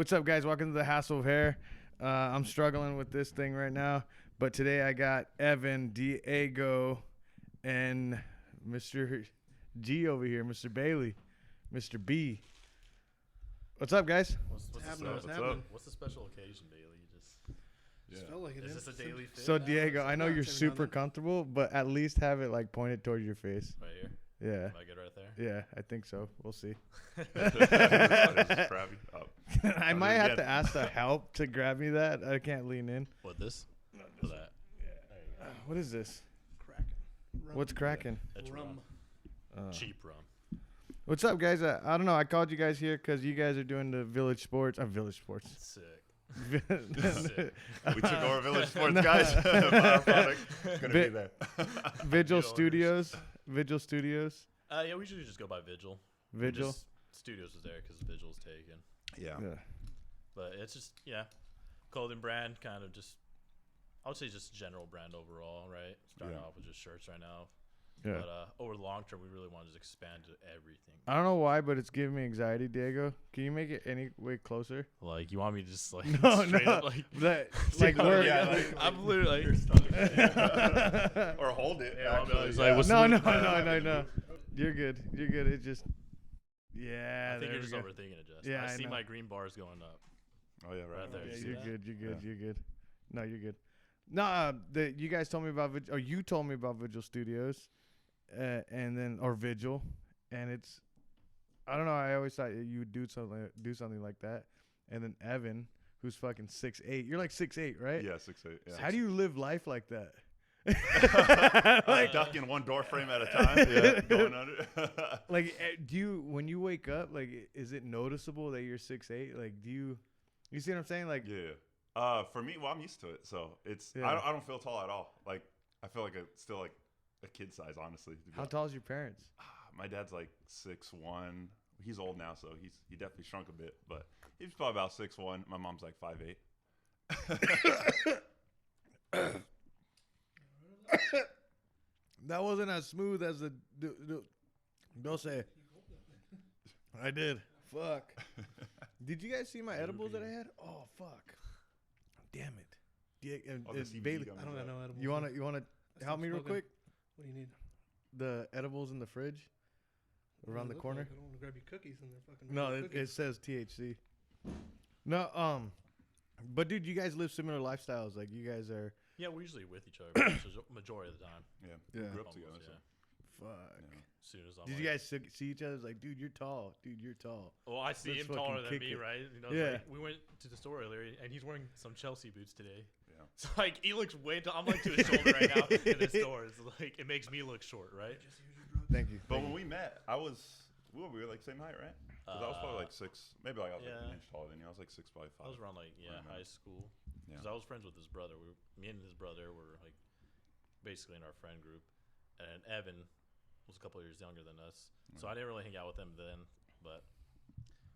What's up, guys? Welcome to the Hassle of Hair. I'm struggling with this thing right now, but today I got Evan, Diego, and Mr. G over here, Mr. Bailey, Mr. B. What's up, guys? What's happening? happening? What's the special occasion, Bailey? You just felt like it is this a daily thing? So, Diego, I know you're super comfortable, but at least have it like pointed towards your face. right here? Yeah. Am I good right there? Yeah, I think so. We'll see. Oh. I might have to ask the help to grab me that. I can't lean in. What, this? Or that? What is this? Cracking. What's cracking? It's rum. Cheap rum. What's up, guys? I don't know. I called you guys here because you guys are doing the Village Sports. Village Sports. Sick. We took over Village Sports, guys. Our product gonna be there. Vigil Studios. Vigil Studios. Yeah, we usually just go by Vigil. Vigil. Just Studios was there because Vigil's taken. Yeah. But it's just, clothing brand, kind of just, I would say just general brand overall, right? Starting off with just shirts right now. Yeah. But over the long term, we really want to just expand to everything. I don't know why, but it's giving me anxiety, Diego. Can you make it any way closer? Like, you want me to just, like, No, straight no. up, like, Like we're. Yeah, like, I'm literally, like, or hold it. Yeah, Actually. it's like, what's No. the- You're good. You're good. It just. Yeah. I think there you're we just go. overthinking it, Jess. Yeah, I I see know. my green bars going up. Oh yeah, right Right there. Yeah, You see you're that? good. You're good. Yeah. You're good. No, you're good. No, you guys told me about Vigil, or you told me about Vigil Studios, and then Vigil, and it's, I don't know. I always thought you would do something like that, and then Evan, who's fucking 6'8". You're like 6'8", right? Yeah, 6'8". Yeah. How do you live life like that? Like ducking one door frame at a time. Yeah, going under. Like, do you, when you wake up, like, is it noticeable that you're 6'8"? Like, you see what I'm saying? Like, Yeah. For me, well, I'm used to it, so it's Yeah. I don't feel tall at all. Like I feel like it's still like a kid size, honestly. to be how honest. tall is your parents? My dad's like 6'1". He's old now, so he definitely shrunk a bit, but he's probably about 6'1". My mom's like 5'8". That wasn't as smooth as the. Don't say it. I did. Fuck. Did you guys see my edibles that I had? Oh fuck. Damn it. Oh, the It's CBD Bailey. gummies, I don't yeah. know. You wanna help me real quick? What do you need? The edibles in the fridge, around the corner. I don't want to grab your cookies and they're fucking. No, it says THC. No, but dude, you guys live similar lifestyles. Like you guys are. Yeah, we're usually with each other majority of the time. Yeah. Yeah. Grew up Almost, together. So. yeah. Fuck. Yeah. As soon as I'm Did like, you guys see each other? Like, dude, you're tall. Dude, you're tall. well, I see let's him taller fucking than kick me, it. right? You know, Yeah. like, we went to the store earlier, and he's wearing some Chelsea boots today. Yeah. So like he looks way tall. I'm like to his shoulder right now in the store. It's like it makes me look short, right? Thank you. But when we met, we were like same height, right? 'Cause I was probably like 6, maybe like I was like an yeah. inch taller than you. I was like 6, probably 5. I was around like Right, high school Yeah. because I was friends with his brother. Me and his brother were like basically in our friend group, and Evan was a couple of years younger than us, so I didn't really hang out with him then. But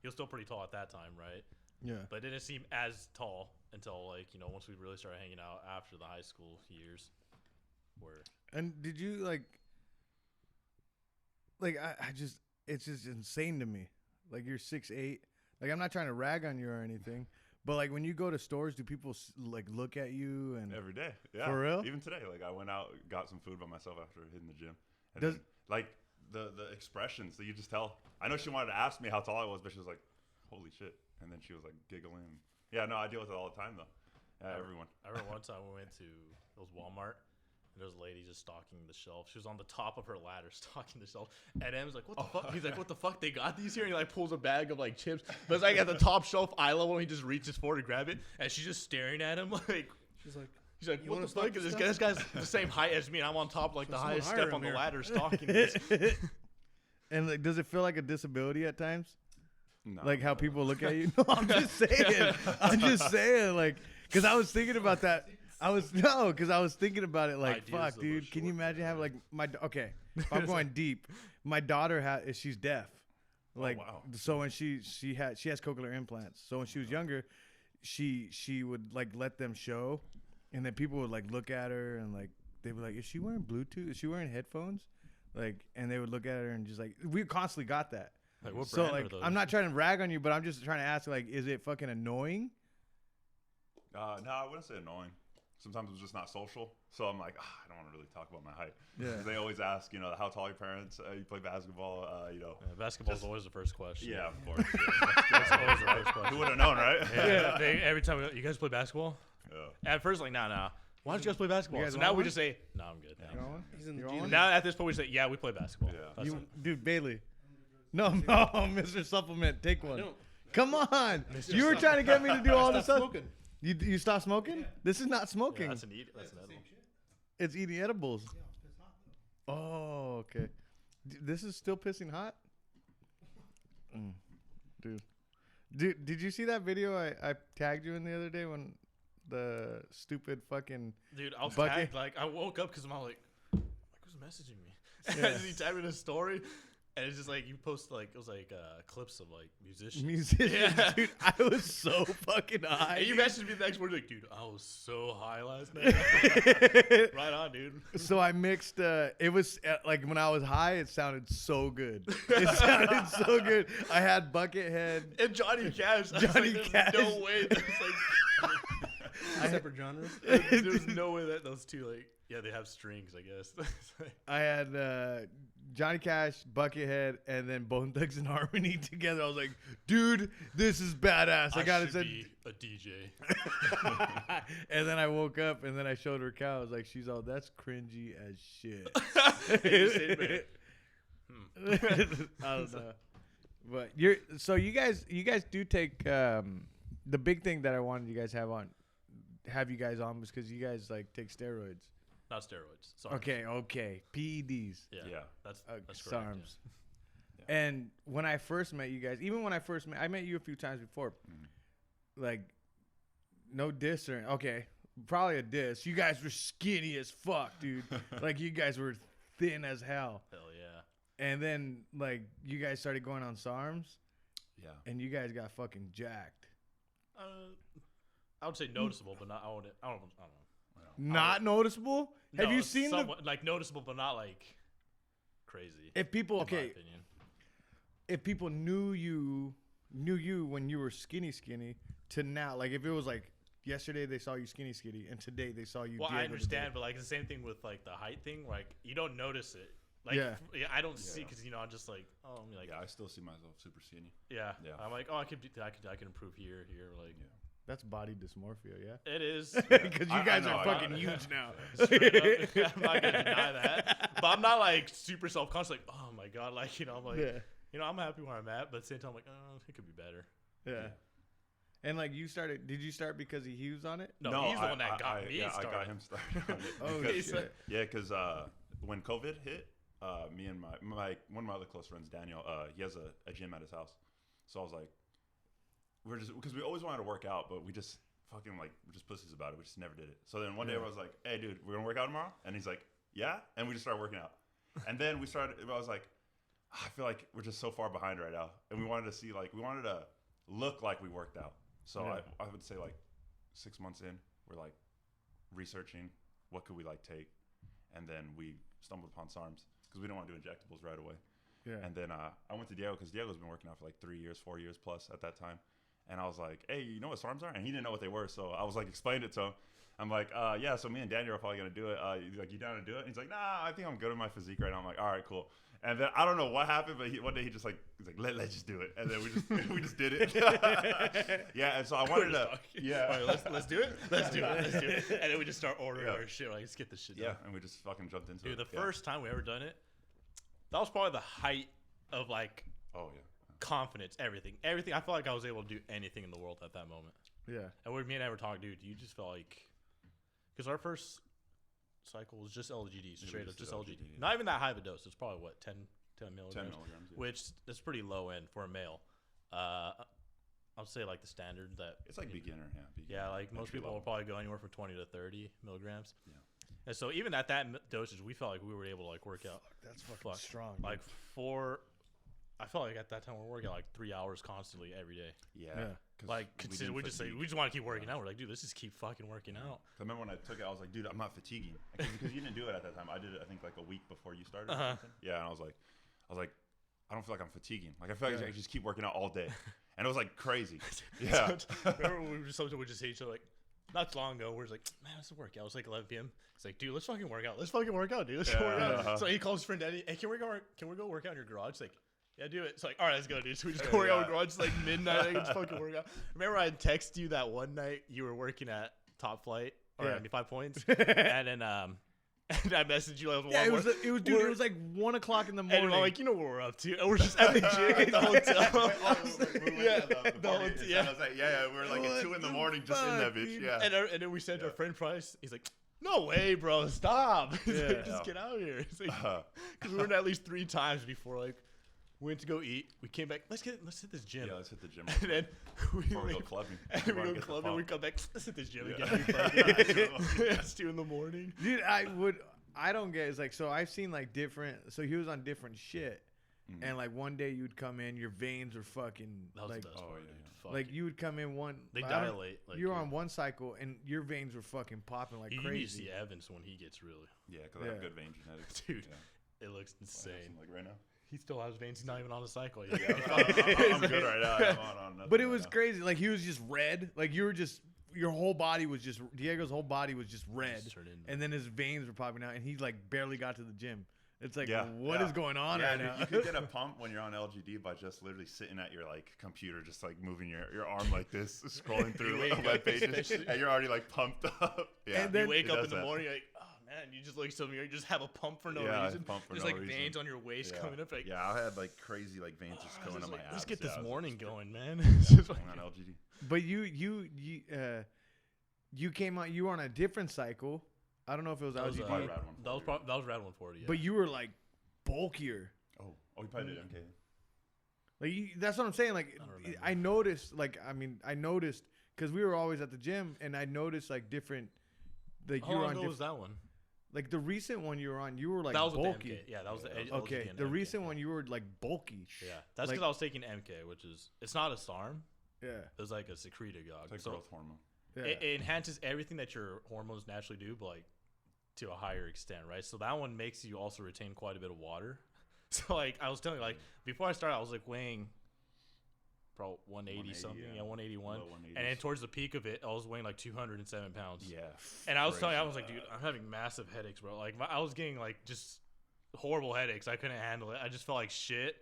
he was still pretty tall at that time, right? Yeah. But didn't seem as tall until like once we really started hanging out after the high school years. Where And did you like I just, it's just insane to me. Like you're 6'8". Like I'm not trying to rag on you or anything, but like when you go to stores, do people like look at you and Every day. Yeah. For real? Even today, like I went out, got some food by myself after hitting the gym. And Does- then, like the expressions that you just tell. I know she wanted to ask me how tall I was, but she was like, "Holy shit!" And then she was like giggling. Yeah, no, I deal with it all the time though. Yeah, everyone. I remember one time we went to Walmart. And there was a lady just stocking the shelf. She was on the top of her ladder stocking the shelf. And Em's like, what the fuck? He's like, what the fuck? They got these here? And he like pulls a bag of like chips. But it's like at the top shelf, eye level. And he just reaches forward to grab it. And she's just staring at him like. She's like, "You what wanna the fuck? stock Because this this guy's the same height as me. And I'm on top like the someone highest hire step him on the here." ladder stocking this. and like does it feel like a disability at times? No, Like how no. people look at you? No, I'm just saying. I'm just saying. Like, because I was thinking about that. Because I was thinking about it. Like, Ideas fuck, of a dude. Can you short imagine guy. having like okay? If I'm going deep. My daughter she's deaf. Like, wow. so when she has cochlear implants. So when she was younger, she would like let them show, and then people would like look at her and like they'd be like, is she wearing Bluetooth? Is she wearing headphones? Like, and they would look at her and just like we constantly got that. Like what So brand are like, those? I'm not trying to rag on you, but I'm just trying to ask, like, is it fucking annoying? No, I wouldn't say annoying. Sometimes it's just not social. So I'm like, I don't want to really talk about my height. Yeah. 'Cause they always ask, how tall are your parents? You play basketball, Yeah, basketball's always the first question. Yeah, of course. That's always the first question. Who would have known, right? Yeah. Every time you guys play basketball. Yeah. At first, like, nah. Why don't you guys play basketball? You guys So want now we one? just say, no, I'm good. Yeah. You want one? He's in the You G want one? League. Now at this point, we say, yeah, we play basketball. Yeah. That's You, it. dude, Bailey. No, Mr. Supplement, take one. don't. Come on. Mr. You were trying to get me to do all this Stop stuff. smoking. You stop smoking? Yeah. This is not Yeah, smoking. that's an edible. It's eating edibles. Oh, okay. This is still pissing hot? Dude, did you see that video I tagged you in the other day when the stupid fucking... Dude, I was Bucket. tagged, like, I woke up because I'm all like, who's messaging me? Yeah. And he tagged me in a story, and it's just like, you post, like, it was like clips of, like, musicians. musicians? Yeah. Dude, I was so fucking high. And you messaged me the next morning, like, dude, I was so high last night. Right on, dude. So I mixed. It was like when I was high, it sounded so good. It sounded so good. I had Buckethead. And Johnny Cash. I was Johnny like, Cash. There's no way. There's Separate genres. like, there's no way that those two, like, yeah, they have strings, I guess. It's like- I had Johnny Cash, Buckethead, and then Bone Thugs and Harmony together. I was like, dude, this is badass. I gotta should send. be a DJ. And then I woke up and then I showed her cow. I was like, she's all, that's cringy as shit. You said, man, I don't know. But you guys do take the big thing that I wanted you guys have you guys on was because you guys like take steroids. not steroids. Sorry. Okay. PEDs. Yeah. Yeah. That's correct. SARMs. Yeah. And when I first met you guys, even when I met you a few times before, like, no diss or okay, probably a diss. You guys were skinny as fuck, dude. Like you guys were thin as hell. Hell yeah. And then like you guys started going on SARMs, Yeah. and you guys got fucking jacked. I would say noticeable, but not. I don't know. Not noticeable. Have No, you seen the? somewhat, like noticeable, but not like crazy? If people in my okay, opinion. if people knew you when you were skinny to now, like if it was like yesterday they saw you skinny and today they saw you. Well, I Diego understand, today. but like the same thing with like the height thing. Like you don't notice it. Like Yeah. I don't see because I'm just like I'm like Yeah, I still see myself super skinny. yeah. Yeah. I'm like I can improve here like Yeah. That's body dysmorphia, yeah. it is. Because you I guys know, are I fucking know. huge now. Straight up, I'm not gonna deny that, but I'm not like super self-conscious. Like oh my god, like I'm like Yeah. I'm happy where I'm at, but at the same time I'm like it could be better. Yeah. And like you started, did you start because he was on it? No, he's the one that got me Yeah, started. I got him started. on it Oh because- shit. Yeah, because when COVID hit, me and my one of my other close friends, Daniel, he has a gym at his house. So I was like, we're just because we always wanted to work out, but we're just pussies about it. We just never did it. So then one day I was like, hey, dude, we're gonna work out tomorrow, and he's like, yeah, and we just started working out. And then we started. I was like, I feel like we're just so far behind right now, and we wanted to look like we worked out. So Yeah. I would say like 6 months in, we're like researching what could we like take, and then we stumbled upon SARMs because we didn't want to do injectables right away. Yeah. And then I went to Diego because Diego's been working out for like 3 years, 4 years plus at that time. And I was like, hey, you know what SARMs are? And he didn't know what they were. So I was like, explained it to him. I'm like, yeah, so me and Daniel are probably going to do it. You down to do it? And he's like, nah, I think I'm good with my physique right now. I'm like, all right, cool. And then I don't know what happened, but one day he's like, let's just do it. And then we just did it. Yeah, and so I wanted to, yeah. All right, let's do it. Let's do it. And then we just start ordering our shit. Like, let's get this shit done. Yeah, and we just fucking jumped into Dude, it. the first time we ever done it, that was probably the height of like Oh, yeah. confidence, everything. I felt like I was able to do anything in the world at that moment. Yeah. And when me and I were talking, dude, you just felt like, because our first cycle was just LGD, straight up, just just did LGD. LGD, yeah. Not even that high of a dose. It's probably what 10 milligrams, 10 milligrams. Yeah. which is pretty low end for a male. I'll say like the standard that It's like beginner, yeah. Beginner, yeah, like most entry people will level. probably go anywhere from 20 to 30 milligrams. Yeah. And so even at that dosage, we felt like we were able to like work out That's fucking strong. like I felt like at that time we were working out like 3 hours constantly every day. Yeah. Yeah. 'cause Like didn't we just fatigue. want to keep working out. We're like, dude, let's just keep fucking working out. I remember when I took it, I was like, dude, I'm not fatiguing. Because you didn't do it at that time. I did it, I think, like a week before you started or Uh-huh. something. Yeah, and I was like, I don't feel like I'm fatiguing. Like I feel like Yeah. I just keep working out all day, and it was like crazy. Yeah. Remember we were just sometimes we just hate each other like not too long ago. We're just like, man, let's work out. It was like 11 p.m. It's like, dude, let's fucking work out. Let's fucking work out, dude. Let's work out. Uh-huh. So he calls his friend Eddie. Hey, can we go work out in your garage? It's like, yeah, do it. It's like, all right, let's go, dude. So we just go work out in the garage. It's like midnight. I can just fucking work out. Remember I texted you that one night you were working at Top Flight or 95 Points, and then and I messaged you like, Yeah, it was dude. It was like 1 o'clock in the morning. and I'm like, you know what we're up to? And we're just at the gym at the hotel. Yeah, I was like, yeah, we were like at 2 in the morning just in that bitch. Yeah. And then we sent our friend Price. He's like, no way, bro, stop. He's like, Yeah. just get out of here. Because we went at least 3 times before, like, we went to go eat. We came back. Let's hit this gym. Yeah, let's hit the gym. And then Before we go clubbing. And Before we I go get the clubbing. pump. We come back. Let's hit this gym Yeah. again. It's 2 in the morning. Dude, I don't get. It's like, so I've seen like different. So he was on different shit, and like one day you'd come in, your veins are fucking That was like, the best part, dude. Fuck. like you would come in one. They I don't- dilate. Like, You're on one cycle, and your veins were fucking popping like you need to crazy. see Evans when he gets really. Yeah, because I have Yeah. good vein genetics. Dude, Yeah. it looks I have insane. some, like right now. He still has veins. He's not even on a cycle yet. I'm good right now. I'm on nothing But it right was now. crazy. Like he was just red. Like you were just. Your whole body was just. Diego's whole body was just red, Just turned into- and then his veins were popping out, and he like barely got to the gym. It's like, Yeah, what is yeah. going on Yeah, right dude, now? you could get a pump when you're on LGD by just literally sitting at your like computer, just like moving your arm like this, scrolling through wake up, web pages, especially- and you're already like pumped up. Yeah, And then- You wake it up does in the that. morning, you're like, oh man, you just look at something, you just have a pump for no Yeah, reason. pump for There's no like reason. veins on your waist Yeah. coming up. Like, Yeah, I had like crazy like veins just I was going just on like, my abs. let's get Yeah, this I was morning just- going, man. Yeah, It's just I'm fucking- on LGD. But you came out. You were on a different cycle. I don't know if it was That was, LGD, Probably Rad 140. that was Rad 140. Yeah. but you were like bulkier. Oh, you probably did MK. Like that's what I'm saying. Like I don't remember. I noticed. Like I noticed because we were always at the gym, and I noticed like different. Like How you were long on ago was different. that one? Like the recent one you were on, you were like that was with the bulky. MK. Yeah, that was the Okay, LGD and the MK, recent yeah. one you were like bulky. Yeah, that's Like- because I was taking MK, which is it's not a SARM. Yeah, It's like a secretagogue. It's like So growth hormone. yeah. it enhances everything that your hormones naturally do, but like to a higher extent, right? So that one makes you also retain quite a bit of water. So like I was telling you, like before I started, I was like weighing probably 180 something, yeah, 181, Low 180s. and then towards the peak of it, I was weighing like 207 pounds. Yeah. And I was telling you, I Crazy. was like, dude, I'm having massive headaches, bro. Like I was getting like just horrible headaches. I couldn't handle it. I just felt like shit.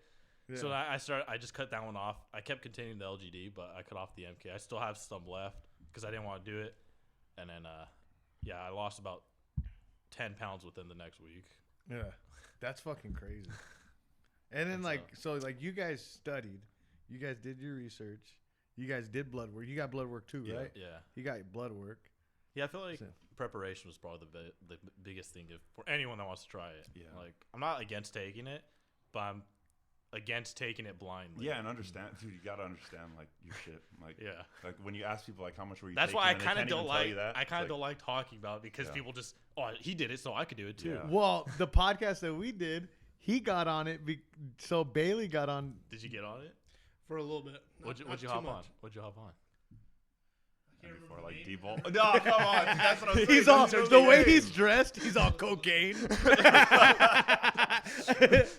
Yeah. So I just cut that one off. I kept continuing the LGD, but I cut off the MK. I still have some left because I didn't want to do it. And then, yeah, I lost about 10 pounds within the next week. Yeah, that's fucking crazy. And then That's like you guys studied, you guys did your research, you guys did blood work. You got blood work too, Yeah. right? Yeah. You got blood work. Yeah, I feel like So- preparation was probably the biggest thing for anyone that wants to try it. Yeah. Like, I'm not against taking it, but I'm against taking it blindly. Yeah, and understand, dude. You gotta understand like your shit. Like, Yeah. like when you ask people like how much were you That's taking, why I and they kind of can't don't even tell like. you that, I it's kind of like, don't like talking about it because Yeah. people just, oh, he did it, so I could do it too. Yeah. Well, the podcast that we did, he got on it. So Bailey got on. Did you get on it? for a little bit. What'd you Not hop too on? much. What'd you hop on? I can't before remember like the name. D-Bolt. No, come on. dude, That's what I'm saying. He's all That's the what way I'm he's saying. dressed. He's all cocaine.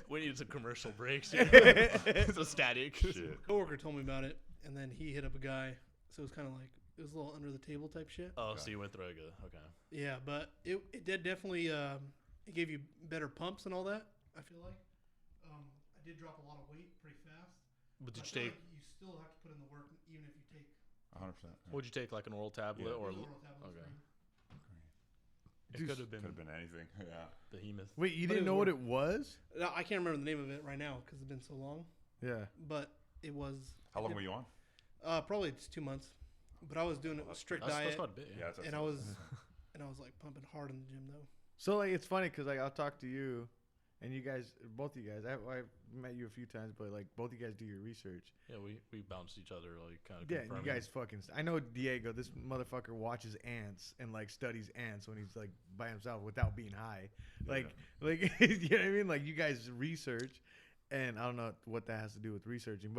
We needed some commercial breaks. It's a static. Shit. Coworker told me about it, and then he hit up a guy. So it was kind of like it was a little under the table type shit. Oh, so you went through okay. Yeah, but it did definitely it gave you better pumps and all that. I feel like I did drop a lot of weight pretty fast. But did I you feel take? like you still have to put in the work even if you take 100%. Would you take like an oral tablet Yeah. or oral tablets. okay. Dude, It could have Could been have been anything. Yeah. behemoth. Wait, you But didn't it know what worked. it was? No, I can't remember the name of it right now because it's been so long. Yeah. But it was. How long were you on? Probably just 2 months. But I was doing a strict That's diet, quite a bit. Yeah. That's and I was like pumping hard in the gym though. So like it's funny because like I'll talk to you, and you guys, both of you guys. I've met you a few times, but like both of you guys do your research. Yeah, we bounced each other like kind of. Yeah, you guys fucking. I know Diego. This motherfucker watches ants and like studies ants when he's like by himself without being high. Like you know what I mean? Like you guys research, and I don't know what that has to do with researching,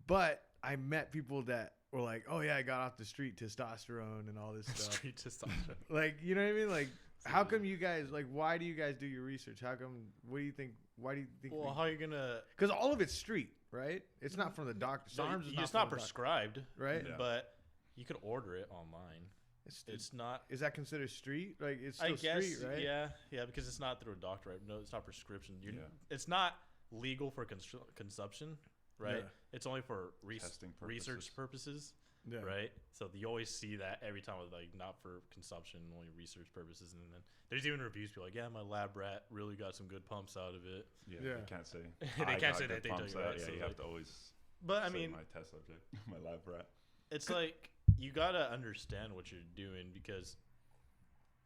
but I met people that were like, oh yeah, I got off the street testosterone and all this stuff. Street testosterone. Like you know what I mean? Like How come you guys like? Why do you guys do your research? How come? What do you think? Why do you think? Well, how are you gonna? Because all of it's street, right? It's not from the doctor. SARMs is It's not not from the prescribed, right? Yeah. but you could order it online. It's not. Is that considered street? Like it's I still guess, street, right? yeah, because it's not through a doctor, right? No, it's not prescription. Yeah. It's not legal for consumption, right? Yeah. It's only for Testing research purposes, Yeah. right? So you always see that every time with like not for consumption, only research purposes, and then there's even reviews people like, yeah, my lab rat really got some good pumps out of it. Yeah, Yeah. they can't say. They I can't got say good that they pumps took it out. out, Yeah, so you like- have to always. But I say mean, my test subject, my lab rat. it's like you gotta understand what you're doing because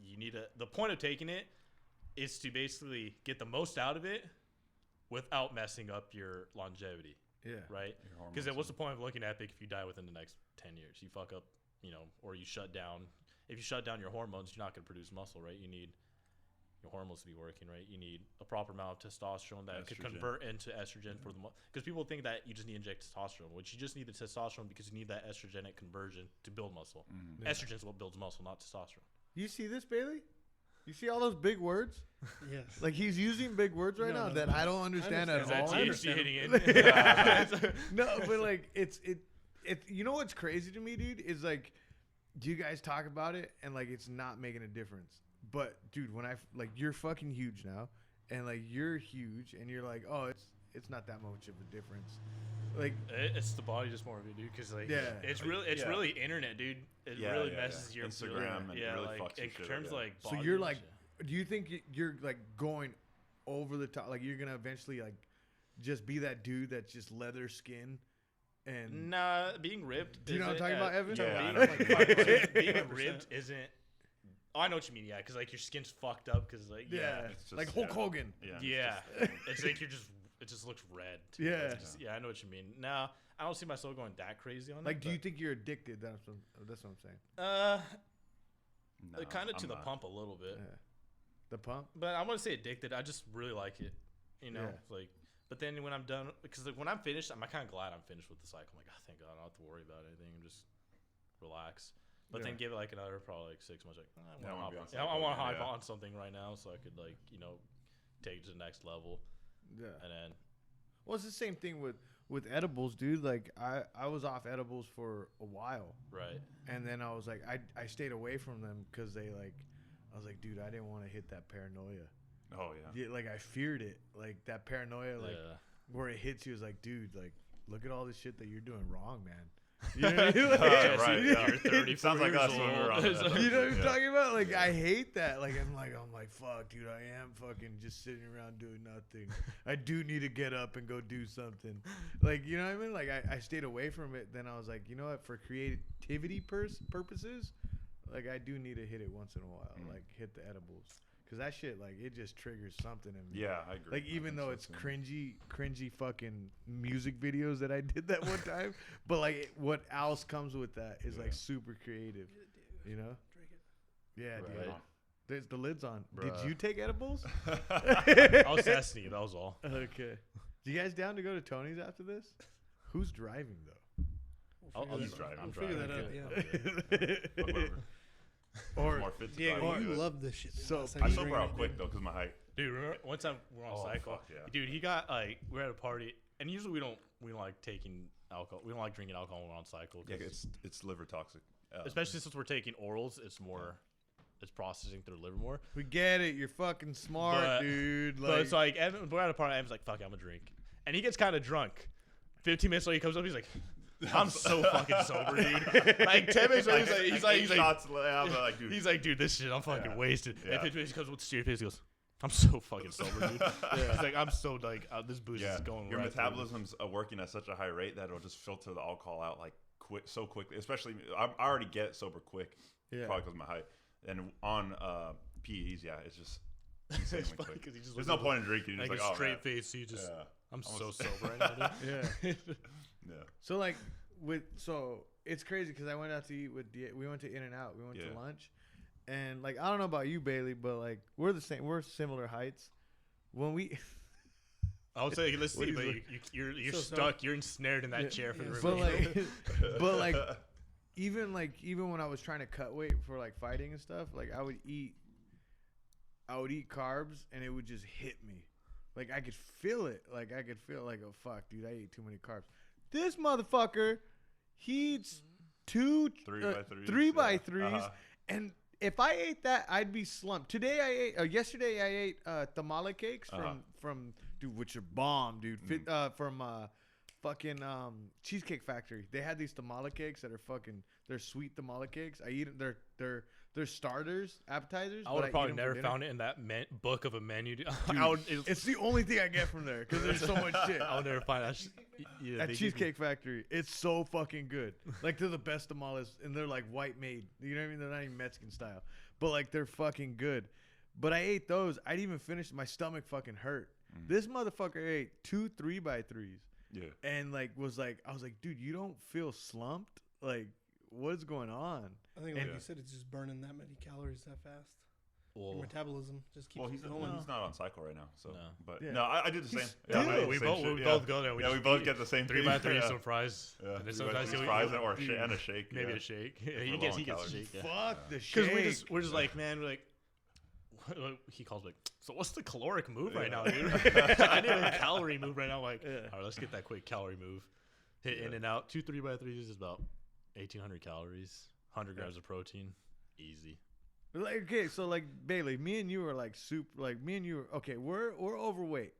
you need the point of taking it is to basically get the most out of it without messing up your longevity, Yeah. right? Your hormones Because then what's the and- point of looking Epic if you die within the next 10 years? You fuck up, or you shut down. If you shut down your hormones, you're not going to produce muscle, right? You need your hormones to be working, right? You need a proper amount of testosterone that could Estrogen. convert into estrogen for the because people think that you just need to inject testosterone, which you just need the testosterone because you need that estrogenic conversion to build muscle. Mhm. Yeah. Estrogen is what builds muscle, not testosterone. You see this, Bailey? You see all those big words? Yes. Like he's using big words right No, now no, that no. I don't understand I at Is that all. understand. THC hitting in? No, but like it. You know what's crazy to me, dude? Is like, do you guys talk about it and like it's not making a difference? But dude, when like you're fucking huge now, and like you're huge, and you're like, oh, it's not that much of a difference. Like It's the body just more of it, dude. Because like, Yeah. it's Yeah. really internet, dude. It Yeah, really yeah, messes yeah. your Instagram and yeah, really like fucks your in shit up, terms of yeah. like. so body you're and like, shit. do you think you're like going over the top? Like you're gonna eventually like just be that dude that's just leather skin, and Nah, being ripped. Do you know what I'm isn't- talking about, Evan? Yeah, I being, know. like, being 100%. ripped isn't. Oh, I know what you mean. Yeah, because like your skin's fucked up. Because like yeah, It's just- like Hulk yeah. Hogan. Yeah. it's yeah, just- it's like you're just. It just looks red. Too. Yeah. It's just- yeah, I know what you mean. No, I don't see myself going that crazy on Like, it. do you think you're addicted? That's what I'm saying. No, Kind of to I'm the not. pump a little bit. Yeah. The pump. But I want to say addicted. I just really like it, Yeah. Like. But then when I'm done, because like when I'm finished, I'm kind of glad I'm finished with the cycle. I'm like, oh, thank God, I don't have to worry about anything. I'm just relax. But Yeah. then give it like another probably like 6 months. Like, Yeah, I wanna be on I cycle want to again, hop yeah. on something right now so I could like take it to the next level. Yeah. And then Well, it's the same thing with edibles, dude. Like I was off edibles for a while, right, and then I was like, I stayed away from them because I was like, dude, I didn't want to hit that paranoia. Oh yeah. Like I feared it, like that paranoia, like yeah. where it hits you is like, dude, like look at all this shit that you're doing wrong, man. You know what I mean? Like, Right, You're yeah. 34 Sounds like years us when we were on old. that. You know what I'm Yeah. talking about? Like I hate that. Like I'm like, fuck, dude, I am fucking just sitting around doing nothing. I do need to get up and go do something. Like, you know what I mean? Like I stayed away from it. Then I was like, you know what? For creativity purposes, like I do need to hit it once in a while. Like hit the edibles. Cause that shit, like it just triggers something in me. Yeah, I agree. Like I even think though so, it's too. cringy fucking music videos that I did that one time, but like what else comes with that is like Yeah. super creative, you know? Drink it. Yeah, dude. Right. There's the lid's on. Bruh. Did you take edibles? I was testing you. That was all. Okay. You guys down to go to Tony's after this? Who's driving though? I'll He's just driving. I'm We'll figure driving. that out, Okay. yeah. Whatever. Or More fit to Diego, drive, you we'll do it. love this shit. So, Last time I you sober drank out it, quick dude. though, cause my height. Dude, remember one time we're on Oh, cycle. fuck yeah. Dude, he got like we're at a party, and usually we don't like taking alcohol. We don't like drinking alcohol when we're on cycle. Yeah, 'cause it's liver toxic. especially since we're taking orals, it's more, it's processing through the liver more. we get it. You're fucking smart, But- dude. But it's like Evan, we're at a party. Evan's like, "Fuck, it, I'm gonna drink," and he gets kind of drunk. 15 minutes later, he comes up. He's like, "I'm so fucking sober, dude." Like 10 minutes later, he's like, shots I'm like, dude. he's like, "Dude, this shit, I'm fucking Yeah. wasted." Yeah. And 15 minutes he comes with the serious face. He goes, "I'm so fucking sober, dude." He's like, "I'm so like this booze Yeah, is going your right through me." metabolism's working at such a high rate that it'll just filter the alcohol out like so quickly. Especially, I already get sober quick, Yeah. probably because of my height. And on PEs, yeah, it's just insanely It's funny quick. 'cause he just There's looks no point in drinking. You're like just a like, oh, straight man. face. He just, Yeah. I'm so Almost- sober right now, dude. yeah. Yeah. So like so it's crazy because I went out to eat with we went to In-N-Out. We went to Yeah. lunch, and like I don't know about you, Bailey, but like we're the same. We're similar heights. When we I would say, let's What see, he's but like- you're So stuck. You're ensnared in that Yeah. chair for the Yeah. rest but of like but like even when I was trying to cut weight for like fighting and stuff, like I would eat I would eat carbs and it would just hit me. Like I could feel it. Like I could feel like, oh fuck, dude, I ate too many carbs. This motherfucker, he eats Three by threes. 3 by 3s, Uh-huh. and if I ate that, I'd be slumped. Today yesterday I ate tamale cakes from dude, which are bomb, dude. From fucking Cheesecake Factory. They had these tamale cakes that are fucking. They're sweet tamale cakes. I eat them. They're starters, appetizers. I would have probably never found it in that book of a menu. Dude, it's the only thing I get from there because there's so much shit. I would never find that. At Cheesecake Factory, it's so fucking good. Like they're the best tamales, and they're like white made. You know what I mean? They're not even Mexican style, but like they're fucking good. But I ate those. I didn't even finish. My stomach fucking hurt. This motherfucker ate 2 3 by 3s. Yeah. And like I was like, dude, you don't feel slumped? Like, what's going on? I think, like you said, it's just burning that many calories that fast. Your metabolism just keeps He's going. he's not on cycle right now, so. No. But Yeah. no, I did the same. Still. We same both shit, both go there. We both get the same 3 thing. by 3, Yeah. some fries. Yeah. And then 3 by sometimes 3 he'll fries eat- and a shake. Maybe yeah. a shake. For He low gets on a calories. shake. Yeah. Fuck the shake. Because we're just like, man, we're like, he calls like, so what's the caloric move right now, dude? I need a calorie move right now. Like, all right, let's get that quick calorie move. Hit in and out. 2 3 by 3s is about 1,800 calories, 100 grams of protein, easy. Like, okay, so like Bailey, me and you are like super. Like me and you are okay. We're overweight.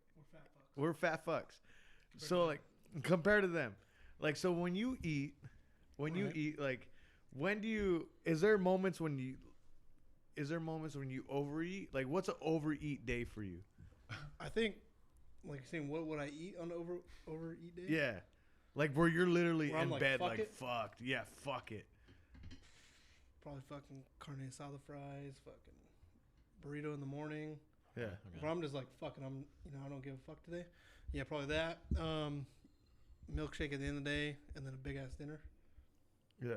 We're fat fucks. So like compared to them, like so when you eat, like when do you? Is there moments when you overeat? Like what's an overeat day for you? I think, like you're saying, what would I eat on overeat day? Yeah, like where you're literally Where I'm in like, bed fuck like it? fucked. Yeah, fuck it. Probably fucking carne asada fries, fucking burrito in the morning. Yeah. But I'm just like fucking. I don't give a fuck today. Yeah, probably that. Milkshake at the end of the day, and then a big ass dinner, Yeah.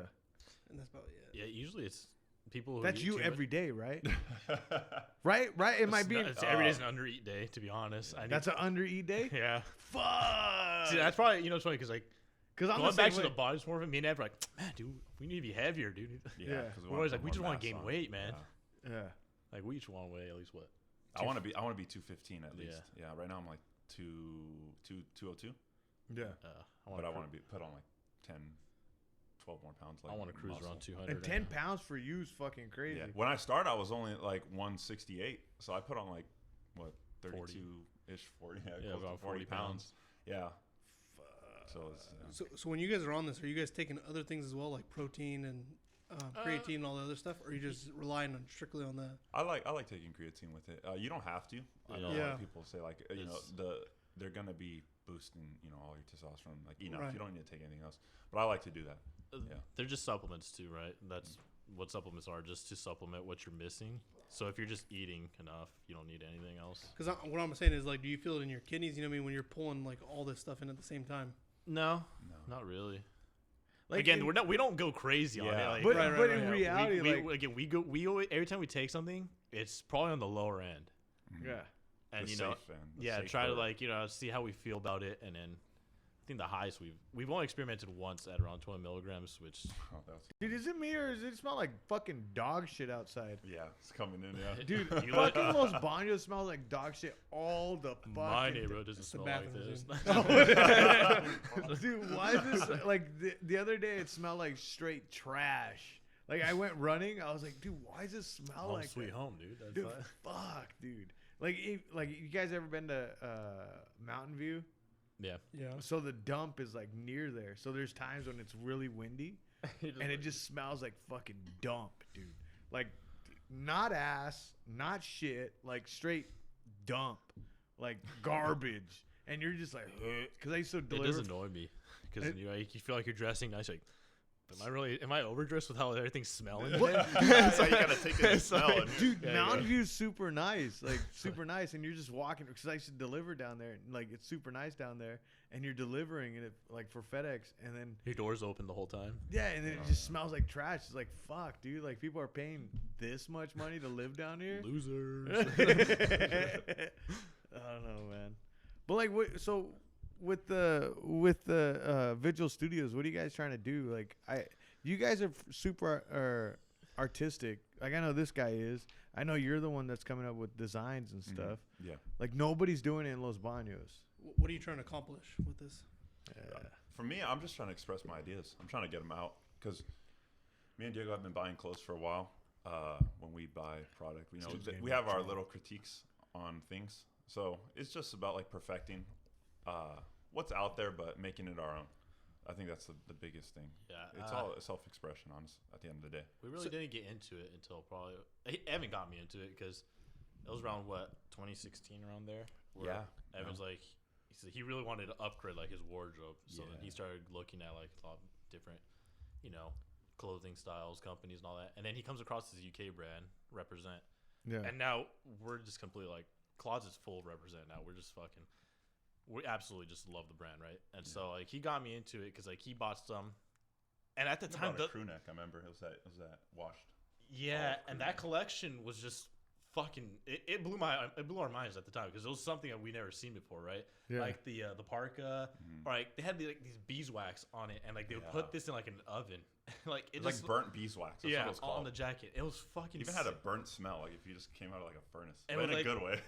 and that's about it. Yeah, usually it's people who That's eat you too every much. day, right? Right? It might be. Every day's an undereat day, to be honest. That's an undereat day. yeah. Fuck. See, that's probably it's funny because like Because I'm going the back same to way. the body dysmorphia, me and Ed were like, man, dude, we need to be heavier, dude. Yeah. 'cause We're always like, we want just want mass to gain on. weight, man. Yeah. Yeah. Like we each want to weigh at least what? I want to be 215 at least. Yeah. Yeah. Right now I'm like 202. Yeah. But I want to be put on like 10, 12 more pounds. Like I want to cruise muscle. around 200. And 10 pounds for you is fucking crazy. Yeah. When I started, I was only like 168, so I put on like what 32-ish, 40, Yeah, close about to 40 pounds. Yeah. So, So when you guys are on this, are you guys taking other things as well, like protein and creatine and all the other stuff, or are you just relying on strictly on that? I like taking creatine with it. You don't have to. I know a lot Yeah. of people say like they're gonna be boosting all your testosterone like enough. Right. You don't need to take anything else. But I like to do that. Yeah. They're just supplements too, right? That's what supplements are, just to supplement what you're missing. So if you're just eating enough, you don't need anything else. Because what I'm saying is, like, do you feel it in your kidneys? You know what I mean? When you're pulling like all this stuff in at the same time. No, not really. Like Again, in- we don't go crazy on it. Yeah. Like, But, Right, but right, in right. reality, we go every time we take something, it's probably on the lower end. yeah. And The you know, safe end, the yeah, safer- try to see how we feel about it, and then I think the highest we've only experimented once at around 20 milligrams, which Oh, that's, Dude, is it me or does it smell like fucking dog shit outside? yeah, it's coming in. Yeah. Dude, You fucking let- Los Banos smells like dog shit all the fucking my neighborhood doesn't It's the smell like bathroom this. Dude, why is this like the other day it smelled like straight trash. Like I went running, I was like, dude, why does this smell Home like sweet that? home, dude. That's Dude, fine. fuck, dude. Like you guys ever been to Mountain View? Yeah. Yeah. So the dump is like near there. So there's times when it's really windy and it just smells like fucking dump, dude. Like not ass, not shit, like straight dump, like garbage. And you're just like, because I used to It deliver. does annoy me because you feel like you're dressing nice. Like, am I overdressed with how everything's smelling? Yeah, you gotta take in the smell. And, Dude, Yeah, Mountain yeah. View's super nice, like super nice, and you're just walking because I used to deliver down there, and like it's super nice down there, and you're delivering it like for FedEx, and then Your door's open the whole time. yeah, and then it just smells like trash. It's like fuck, dude, like people are paying this much money to live down here. Losers. I don't know, man, but like so. With the Vigil Studios, what are you guys trying to do? Like, you guys are super artistic. Like I know this guy is. I know you're the one that's coming up with designs and stuff. Yeah. Like nobody's doing it in Los Baños. What are you trying to accomplish with this? For me, I'm just trying to express my ideas. I'm trying to get them out because me and Diego have been buying clothes for a while. When we buy product, we know we have our little critiques on things. So it's just about like perfecting what's out there, but making it our own. I think that's the biggest thing. Yeah, it's all self-expression, honest. At the end of the day, we really didn't get into it until probably Evan got me into it because it was around 2016 around there. Where Evan's like, he really wanted to upgrade like his wardrobe, so then he started looking at like a lot of different, clothing styles, companies, and all that. And then he comes across this UK brand, Represent. Yeah. And now we're just completely like closet's full of Represent. Now we're just fucking. We absolutely just love the brand, right? And so like he got me into it because like he bought some, and at the time the crew neck, I remember it was that washed. Yeah, and that collection was just fucking. It blew our minds at the time because it was something that we never seen before, right? Yeah. Like the parka, or like they had these beeswax on it, and like they would put this in like an oven, like it was like burnt beeswax. That's what it was called. On the jacket. It was fucking. It even had a burnt smell, like if you just came out of like a furnace, and but in like, a good way.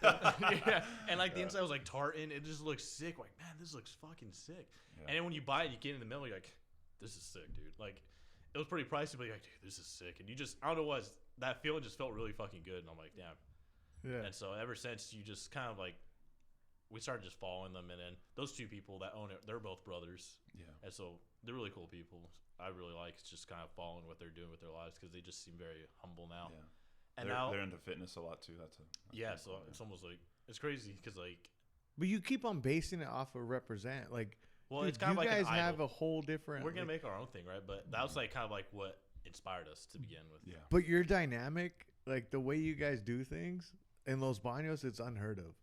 Yeah, and like the inside was like tartan. It just looked sick. Like, man, this looks fucking sick. Yeah. And then when you buy it, you get in the middle, you're like, this is sick, dude. Like, it was pretty pricey, but you're like, dude, this is sick. And you just, I don't know what, that feeling just felt really fucking good. And I'm like, damn. Yeah. And so ever since, you just kind of like, we started just following them. And then those two people that own it, they're both brothers. Yeah. And so they're really cool people. I really like just kind of following what they're doing with their lives because they just seem very humble now. Yeah. And they're into fitness a lot too. That's so cool, it's almost like, it's crazy because like. But you keep on basing it off of Represent. Like, well, dude, it's kind of like you guys have a whole different. We're gonna make our own thing, right? But that was like kind of like what inspired us to begin with. Yeah. But your dynamic, like the way you guys do things in Los Baños, it's unheard of.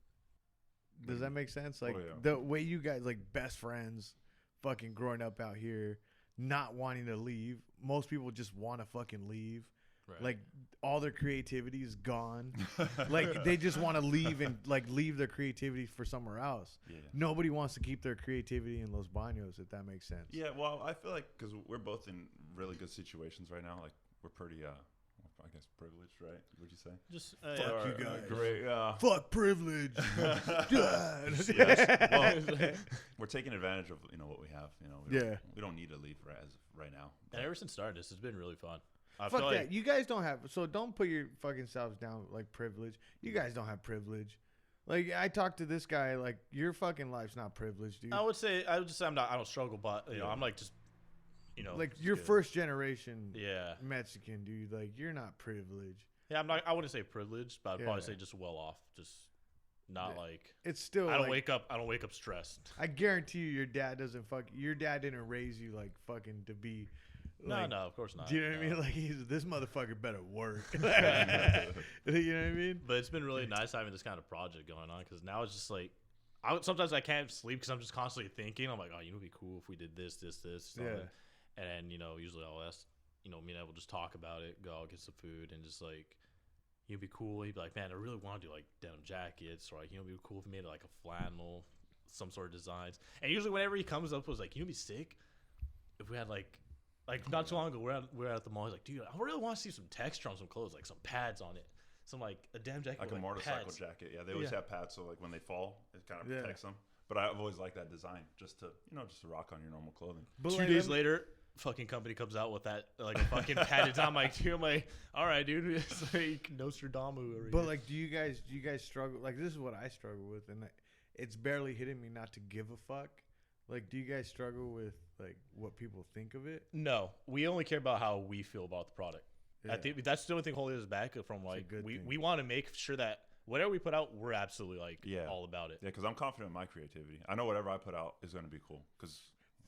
Does that make sense? Like the way you guys, like best friends, fucking growing up out here, not wanting to leave. Most people just want to fucking leave. Right. Like all their creativity is gone. Like they just want to leave and like leave their creativity for somewhere else. Yeah. Nobody wants to keep their creativity in Los Baños, if that makes sense. Yeah, well, I feel like because we're both in really good situations right now. Like we're pretty, I guess, privileged, right? Would you say? Just fuck you guys. Great. Fuck privilege. Yes. Well, we're taking advantage of what we have. We don't need to leave right now. And ever since starting this, it's been really fun. Fuck that. Like you guys don't have. So don't put your fucking selves down like privilege. You guys don't have privilege. Like I talked to this guy. Like your fucking life's not privileged, dude. I would say I don't struggle, but I'm like just. Like you're first generation Yeah. Mexican, dude. Like you're not privileged. Yeah, I'm not. I wouldn't say privileged, but I'd probably say just well off. Just not like. It's still. I don't wake up stressed. I guarantee you, your dad doesn't Your dad didn't raise you like fucking to be. Like, no, of course not. Do you know what I mean? Like this motherfucker better work. You know what I mean? But it's been really nice having this kind of project going on because now it's just like. Sometimes I can't sleep because I'm just constantly thinking. I'm like, oh, it'd be cool if we did this. Yeah. And usually I'll ask, me and I will just talk about it, go out, get some food, and just like, it'd be cool. He'd be like, man, I really want to do like denim jackets, or like, it'd be cool if we made like a flannel, some sort of designs. And usually whenever he comes up with like, it'd be sick if we had like not too long ago, we're at the mall. He's like, dude, I really want to see some texture on some clothes, like some pads on it, some like a denim jacket, like with, a motorcycle pads. jacket. Yeah, they always have pads, so like when they fall, it kind of protects them. But I've always liked that design, just to rock on your normal clothing. But 2 days later. Fucking company comes out with that like a fucking padded on my I'm like, all right, dude, it's like Nostradamus. But like, do you guys struggle? Like, this is what I struggle with, and it's barely hitting me not to give a fuck. Like, do you guys struggle with like what people think of it? No, we only care about how we feel about the product. Yeah. I think that's the only thing holding us back from like we want to make sure that whatever we put out, we're absolutely like all about it. Yeah, because I'm confident in my creativity. I know whatever I put out is going to be cool because.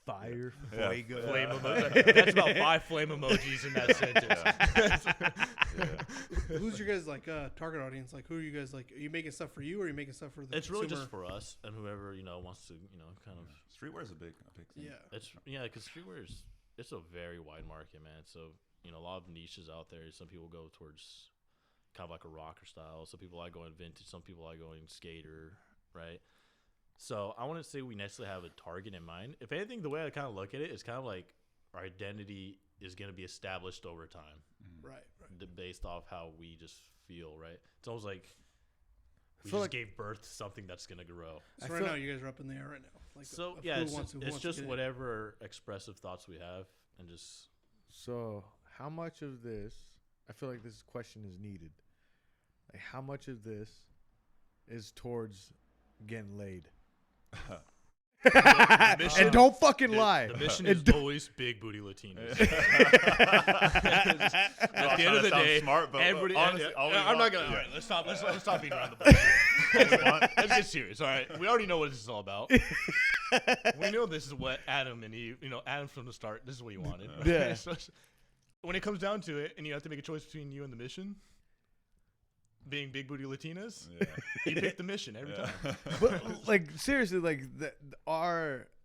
Fire, fuego. Flame emoji. That's about 5 flame emojis in that sentence. Who's your guys' like target audience? Like, who are you guys like? Are you making stuff for you, or are you making stuff for the? It's consumer? really just for us and whoever wants to kind of. Streetwear is a big thing. Yeah, because streetwear it's a very wide market, man. So a lot of niches out there. Some people go towards kind of like a rocker style. Some people like going vintage. Some people like going skater, right? So I wouldn't say we necessarily have a target in mind. If anything, the way I kind of look at it is kind of like our identity is going to be established over time, Right. based off how we just feel, right? It's almost like we feel just like- gave birth to something that's going to grow. So I right feel- now, you guys are up in the air right now. Like So of yeah, who it's wants just, to- who wants to just get in. whatever expressive thoughts we have, and just So how much of this? I feel like this question is needed. Like how much of this is towards getting laid? mission- And don't fucking the, lie. the mission And is don't- always big booty Latinos. We're all At the end of trying to the sound day, smart, but everybody. honestly, all we I'm want- not gonna. yeah. All right, let's stop beating around the bush. Let's get serious. All right, we already know what this is all about. We know this is what Adam and Eve. Adam from the start. This is what he wanted. Yeah. So, when it comes down to it, and you have to make a choice between you and the mission, being big booty Latinas, Yeah. you pick the mission every time. But like seriously, like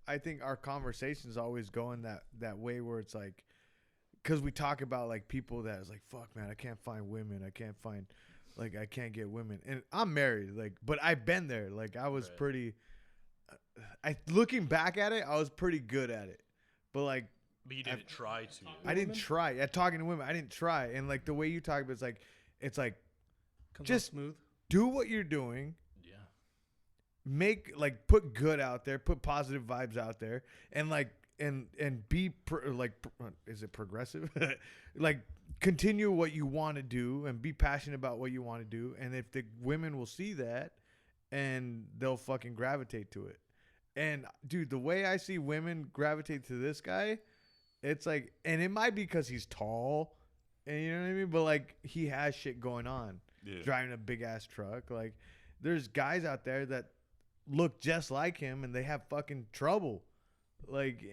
I think our conversations always going that way where it's like, because we talk about like people that is like, fuck man, I can't find women, I can't get women, and I'm married, like, but I've been there, like I was Right. pretty, looking back at it, I was pretty good at it, but like But you didn't try to. I didn't try at talking to women, I didn't try, and like the way you talk about it's like Comes just- out smooth. do what you're doing. Yeah. Put good out there, put positive vibes out there, and like and be is it progressive? Like continue what you want to do and be passionate about what you want to do, and if the women will see that, and they'll fucking gravitate to it. And dude, the way I see women gravitate to this guy, it's like, and it might be because he's tall, and you know what I mean, but like he has shit going on, Yeah. driving a big ass truck. Like there's guys out there that look just like him and they have fucking trouble. Like,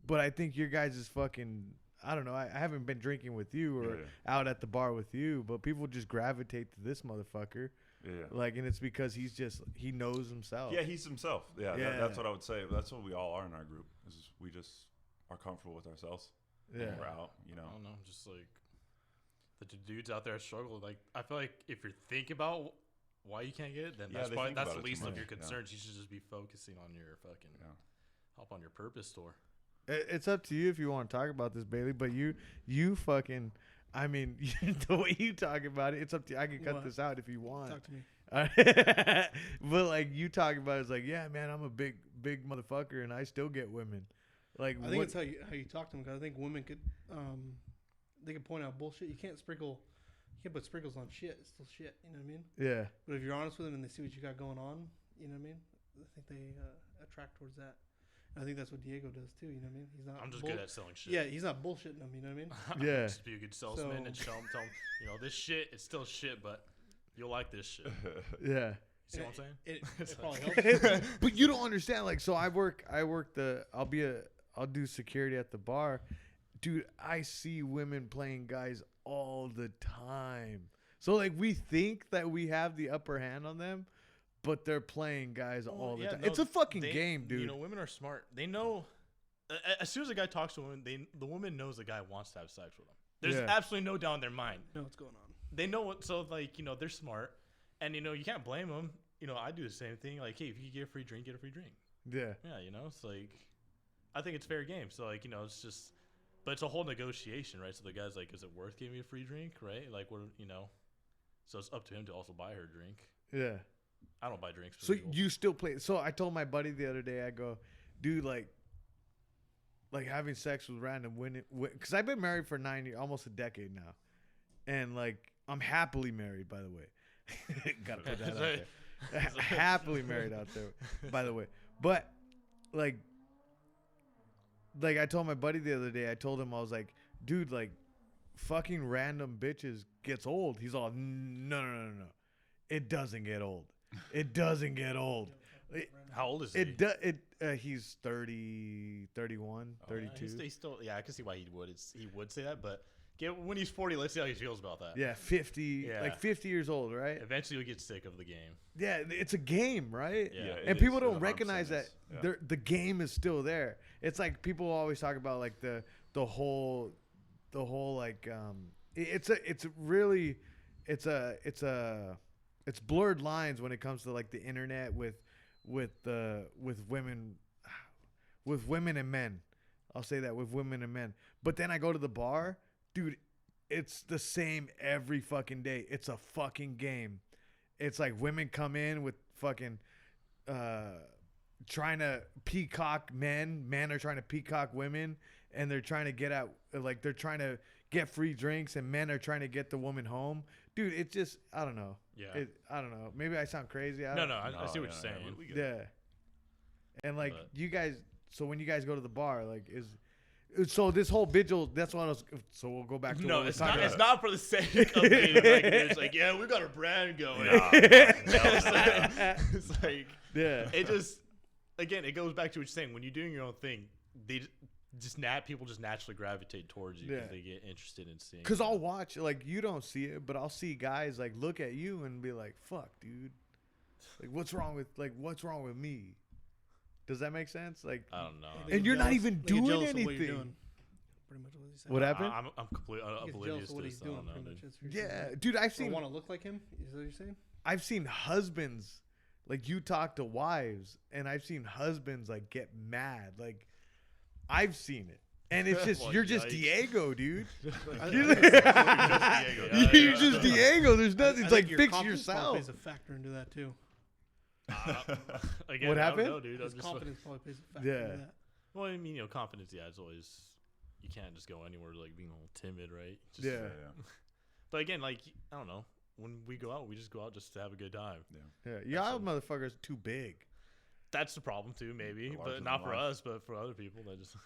but I think your guys is fucking, I don't know. I haven't been drinking with you or Yeah. out at the bar with you, but people just gravitate to this motherfucker. Yeah. Like, and it's because he knows himself. Yeah, he's himself. Yeah, Yeah. that's what I would say. That's what we all are in our group. Is we just are comfortable with ourselves. Yeah. When we're out, I don't know, just like the dudes out there struggle. Like I feel like if you're thinking about why you can't get it, then Yeah, that's they probably think that's about the it too least of much, your yeah. concerns. You should just be focusing on your fucking Yeah. hop on your purpose tour. It's up to you if you want to talk about this, Bailey, but you fucking, I mean, the way you talk about it, it's up to you. I can cut What? this out if you want. Talk to me. But like you talk about it, it's like, yeah, man, I'm a big motherfucker and I still get women. Like I think it's how you talk to them, because I think women could they can point out bullshit. You can't put sprinkles on shit. It's still shit. You know what I mean? yeah. But if you're honest with them and they see what you got going on, you know what I mean? I think they attract towards that. And I think that's what Diego does too. You know what I mean? He's not. I'm just good at selling shit. Yeah, he's not bullshitting them. You know what I mean? Yeah. Just be a good salesman and So- tell them, this shit, it's still shit, but you'll like this shit. You Yeah. see what I'm saying? It probably helps. But you don't understand. Like, so I'll do security at the bar. Dude, I see women playing guys all the time. So like we think that we have the upper hand on them, but they're playing guys all the Yeah, time. no, It's a fucking they- game, dude. You know, women are smart. They know. As soon as a guy talks to a woman, the woman knows the guy wants to have sex with him. There's Yeah. absolutely no doubt in their mind. know what's going on. They know what. So like they're smart, and you can't blame them. I do the same thing. Like, hey, if you get a free drink, get a free drink. Yeah. Yeah, it's like, I think it's fair game. So like it's just, but it's a whole negotiation, right? So the guy's like, is it worth giving me a free drink, right? Like what So it's up to him to also buy her a drink. Yeah. I don't buy drinks. For So people. you still play. So I told my buddy the other day, I go, dude, like having sex with random women, because I've been married for 9 years, almost a decade now, and like I'm happily married, by the way. Gotta put that out there. Happily married out there, by the way. But like I told my buddy the other day, I told him, I was like, dude, like fucking random bitches gets old. He's all, no. It doesn't get old. It doesn't get old. How old is he? He's 30, 31, Oh, yeah, 32. he's still, I can see why he would say that, but when he's 40, let's see how he feels about that. Yeah, 50, Yeah. like 50 years old, right? Eventually, you'll get sick of the game. Yeah, it's a game, right? Yeah. And it people is. don't 100% recognize that is. Yeah. the game is still there. It's like people always talk about like the whole like it's blurred lines when it comes to like the internet with women and men. I'll say that with women and men. But then I go to the bar, dude. It's the same every fucking day. It's a fucking game. It's like women come in with fucking trying to peacock men. Men are trying to peacock women, and they're trying to get out. Like they're trying to get free drinks, and men are trying to get the woman home. Dude, it's just I don't know. Yeah. I don't know. Maybe I sound crazy. No, I see what you're saying. We get Yeah. it. And like But- you guys, so when you guys go to the bar, like so this whole vigil, that's what I was. So we'll go back to No, what it's we're talking not. It's about. not for the sake of being like, it's like, yeah, we got a brand going. Nah, It's like, Yeah. it just, again, it goes back to what you're saying. When you're doing your own thing, they people just naturally gravitate towards you because Yeah. they get interested in seeing. Cause I'll watch, like you don't see it, but I'll see guys like look at you and be like, "Fuck, dude, like what's wrong with me?" Does that make sense? Like, I don't know. They And get you're not jealous- even they get doing jealous of what you're anything. doing. Pretty much what he's saying. what happened? I'm completely He gets oblivious jealous of to what this. he's I doing. don't know, Pretty dude. much. That's what you're Yeah, saying. dude, I've I seen want to look like him. Is that what you're saying? I've seen husbands like you talk to wives, and I've seen husbands like get mad. Like I've seen it, and it's just Well, you're just yikes. Diego, dude. I You're think Diego. You're just Diego. There's nothing. I It's like think your fix confidence probably yourself. plays a factor into that too. Again, What I happened? don't know, dude. I'm His just, confidence probably plays a factor Yeah. into that. well, I mean, confidence. Yeah, it's always you can't just go anywhere like being all timid, right? Just, Yeah. But again, like I don't know. When we go out, we just go out just to have a good time. Yeah, y'all motherfuckers too big. That's the problem too, maybe, The larger but not than for life. us, but for other people. That just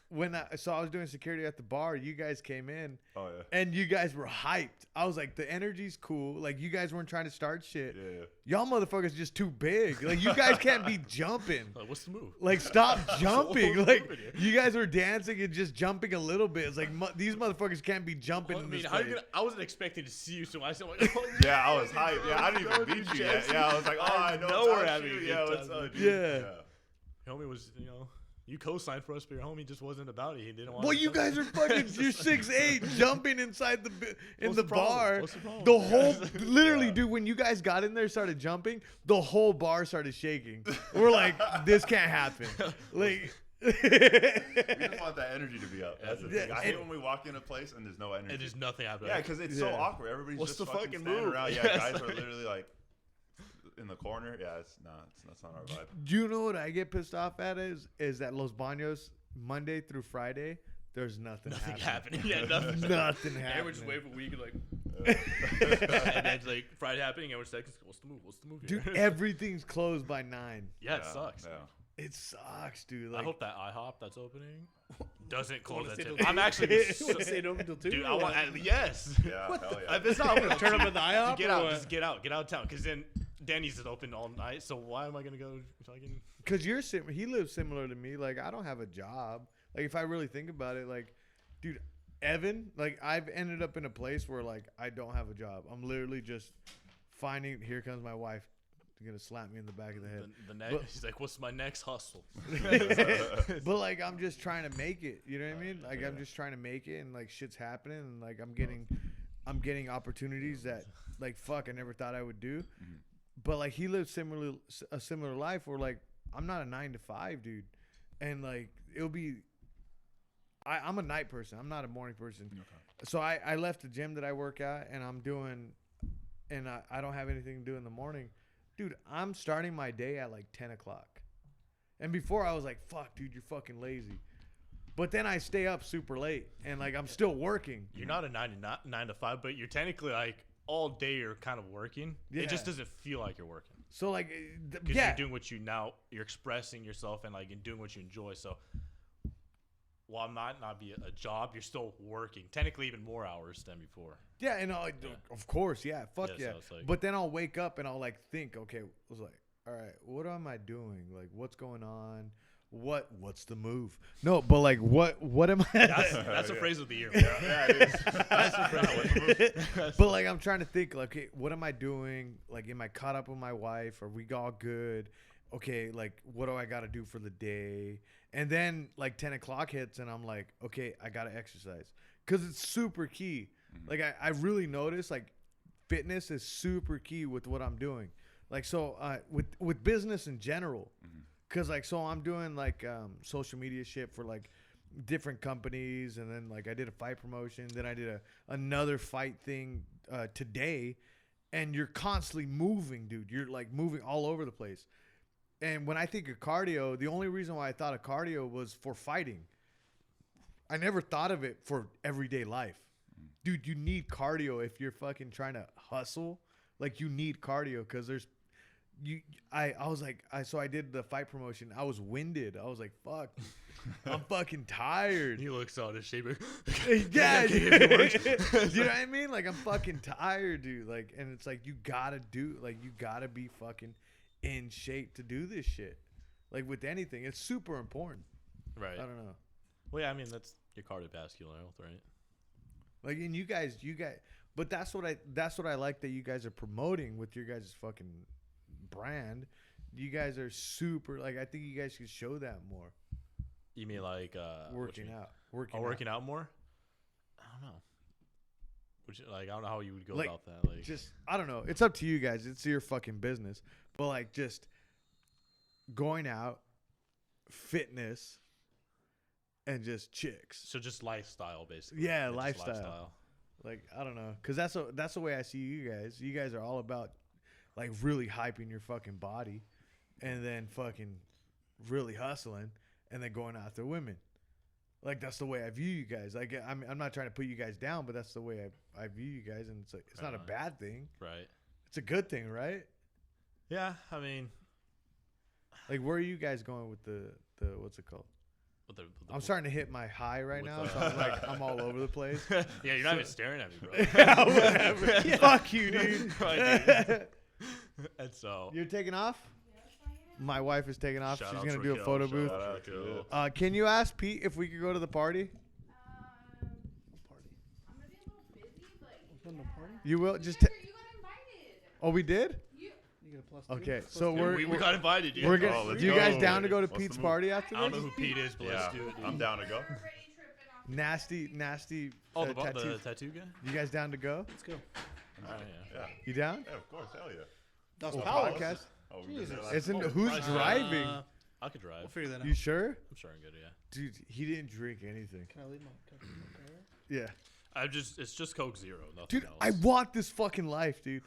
So I was doing security at the bar. You guys came in, Oh yeah. and you guys were hyped. I was like, the energy's cool. Like you guys weren't trying to start shit. Yeah. Y'all motherfuckers just too big. Like you guys can't be jumping. like, what's the move? Like stop jumping. what's Like moving here? you guys were dancing and just jumping a little bit. It's like these motherfuckers can't be jumping. Well, I in mean, this how you place. gonna? I wasn't expecting to see you, so I said, like, oh, Yeah, I was hyped. Yeah, I didn't even beat you yet. Yeah, I was like, oh, I know. know we're it's having you. a good Yeah, what's time, up, dude. dude? Yeah. homie was, you co-signed for us, but your homie just wasn't about it. He didn't want. Well, to you touch guys it. are fucking. You're 6'8", jumping inside in What's the the problem? bar. What's the problem? The whole, literally, Yeah. dude. When you guys got in there, started jumping, the whole bar started shaking. We're like, this can't happen. Like, We just want that energy to be up. That's the thing. Yeah, I hate and- when we walk in a place and there's no energy. And just nothing happened. Yeah, because it's so Yeah. awkward. Everybody's What's just the fucking fucking standing move? around. Yeah, Yeah, guys it's are like- literally like in the corner. Yeah, that's not our vibe. do you know what I get pissed off at is that Los Baños Monday through Friday, there's nothing happening. Yeah, nothing. Nothing happening. And we're just waiting for a week and like, and then it's like Friday happening, and we're like, what's the move? What's the move here? Dude, everything's closed by 9. yeah, it sucks. Yeah. It sucks, dude. I Like, hope that IHOP that's opening doesn't close wanna at stay 10. till I'm 2? actually, You want to stay open until 2? dude. I want yes. Yeah, hell yeah. If it's not open, Turn up at the IHOP. get or out, what? just get out of town. Because then Danny's is open all night. So why am I gonna go? Fucking Cause he lives similar to me. Like I don't have a job. Like if I really think about it, like, dude, Evan, like I've ended up in a place where like I don't have a job. I'm literally just finding. Here comes my wife, gonna slap me in the back of the head. the next, But- he's like, what's my next hustle? But like I'm just trying to make it. You know what I mean? Like I'm just trying to make it, and like shit's happening, and like I'm getting opportunities that like fuck I never thought I would do. But like he lives a similar life where like I'm not a 9 to 5 dude, and like it'll be. I'm a night person. I'm not a morning person. Okay. So I left the gym that I work at, and I'm doing, and I don't have anything to do in the morning. Dude, I'm starting my day at like 10 o'clock. And before I was like, fuck, dude, you're fucking lazy. But then I stay up super late, and like I'm still working. You're not a 9 to 5, but you're technically like all day you're kind of working. Yeah. It just doesn't feel like you're working. So like, Because yeah. you're doing what you're expressing yourself and like you're doing what you enjoy. So while not be a job, you're still working. Technically even more hours than before. Yeah, and of course, yeah, fuck Yeah, yeah. so it's like- But then I'll wake up and I'll like think, okay, I was like, all right, what am I doing? Like, what's going on? What's the move? No, but like, what am I? That's a Yeah. phrase of the year. Yeah, it is. But like, I'm trying to think, like, okay, what am I doing? Like, am I caught up with my wife? Are we all good? Okay, like, what do I got to do for the day? And then like 10 o'clock hits, and I'm like, okay, I got to exercise because it's super key. Like, I really notice like fitness is super key with what I'm doing. Like, so with business in general. Cause like, so I'm doing like social media shit for like different companies, and then like I did a fight promotion, then I did another fight thing today, and you're constantly moving, dude. You're like moving all over the place. And when I think of cardio, the only reason why I thought of cardio was for fighting. I never thought of it for everyday life. Dude, you need cardio if you're fucking trying to hustle. Like, you need cardio because there's I was like, so I did the fight promotion. I was winded. I was like, fuck, I'm fucking tired. He looks out of shape. Yeah, dude. You know what I mean? Like, I'm fucking tired, dude. Like, and it's like, you gotta be fucking in shape to do this shit. Like, with anything, it's super important. Right. I don't know. Well, yeah, I mean, that's your cardiovascular health, right? Like, and you guys, but that's what I like that you guys are promoting with your guys' fucking brand. You guys are super, like, I think you guys should show that more. You mean like working out? Working out more? I don't know. I don't know how you would go like, about that. Like, just, I don't know. It's up to you guys. It's your fucking business. But like, just going out, fitness, and just chicks. so just lifestyle, basically. Yeah, just lifestyle. Like, I don't know, cause that's the way I see you guys. You guys are all about like really hyping your fucking body, and then fucking really hustling, and then going after women. Like, that's the way I view you guys. Like, I'm not trying to put you guys down, but that's the way I view you guys, and it's like, it's not a bad thing. Right. It's a good thing, right? Yeah, I mean, like, where are you guys going with the what's it called? with the I'm starting to hit my high right with now, the- so I'm like, I'm all over the place. Yeah, you're not even staring at me, bro. Whatever. Fuck you, dude. And so, You're taking off? My wife is taking off. Shout She's out gonna do a Raquel, photo shout booth. out Raquel. Can you ask Pete if we could go to the party? Party. I'm gonna be a little busy, but Going to yeah. party? You will just. You got invited. Oh, we did. You You get a plus 2? Okay, Plus so 2? we're we got invited, dude. we're Oh, gonna. let's You go. guys down to go to What's the Pete's move? party after I don't know this? who Pete is, but Yeah, let's do it, dude. I'm down to go. already tripping off. Nasty. Oh, the tattoos. tattoo guy? You guys down to go? Let's go. Alright, yeah. Yeah, You down? yeah, of course, hell yeah. Dos Oh, Palos. podcast. Oh, we Jesus. did that It's in. last- Who's Christ. driving? I could drive. We'll figure that out. You sure? I'm sure I'm good, yeah. Dude, he didn't drink anything. Can I leave my car? Yeah. It's just Coke Zero, nothing Dude, else. I want this fucking life, dude.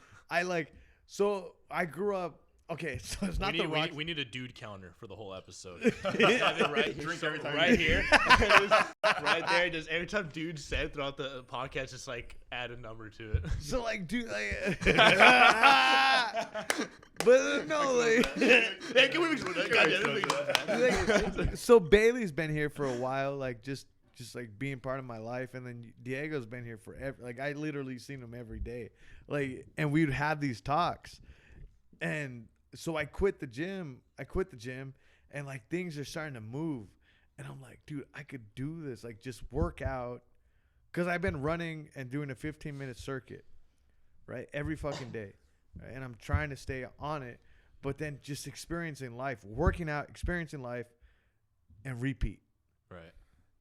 So I grew up. Okay, so it's not we the need, rock. we need a dude counter for the whole episode. Have it right here, Drink every time right you- here, right there. Just every time dude said throughout the podcast, just like add a number to it. So like, dude, like, but no, like, Hey, can we goddamn, so Bailey's been here for a while, like just like being part of my life, and then Diego's been here forever. Like, I literally seen him every day, like, and we'd have these talks, and so I quit the gym, and like things are starting to move, and I'm like, dude, I could do this, like just work out, because I've been running and doing a 15-minute circuit, right, every fucking day, right? And I'm trying to stay on it, but then just experiencing life, working out, experiencing life, and repeat. Right.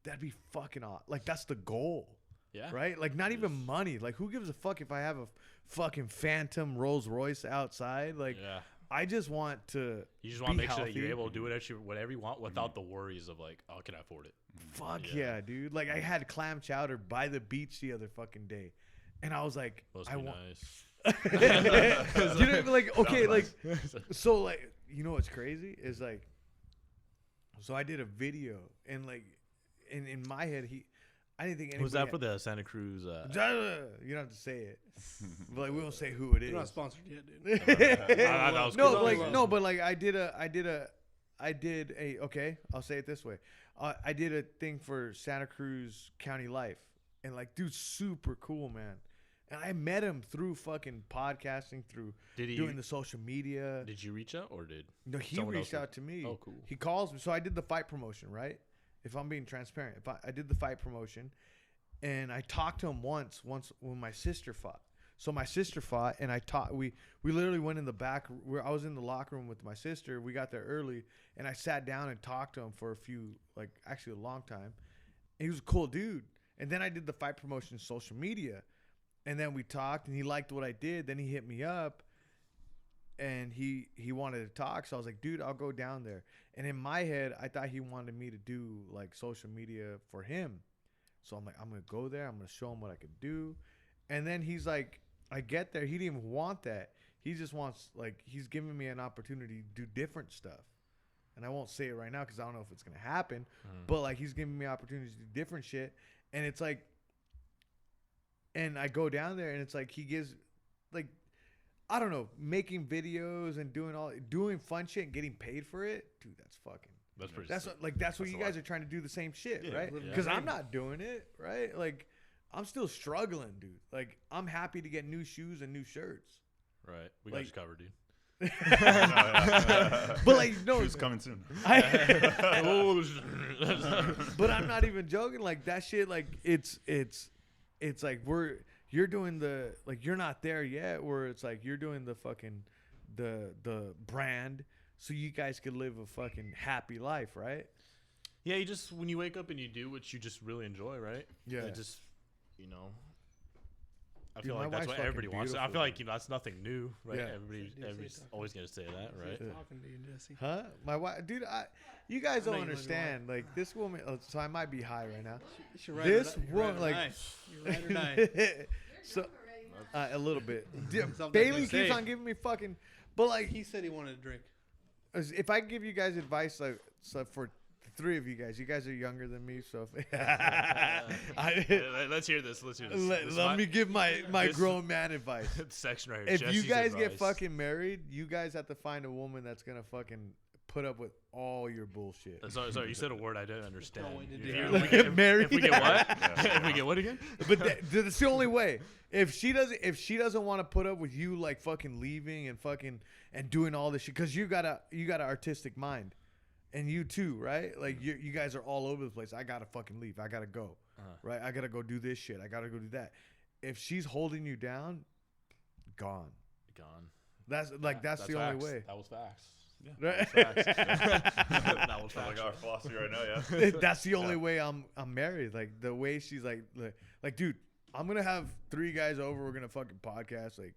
That'd be fucking awesome. Like, that's the goal, Yeah. right? Like, not It even is. money. Like, who gives a fuck if I have a fucking Phantom Rolls Royce outside? Like, Yeah. I just want to You just want to be make sure that you're healthy. able to do whatever you want without the worries of like, oh, can I afford it? fuck Yeah. yeah, dude. Like, I had clam chowder by the beach the other fucking day, and I was like, Must I be want. nice. You know, like, okay, Sounds like, so like, you know what's crazy is like, so I did a video, and like, in my head, I didn't think anybody. Was that for the Santa Cruz? You don't have to say it, but like, we won't say who it is. You're not sponsored yet, dude. that was No, cool. like, no, but like, I did a. Okay, I'll say it this way. I did a thing for Santa Cruz County Life, and like, dude's super cool, man. And I met him through fucking podcasting, through Did he? doing the social media. Did you reach out or did? No, he someone reached else out to me. Oh, cool. He calls me. So I did the fight promotion, right? If I'm being transparent, I did the fight promotion, and I talked to him once when my sister fought. So my sister fought, and we literally went in the back. I was in the locker room with my sister. We got there early, and I sat down and talked to him for actually a long time. And he was a cool dude. And then I did the fight promotion social media, and then we talked, and he liked what I did. Then he hit me up, and he wanted to talk. So I was like, dude, I'll go down there. And in my head, I thought he wanted me to do like social media for him. So I'm like, I'm gonna go there. I'm gonna show him what I could do. And then he's like, I get there. He didn't even want that. He just wants, like, he's giving me an opportunity to do different stuff. And I won't say it right now because I don't know if it's going to happen. But, like, he's giving me opportunities to do different shit. And it's like, and I go down there and it's like he gives, like, I don't know, making videos and doing fun shit and getting paid for it. Dude, that's fucking. That's pretty. That's sick. what, like, that's what That's you a guys lot. are trying to do the same shit, Yeah, right? living the Because I'm dream. not doing it, right? Like, I'm still struggling, dude. Like, I'm happy to get new shoes and new shirts. Right. We got like- you covered, dude. But like, no, Who's coming soon? but I'm not even joking. Like that shit, like it's like you're doing the, like, you're not there yet. Where it's like you're doing the fucking the brand, so you guys could live a fucking happy life, right? Yeah, you just when you wake up and you do what you just really enjoy, right? Yeah. It just, you know. I Dude, feel my like that's wife's what everybody fucking wants. I beautiful, feel like, you know, that's nothing new, right? Yeah. Everybody's talking. always gonna say that, right? She's talking to you, Jesse. Huh? My wife, dude. You guys I know don't you love your understand. Like this woman. So I might be high right now. You should ride This or die. woman, You like, ride or die. so Already. a little bit. Something to Bailey keeps say. on giving me fucking. But like, He said he wanted to drink. if I give you guys advice, like, so for the three of you guys are younger than me, so if Let's hear this. Let's hear this. let, This let mi- me give my this- grown man advice. section right here. If you Jesse's guys get advice. fucking married, you guys have to find a woman that's gonna fucking put up with all your bullshit. Sorry, you said a word I didn't understand. wait to If do you- that. if we get- Married? If we get what? If we get what again? But that's the only way. If she doesn't want to put up with you, like, fucking leaving and fucking and doing all this shit, because you got an artistic mind, and you too, right? Like you guys are all over the place. I gotta fucking leave. I gotta go, right? I gotta go do this shit. I gotta go do that. If she's holding you down, gone. Gone. That's like that's the only facts. way. That was facts. Right? That was Sounds like facts. our philosophy right now, yeah. That's the only way I'm married. Like the way she's like, dude, I'm gonna have 3 guys over. We're gonna fucking podcast, like,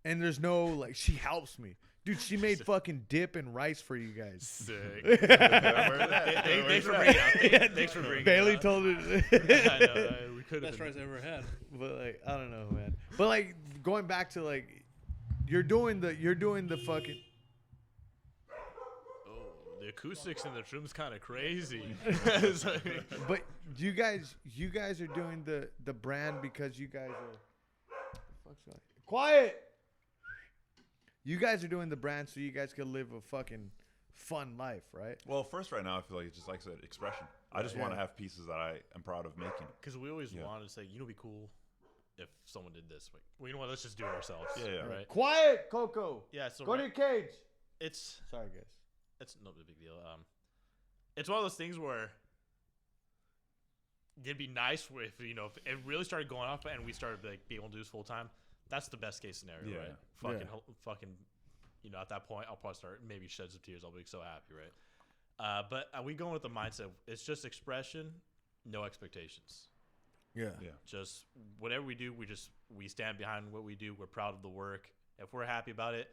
and there's no, like, she helps me, dude. She made fucking dip and rice for you guys. Sick. Thanks for bringing it up. Thanks for bringing it Bailey up. told her, I know, we could have Best rice I ever had. but like, I don't know, man. But like, going back to like, you're doing the fucking. Oh, the acoustics in the room's kind of crazy. It's like- But you guys are doing the brand because you guys are. Fuck's going- Quiet. You guys are doing the brand so you guys can live a fucking fun life, right? Well, first, right now, I feel like it's just, like I said, expression. I just want to have pieces that I am proud of making. Because we always Yeah. wanted to say, you know, it'd be cool if someone did this. Like, well, you know what? Let's just do it ourselves. Yeah, yeah. Right. Quiet, Coco. Yeah. So Go to your cage. it's Sorry, guys. it's no big deal. It's one of those things where it'd be nice if if it really started going off and we started like being able to do this full time. That's the best case scenario, Yeah. right? Fucking, at that point, I'll probably start maybe shed some tears. I'll be so happy, right? But we going with the mindset. It's just expression, no expectations. Yeah. Yeah. Just whatever we do, we stand behind what we do. We're proud of the work. If we're happy about it,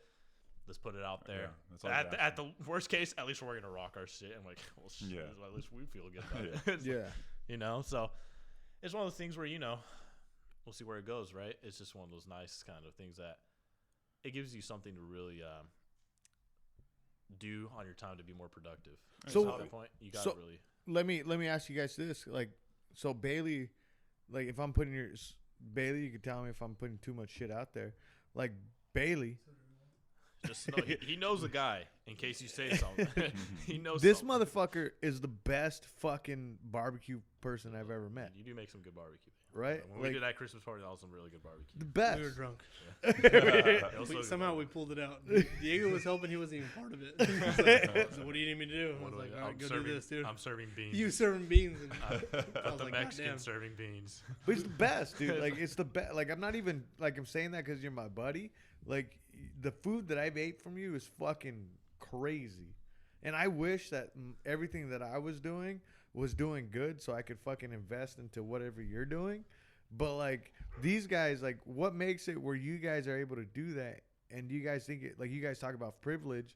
let's put it out there. Yeah, that's all we At the worst case, at least we're gonna rock our shit. And like, well, shit, Yeah. at least we feel good about it. It's Yeah. so it's one of those things where we'll see where it goes, right? It's just one of those nice kind of things that it gives you something to really do on your time to be more productive. So- at that point, you gotta really. Let me ask you guys this. Like, so Bailey, like, if I'm putting Bailey, you can tell me if I'm putting too much shit out there. Like, Bailey, Just know, he knows the guy. In case you say something, he knows. this something. motherfucker is the best fucking barbecue person I've ever met. You do make some good barbecue, Right? When Like, we did that Christmas party, that was some really good barbecue. the best. We were drunk. It was so good Somehow we barbecue. pulled it out. Diego was helping. He wasn't even part of it. He's like, so what do you need me to do? I What was do I like, do? all right, I'm go serving, do this, dude. I'm serving beans. You serving beans. And I But was the like, Mexican goddamn. serving beans. But it's the best, dude. Like, it's the best. Like, I'm not even, like, I'm saying that because you're my buddy. Like, the food that I've ate from you is fucking crazy. And I wish that everything that I was doing good so I could fucking invest into whatever you're doing. But, like, these guys, like, what makes it where you guys are able to do that and you guys think it, like you guys talk about privilege,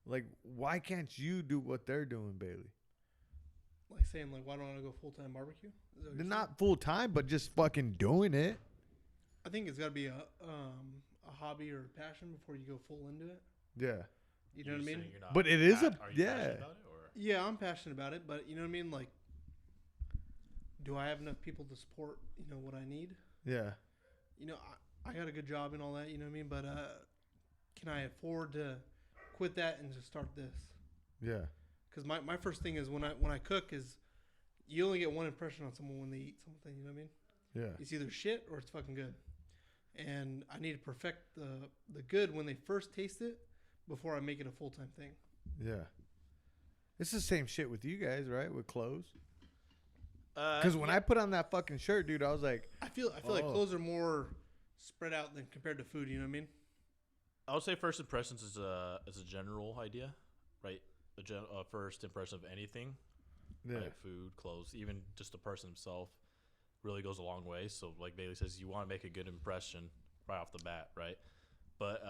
like why can't you do what they're doing, Bailey? Like saying, like, why don't I go full-time barbecue? Is that what They're you're not full time, but just fucking doing it. saying? I think it's got to be a hobby or a passion before you go full into it. Yeah, You know what I mean? but it is a Are you yeah. passionate about it, or? Yeah, I'm passionate about it, but you know what I mean? Like, do I have enough people to support, you know, what I need? Yeah. You know, I got a good job and all that, you know what I mean? But can I afford to quit that and just start this? Yeah. Because my first thing is when I cook is you only get one impression on someone when they eat something, you know what I mean? Yeah. It's either shit or it's fucking good. And I need to perfect the good when they first taste it before I make it a full-time thing. Yeah. It's the same shit with you guys, right? With clothes. Because when I put on that fucking shirt, dude, I was like, I feel like clothes are more spread out than compared to food, you know what I mean? I would say first impressions is a general idea, right? First impression of anything, yeah. like food, clothes, even just the person himself, really goes a long way. So, like Bailey says, you want to make a good impression right off the bat, right? But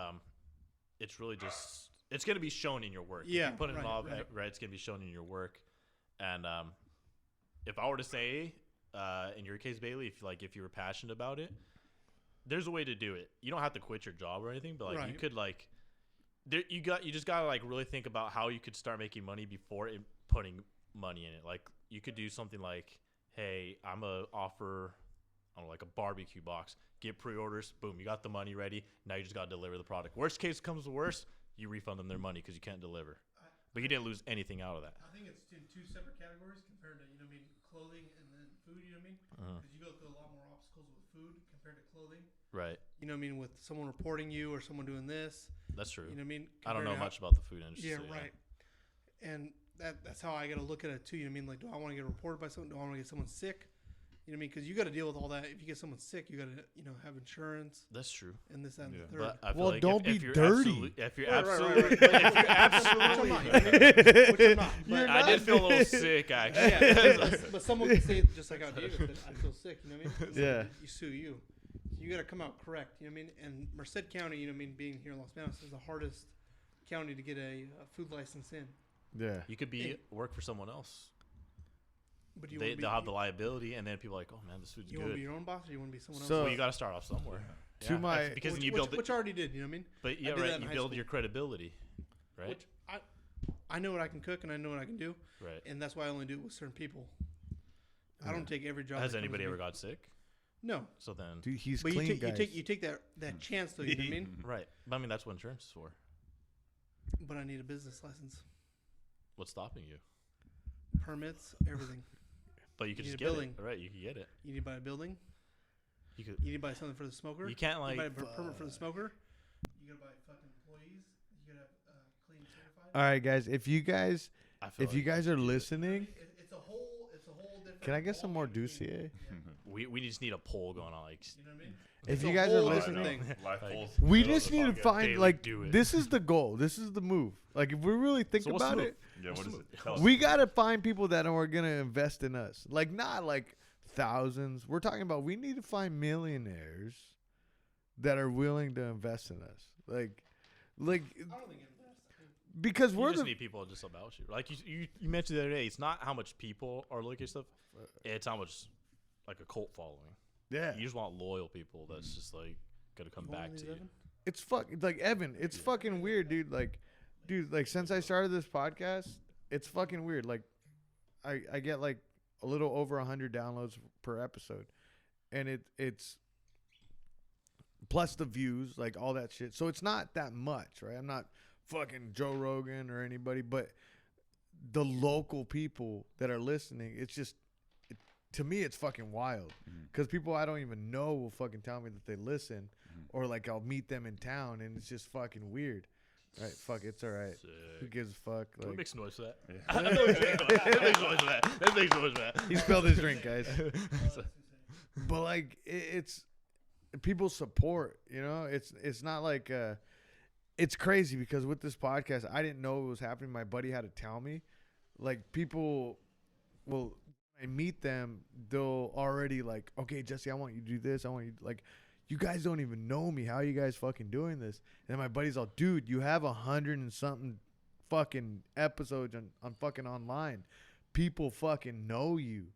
it's really just it's gonna be shown in your work. Yeah, if you put in right, all right. right, it's gonna be shown in your work. And if I were to say, in your case, Bailey, if you were passionate about it, there's a way to do it. You don't have to quit your job or anything, but like you Right. could like, you just gotta like really think about how you could start making money before putting money in it. Like you could do something like, hey, I'm gonna offer, I don't know, like a barbecue box. Get pre-orders, boom, you got the money ready. Now you just gotta deliver the product. Worst case comes to worst, you refund them their money because you can't deliver. But you didn't lose anything out of that. I think it's in two separate categories compared to, you know what I mean, clothing and then food, you know what I mean? Because you go through a lot more obstacles with food compared to clothing. Right. You know what I mean? With someone reporting you or someone doing this. That's true. You know what I mean? I don't Compared know to much about the food industry. Yeah, so, right. And that's how I got to look at it too. You know what I mean? Like, do I want to get reported by someone? Do I want to get someone sick? You know what I mean? Because you got to deal with all that. If you get someone sick, you got to, you know, have insurance That's true. and this, that, and Yeah. the third. But I feel Well, like don't be if you're dirty. If you're Right, right, absolutely, right, right. if you're absolutely, Which I'm not, you know what I mean? Which I'm not. But, I did feel a little sick actually. yeah, but someone can say just like how David said, I feel sick. You know what I mean? It's Yeah. like you sue you. You got to come out correct. You know what I mean? And Merced County, you know what I mean, being here in Los Angeles is the hardest county to get a food license in. Yeah. You could be work for someone else. But you They'll have the liability, and then people are like, oh man, this food's you want to good. be your own boss, or you want to be someone else? So- Well, you got to start off somewhere. To my- that's because then you build it. which I already did. You know what I mean? But yeah, did that right. in You high build school. your credibility, right? Which I know what I can cook and I know what I can do, Right. and that's why I only do it with certain people. I don't take every job. Has that comes anybody to ever me. got sick? No, So then, Dude, he's but clean, you take guys. you take that chance though. You know what I mean? right. But I mean, that's what insurance is for. But I need a business license, What's stopping you? permits, everything. But you could You just need a get building. it. Right. You could get it. You need to buy a building. You could. You need to buy something for the smoker. You can't like. buy a permit for the smoker. You gotta buy fucking employees. You gotta have clean certified. All right, guys. If you guys I feel if you like guys are listening, It's a whole different. can I get some more ballgame Douce? thing. we just need a poll going on. Like, You know what I mean? If It's you a guys are whole listening- different thing. Life Like, polls. we Middle of just the need to podcast. find Daily like do it. this is the goal. This is the move. Like if we really think So what's the about move? it, Yeah, what is it? Tell us. we gotta find people that are gonna invest in us. Like not like thousands. We're talking about we need to find millionaires that are willing to invest in us. Like I don't think invest. because you we're just the need people just about you. Like you mentioned the other day, it's not how much people are looking at stuff. It's how much like a cult following. yeah. You just want loyal people that's just like gonna come You want back one of to these, you. Evan? It's like Evan. It's fucking weird, dude. Like, dude, like since I started this podcast, it's fucking weird. Like, I get like a little over 100 downloads per episode, and it's plus the views, like all that shit. So it's not that much, right? I'm not fucking Joe Rogan or anybody, but the local people that are listening, it's just. To me, it's fucking wild because people I don't even know will fucking tell me that they listen, or like I'll meet them in town, and it's just fucking weird. Right? Fuck, it's all right. Who Sick. gives a fuck? Can we Like, make some noise for that? Yeah. That makes noise for that. That makes noise for that. he spilled his drink, guys. But like, it's people support. You know, it's not like it's crazy because with this podcast, I didn't know it was happening. My buddy had to tell me. Like people will. I meet them, they'll already like, okay, Jesse, I want you to do this. I want you like, you guys don't even know me. How are you guys fucking doing this? And my buddy's all, dude, you have 100 and something fucking episodes on fucking online. People fucking know you.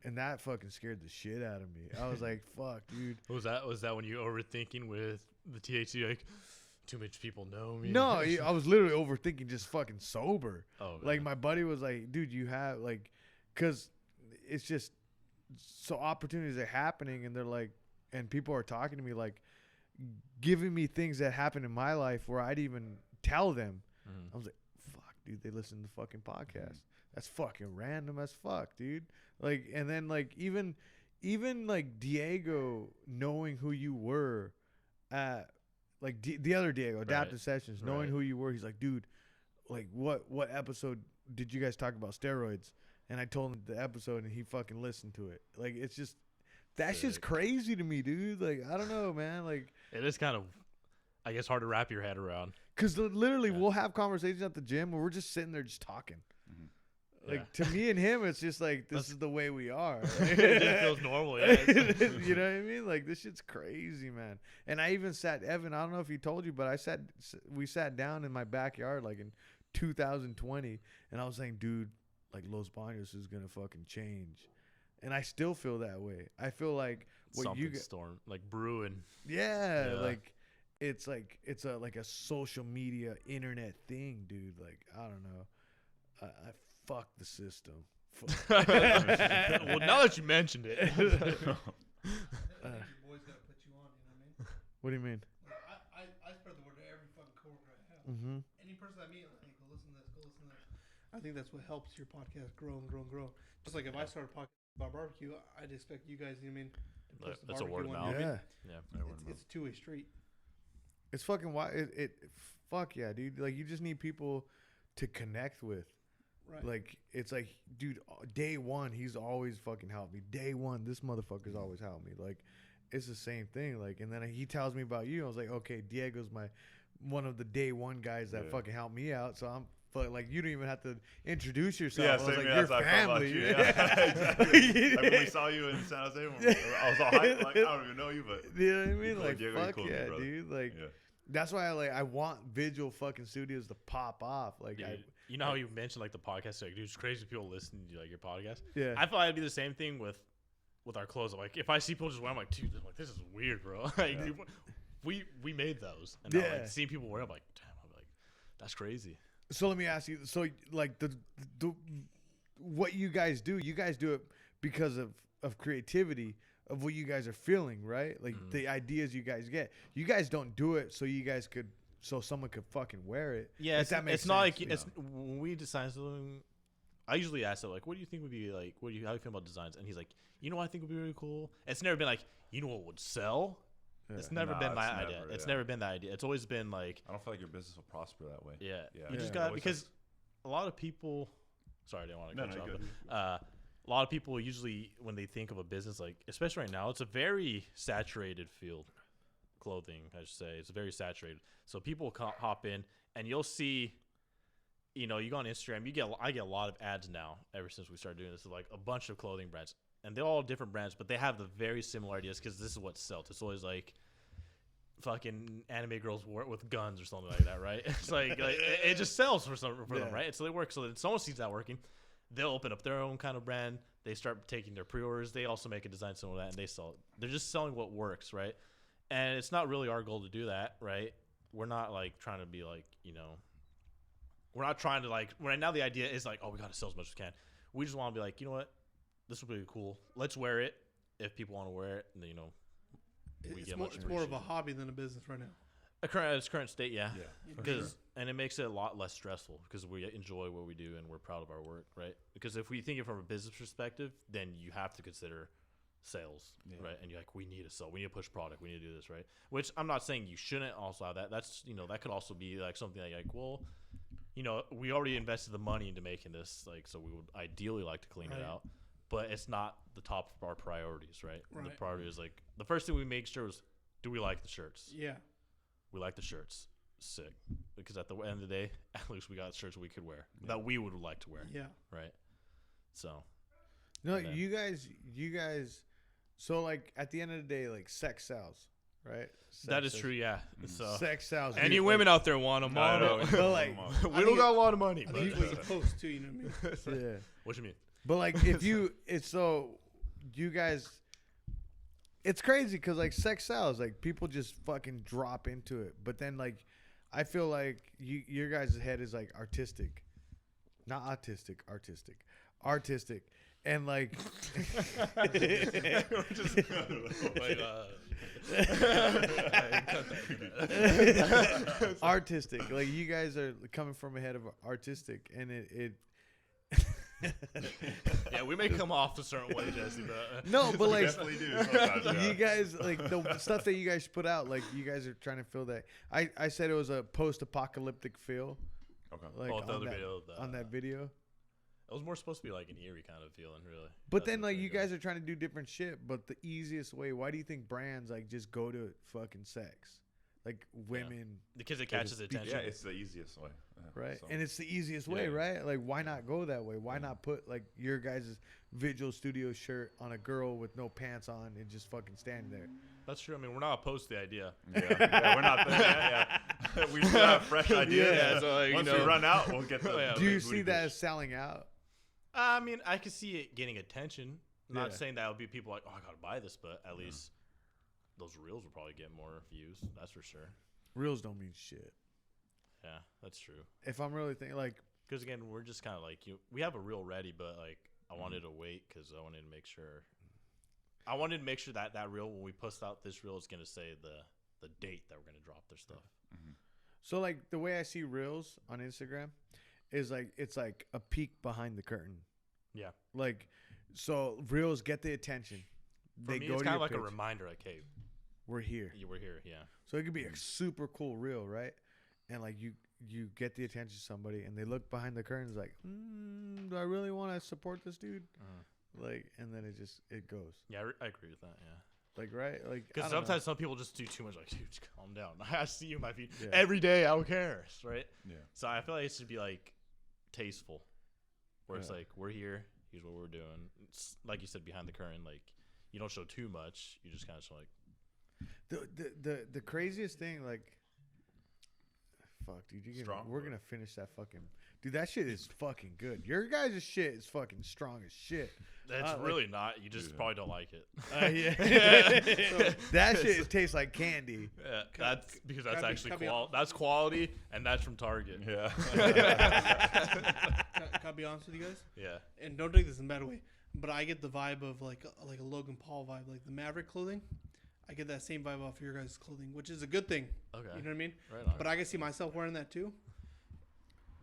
And that fucking scared the shit out of me. I was like, fuck, dude. Was that when you overthinking with the THC, like, too much people know me? No, I was literally overthinking just fucking sober. Oh, like, my buddy was like, dude, you have, like, because it's just, so opportunities are happening, and they're like, and people are talking to me, like, giving me things that happened in my life where I'd even tell them. I was like, fuck, dude, they listen to the fucking podcast. That's fucking random as fuck, dude. Like, and then, like, even like Diego knowing who you were at, like, the other Diego, Adaptive Sessions, knowing who you were, he's like, dude, like, what episode did you guys talk about steroids? And I told him the episode, and he fucking listened to it. Like, it's just, that shit's crazy to me, dude. Like, I don't know, man. Like, it is kind of, I guess, hard to wrap your head around. Because literally, we'll have conversations at the gym where we're just sitting there just talking. Like, to me and him, it's just like, this is the way we are. It just feels normal, yeah. You know what I mean? Like, this shit's crazy, man. And I even sat, Evan, I don't know if he told you, but we sat down in my backyard, like, in 2020, and I was saying, dude, like, Los Baños is going to fucking change. And I still feel that way. I feel like what something you get, storm, like brewing. yeah, like, it's a social media internet thing, dude. Like, I don't know. I fuck the system. Well, now that you mentioned it. Your boys gotta put you on. You know what I mean? What do you mean? Like, I spread the word to every fucking coworker I have. Mm-hmm. Any person I meet, I'm like, go listen to this, go listen to this. I think that's what helps your podcast grow and grow and grow. Just like if I started a podcast about barbecue, I'd expect you guys, you know what I mean? To push the That's a word of barbecue one, mouth. you know what I Yeah. mean? It's a two-way street. It's fucking wild. Fuck yeah, dude. Like, you just need people to connect with. Right. Like, it's like, dude, day one, he's always fucking helped me. Day one, this motherfucker's always helped me. Like, it's the same thing. Like, and then he tells me about you. I was like, okay, Diego's one of the day one guys that fucking helped me out. So but like, you don't even have to introduce yourself. Yeah, I was same like, here. your That's how I felt about family. you. Yeah, exactly. Like, when we saw you in San Jose, I was all hyped. Like, I don't even know you, but You know what I mean? cool. Like, Diego, fuck cool, yeah, brother. dude. Like, yeah. that's why I want Vigil fucking Studios to pop off. Like, Dude, you know how you mentioned like the podcast, like, dude, it's crazy people listen to like your podcast. yeah. I thought it'd be the same thing with our clothes. I'm like, if I see people just wear, I'm like, dude, I'm like, this is weird, bro. Like, dude, we made those, and now, like, seeing people wear, I'm like, damn, I'm like, that's crazy. So let me ask you. So, like, the what you guys do it because of creativity, of what you guys are feeling, right? Like, the ideas you guys get. You guys don't do it so someone could fucking wear it. Yeah, if that makes it's not like sense. it's when we design something. I usually ask him like, "What do you think would be like? How do you feel about designs?" And he's like, "You know what I think would be really cool." It's never been like, "You know what would sell." Yeah. It's never Nah, been my it's idea. never, It's yeah. never been that idea. It's always been like, I don't feel like your business will prosper that way. yeah, Yeah. you just Yeah. got, because a lot of people. Sorry, I didn't want to cut you off. good. But, a lot of people usually, when they think of a business, like, especially right now, it's a very saturated field. Clothing, I should say, it's very saturated. So people hop in, and you'll see, you know, you go on Instagram, I get a lot of ads now ever since we started doing this, of like a bunch of clothing brands, and they're all different brands, but they have the very similar ideas because this is what sells. It's always like fucking anime girls with guns or something like that, right? It's like it just sells for them, right? And so they work. So that someone sees that working, they'll open up their own kind of brand. They start taking their pre-orders. They also make a design similar to that, and they sell it. They're just selling what works, right? And it's not really our goal to do that, right? We're not like trying to be like, you know, we're not trying to like, right now the idea is like, oh, we got to sell as much as we can. We just want to be like, you know what? This will be cool. Let's wear it. If people want to wear it, then, you know, we It's get more, much it's more of a appreciation. hobby than a business right now. Its current state, yeah. Yeah. Because and it makes it a lot less stressful because we enjoy what we do and we're proud of our work, right? Because if we think it from a business perspective, then you have to consider sales, right? And you're like, we need to sell, we need to push product, we need to do this, right? Which I'm not saying you shouldn't also have that. That's, you know, that could also be like something like, well, you know, we already invested the money into making this, like, so we would ideally like to clean it out, but it's not the top of our priorities, right? The priority is like, the first thing we make sure is, do we like the shirts? Yeah. We like the shirts. Sick. Because at the end of the day, at least we got shirts we could wear that we would like to wear. Yeah. Right. So. No, And then- you guys. So, like, at the end of the day, like, sex sells, right? That is Sex true, yeah. So Sex sells. any dude, women out there want a I know. model? But like, We don't got a lot of money. I But think it's what you post too. You know what I mean? yeah. what you mean? But like, if it's so, you guys, it's crazy because like sex sells. Like people just fucking drop into it. But then like, I feel like your guys' head is like artistic, not autistic, artistic, and like, We're just like, artistic. Like you guys are coming from a head of artistic, and it yeah, we may come off a certain way, Jesse, but no, but like Definitely do. Sometimes, yeah. you guys like the stuff that you guys put out. Like you guys are trying to feel that. I said it was a post-apocalyptic feel. Okay. Like oh, the on other that, video, on that video. it was more supposed to be like an eerie kind of feeling, really. But That's then what like I'm you saying, guys are trying to do different shit. But the easiest way. Why do you think brands like just go to fucking sex? Like women, because it catches attention. Yeah, it's the easiest way. Yeah, right? so. And it's the easiest way, Yeah. right? Like why not go that way? Why not put like your guys' Vigil Studios shirt on a girl with no pants on and just fucking stand there? That's true. I mean, we're not opposed to the idea. Yeah, we're not there. Yeah. We still have fresh ideas. Yeah, so, like, Once you we know. run out, we'll get the. Yeah. Do you booty see that fish. as selling out? I mean, I could see it getting attention. Not Yeah. saying that would be people like, oh, I gotta buy this, but at least those reels will probably get more views. That's for sure. Reels don't mean shit. Yeah, that's true. If I'm really thinking like, Because again, we're just kind of like we have a reel ready, but like I wanted to wait because I wanted to make sure. I wanted to make sure that that reel, when we post out this reel, is gonna say the date that we're gonna drop their stuff. so like the way I see reels on Instagram is like it's like a peek behind the curtain. Yeah. Like, so reels get the attention. For They me, go it's to kind of your like a page. reminder, like, hey, We're here. we're here. Yeah. So it could be a super cool reel, right? And like you get the attention of somebody, and they look behind the curtains like, do I really want to support this dude? Like, and then it goes. Yeah, I agree with that. Yeah. Like, right? Like, Because I don't know. sometimes some people just do too much. Like, dude, just calm down. I see you in my feed Yeah. every day. I don't care, right? Yeah. So I feel like it should be like tasteful, where it's Yeah. like we're here. Here's what we're doing. It's, like you said, behind the curtain. Like you don't show too much. You just kind of show like. The craziest thing, like, fuck, dude, Strong, we're bro. gonna finish that fucking, dude. That shit is fucking good. Your guys' shit is fucking strong as shit. That's like- really not. You just Dude. probably don't like it. Yeah, that shit tastes like candy. Yeah, that's because that's Can I be- actually can I be that's quality, and that's from Target. Yeah. Can I be honest with you guys? Yeah. And don't take this in a bad way, but I get the vibe of like a Logan Paul vibe, like the Maverick clothing. I get that same vibe off your guys' clothing, which is a good thing. Okay. You know what I mean? Right on. But I can see myself wearing that too.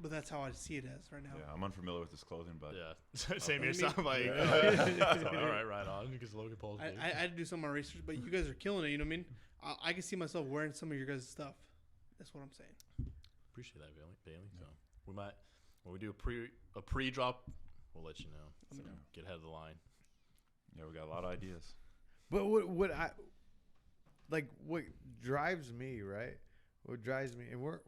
But that's how I see it as right now. Yeah, I'm unfamiliar with this clothing, but Yeah. Same here. I mean- Sound like. Yeah. So, all right, right on. Because Logan Paul's big. I had to do some of my research, but you guys are killing it. You know what I mean? I can see myself wearing some of your guys' stuff. That's what I'm saying. Appreciate that, Bailey. So we might when we do a pre-drop, we'll let you know. So get ahead of the line. yeah, we got a lot of ideas. But what I like, what drives me, right? What drives me, and we're,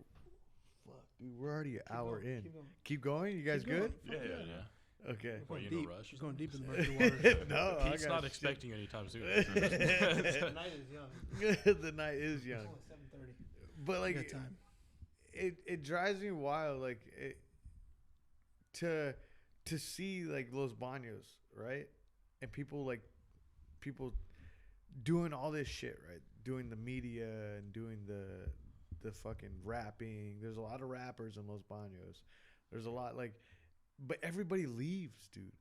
fuck, dude, we're already an hour going, in. keep going. Keep going. You guys Keep going. good? Yeah. Okay. Well, Going you in a deep. rush? She's going deep in the murky waters. No, I Pete's got not shit. expecting you anytime soon. The night is young. The night is It's young, only 7:30. but like Good time. it drives me wild, like it, to see like Los Baños, right? And people doing all this shit, right? Doing the media and doing the fucking rapping. There's a lot of rappers in Los Baños. There's a lot like, but everybody leaves, dude.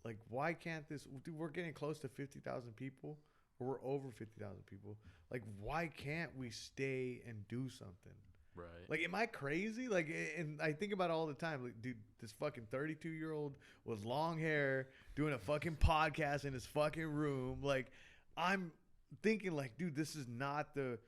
Like, why can't this? Dude, we're getting close to 50,000 people, or we're over 50,000 people. Like, why can't we stay and do something? Right. Like, am I crazy? Like, and I think about it all the time. Like, dude, this fucking 32-year-old with long hair doing a fucking podcast in his fucking room. Like, I'm thinking, like, dude, this is not the.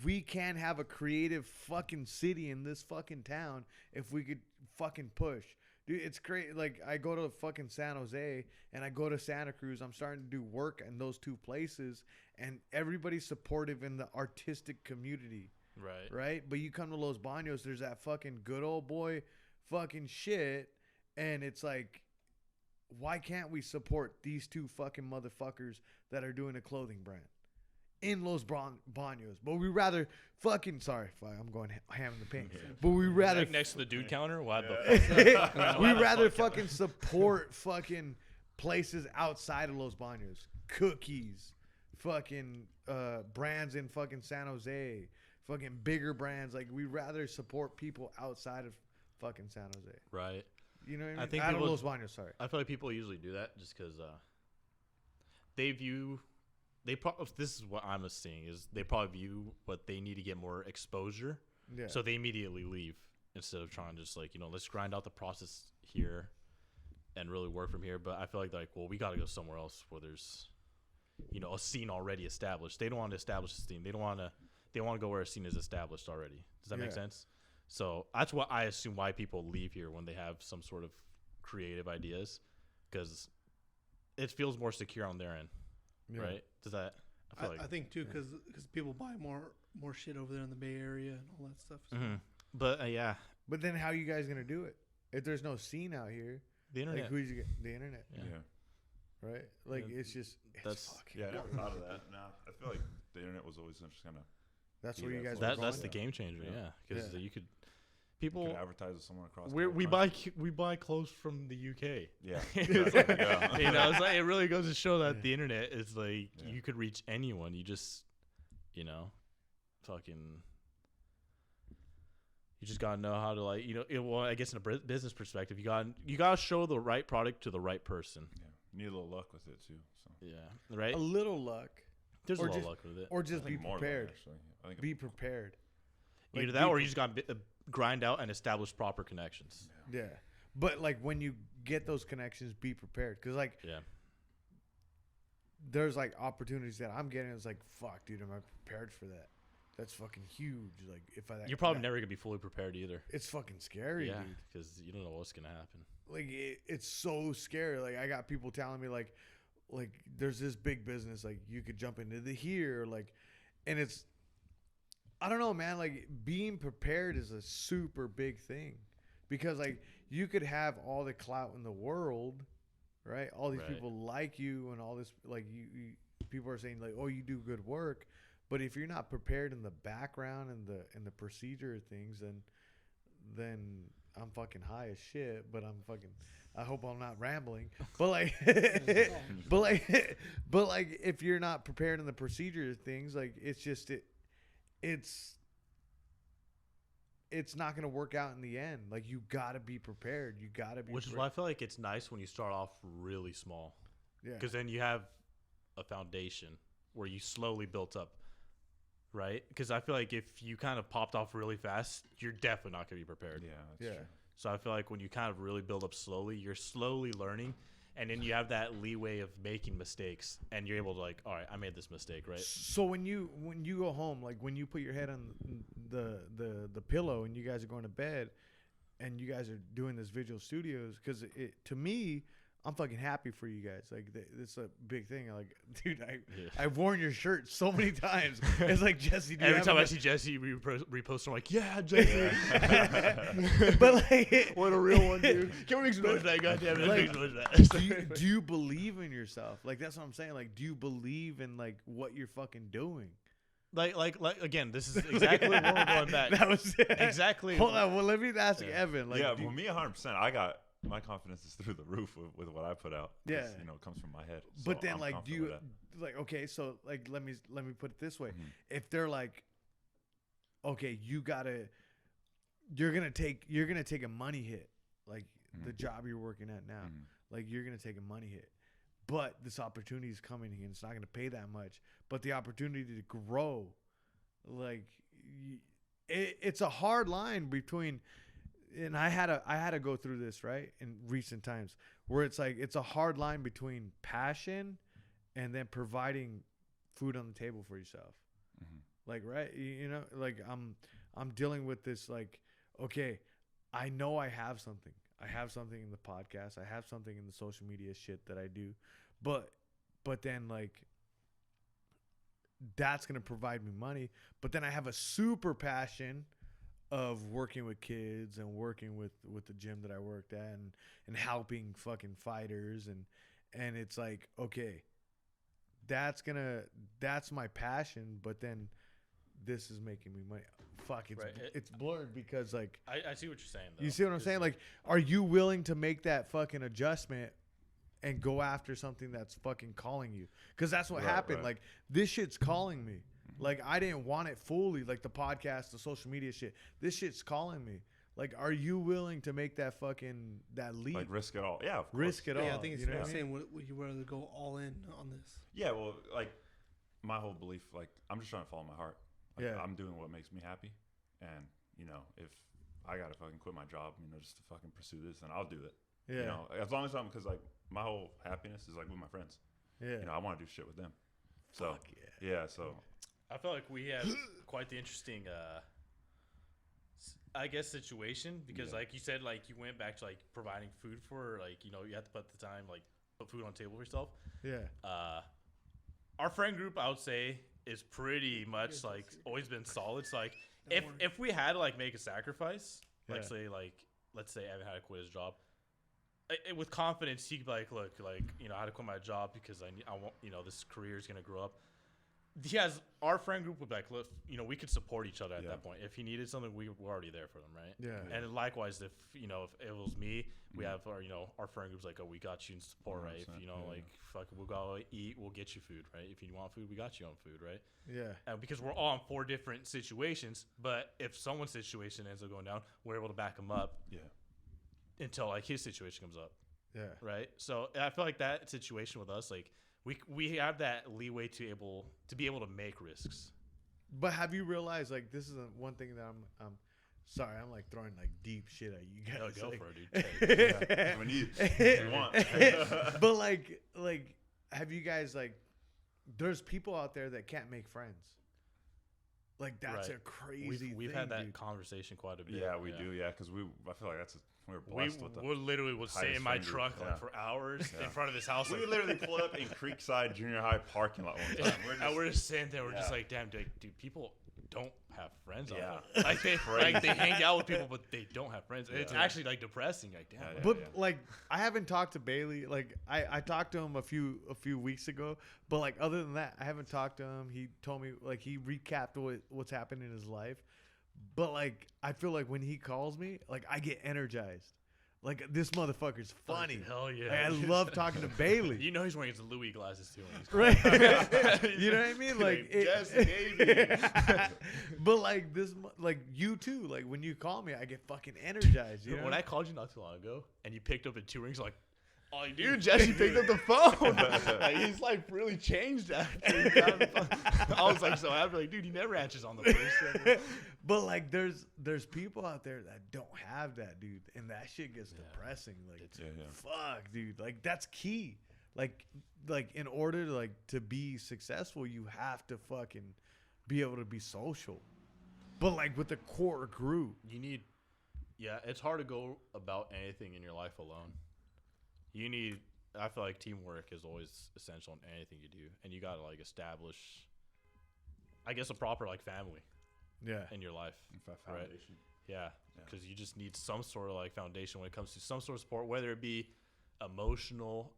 We can't have a creative fucking city in this fucking town if we could fucking push. Dude, it's great. Like, I go to fucking San Jose and I go to Santa Cruz. I'm starting to do work in those two places, and everybody's supportive in the artistic community. Right. Right? But you come to Los Baños, there's that fucking good old boy fucking shit. And it's like, why can't we support these two fucking motherfuckers that are doing a clothing brand? in Los Baños, but we rather fucking I'm going ham in the paint, but we rather Like next to the dude counter. Why the fuck? we Why the rather fuck fucking support fucking places outside of Los Baños, cookies, fucking brands in fucking San Jose, fucking bigger brands. Like we rather support people outside of fucking San Jose. Right. You know what I mean? I think out of people- Los Baños, sorry. I feel like people usually do that just because this is what I'm seeing is they probably view what they need to get more exposure, Yeah. so they immediately leave instead of trying to just like let's grind out the process here and really work from here. But I feel like well, we got to go somewhere else where there's a scene already established. They don't want to establish a scene. They want to go where a scene is established already. Does that make sense? So that's what I assume why people leave here when they have some sort of creative ideas, because it feels more secure on their end, right? Does that? I think too, because people buy more shit over there in the Bay Area and all that stuff. So. Mm-hmm. But yeah, But then how you guys gonna do it if there's no scene out here? the internet. Like who's you get the internet, Yeah. right? Like Yeah, it's just that's- fucking Yeah, I never thought of that. No, I feel like the internet was always just kind of that's Yeah, where you guys. that's were that's going. the game changer, Yeah. because Yeah. you could you people. could advertise with someone across. We buy clothes from the UK. Yeah. It's Yeah. like, Yeah. it's like it really goes to show that Yeah. the internet is like Yeah. you could reach anyone. You just, fucking. You just gotta know how to well, I guess in a business perspective, you gotta show the right product to the right person. Yeah. Need a little luck with it too. So Yeah, right. A little luck, There's a or lot of just- luck with it. or I just be think more luck, prepared. actually. I think Be prepared. Either Like, that, be or you just gotta grind out and establish proper connections. Yeah, but like when you get those connections, be prepared, because like Yeah. there's like opportunities that I'm getting. It's like fuck, dude, am I prepared for that? That's fucking huge. Like if I You're probably that- never gonna be fully prepared either. It's fucking scary, Yeah, dude. because you don't know what's gonna happen. Like it's so scary. Like I got people telling me like there's this big business, like you could jump into the here, like, and it's, I don't know, man. Like being prepared is a super big thing, because like you could have all the clout in the world, right? All these Right. people like you and all this, like you people are saying like, oh, you do good work, but if you're not prepared in the background and the procedure of things, then I'm fucking high as shit, but I hope I'm not rambling. But like, but like, if you're not prepared in the procedure of things, like it's not gonna work out in the end. Like you gotta be prepared. You gotta be. Which is why I feel like it's nice when you start off really small, yeah. because then you have a foundation where you slowly built up, right? Because I feel like if you kind of popped off really fast, you're definitely not gonna be prepared. Yeah. That's Yeah. True. So I feel like when you kind of really build up slowly, you're slowly learning, and then you have that leeway of making mistakes, and you're able to like, all right, I made this mistake, right? So when you go home, like when you put your head on the pillow and you guys are going to bed, and you guys are doing this Vigil Studios, because to me, I'm fucking happy for you guys. Like it's a big thing. Like, dude, I've worn your shirt so many times. It's like, Jesse, do you Every have time I enough- see Jesse repost, I'm like, yeah, Jesse. but like, What a real one, dude. Can we make some noise for that? Goddamn it. Like, Make some noise for that. do you believe in yourself? Like that's what I'm saying. Like, do you believe in like what you're fucking doing? Like again, this is exactly where we're going back. That was Exactly. Hold on. Well, let me ask Yeah. Evan. Like, Yeah. do- Well, me 100%. I got my confidence is through the roof with what I put out. 'Cause, Yeah. it comes from my head. but So then I'm like, do confident you with that. like? Okay, so like, let me put it this way. Mhm. If they're like, okay, you're gonna take a money hit, like the Mhm. job you're working at now. Mhm. Like you're gonna take a money hit, but this opportunity is coming and it's not gonna pay that much. But the opportunity to grow, like, it's a hard line between. And I had to go through this, right, in recent times, where it's like it's a hard line between passion and then providing food on the table for yourself. Mhm. Like, right, like I'm dealing with this, like, okay, I know I have something. I have something in the podcast. I have something in the social media shit that I do. But then like that's going to provide me money, but then I have a super passion of working with kids and working with the gym that I worked at and helping fucking fighters and it's like, okay, that's my passion, but then this is making me money. Fuck, it's Right. it's blurred because like I see what you're saying, though. you see what I'm saying? Like, are you willing to make that fucking adjustment and go after something that's fucking calling you? Because that's what Right, happened. right. Like, this shit's calling me. Like, I didn't want it fully, like the podcast, the social media shit. This shit's calling me. Like, are you willing to make that leap? Like risk it all. Yeah, of course. Risk it all. Yeah, I think it's you know what what you're I mean? saying. Would you rather go all in on this? Yeah, well, like my whole belief, like I'm just trying to follow my heart. Like, Yeah. I'm doing what makes me happy, and you know, if I gotta fucking quit my job, you know, just to fucking pursue this, then I'll do it. Yeah. You know, as long as I'm, because like my whole happiness is like with my friends. Yeah. You know, I want to do shit with them. So Fuck yeah. yeah, so I feel like we have quite the interesting, I guess, situation because, Yeah. like you said, like you went back to like providing food for, like, you know, you have to put the time, like put food on the table for yourself. Yeah. Our friend group, I would say, is pretty much like always been solid. So like, Don't worry. if we had to like make a sacrifice, like Yeah. say like let's say Evan had to quit his job, with confidence he could be like, look, like, you know, I had to quit my job because I want, you know, this career is gonna grow up. He has our friend group would be like, look, you know, we could support each other at Yeah. that point. If he needed something, we were already there for them, right? Yeah. And likewise, if you know, if it was me, we have our, you know, our friend group's like, oh, we got you in support, right? If 100%, you know, yeah. like, fuck, we'll go eat, we'll get you food, right? If you want food, we got you on food, right? Yeah. Because we're all in 4 different situations, but if someone's situation ends up going down, we're able to back them up yeah, until like his situation comes up, Yeah. right? So I feel like that situation with us, like we have that leeway to be able to make risks. But have you realized, like, this is one thing that I'm sorry, I'm like throwing like deep shit at you guys. Go like, for it, dude. yeah. When you want. But like, have you guys like? There's people out there that can't make friends. Like, that's Right. a crazy. We've thing, had that dude. conversation quite a bit. Yeah, we do. Yeah, because I feel like we were We blessed with the. literally would stay highest in my friend group, truck yeah. like for hours Yeah. in front of his house. We Like, literally pulled up in Creekside Junior High parking lot one time. and we're just sitting there. We're just Yeah. like, damn, dude, people don't have friends. Yeah. On there. Like they hang out with people, but they don't have friends. It's Yeah. actually like depressing. Like, damn. Yeah, But like, I haven't talked to Bailey. Like, I talked to him a few weeks ago. But like, other than that, I haven't talked to him. He told me, like, he recapped what's happened in his life. But like, I feel like when he calls me, like, I get energized. Like, this motherfucker's funny. Hell yeah. Like, I love talking to Bailey. You know he's wearing his Louis glasses too. When he's Right? You know what I mean? Like, Yes, baby. but like like you too. Like, when you call me, I get fucking energized. You know? When I called you not too long ago and you picked up in 2 rings, like, oh, dude, Jesse picked up the phone. Like, he's like really changed after he got on the phone. I was like so happy, like, dude, he never answers on the first. But like, there's people out there that don't have that, dude, and that shit gets depressing. Like, Yeah, yeah. fuck, dude. Like, that's key. Like in order to be successful, you have to fucking be able to be social. But like with the core group, You need, it's hard to go about anything in your life alone. You need, I feel like teamwork is always essential in anything you do, and you gotta like establish, I guess, a proper like family yeah, in your life. Right. Foundation. Yeah, because you just need some sort of like foundation when it comes to some sort of support, whether it be emotional,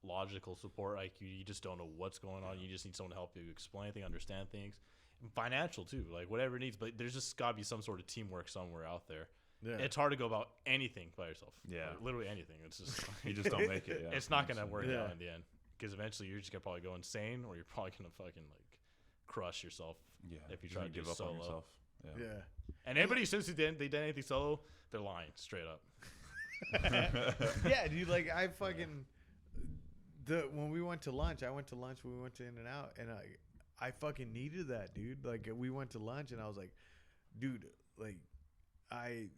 logical support, like you just don't know what's going on. You just need someone to help you explain things, understand things, and financial too, like whatever it needs. But there's just got to be some sort of teamwork somewhere out there. yeah. It's hard to go about anything by yourself. Yeah. Like, literally anything. It's just You just don't make it. Yeah. it's not gonna work Yeah. out in the end because eventually you're just gonna probably go insane, or you're probably gonna fucking like crush yourself. Yeah. if you Just try to give do up on solo. yourself. Yeah. yeah. And anybody who says they did anything solo, they're lying straight up. Yeah, dude. Like, I fucking when we went to lunch, I went to lunch. We went to In-N-Out, and I fucking needed that, dude. Like, we went to lunch, and I was like, dude, like,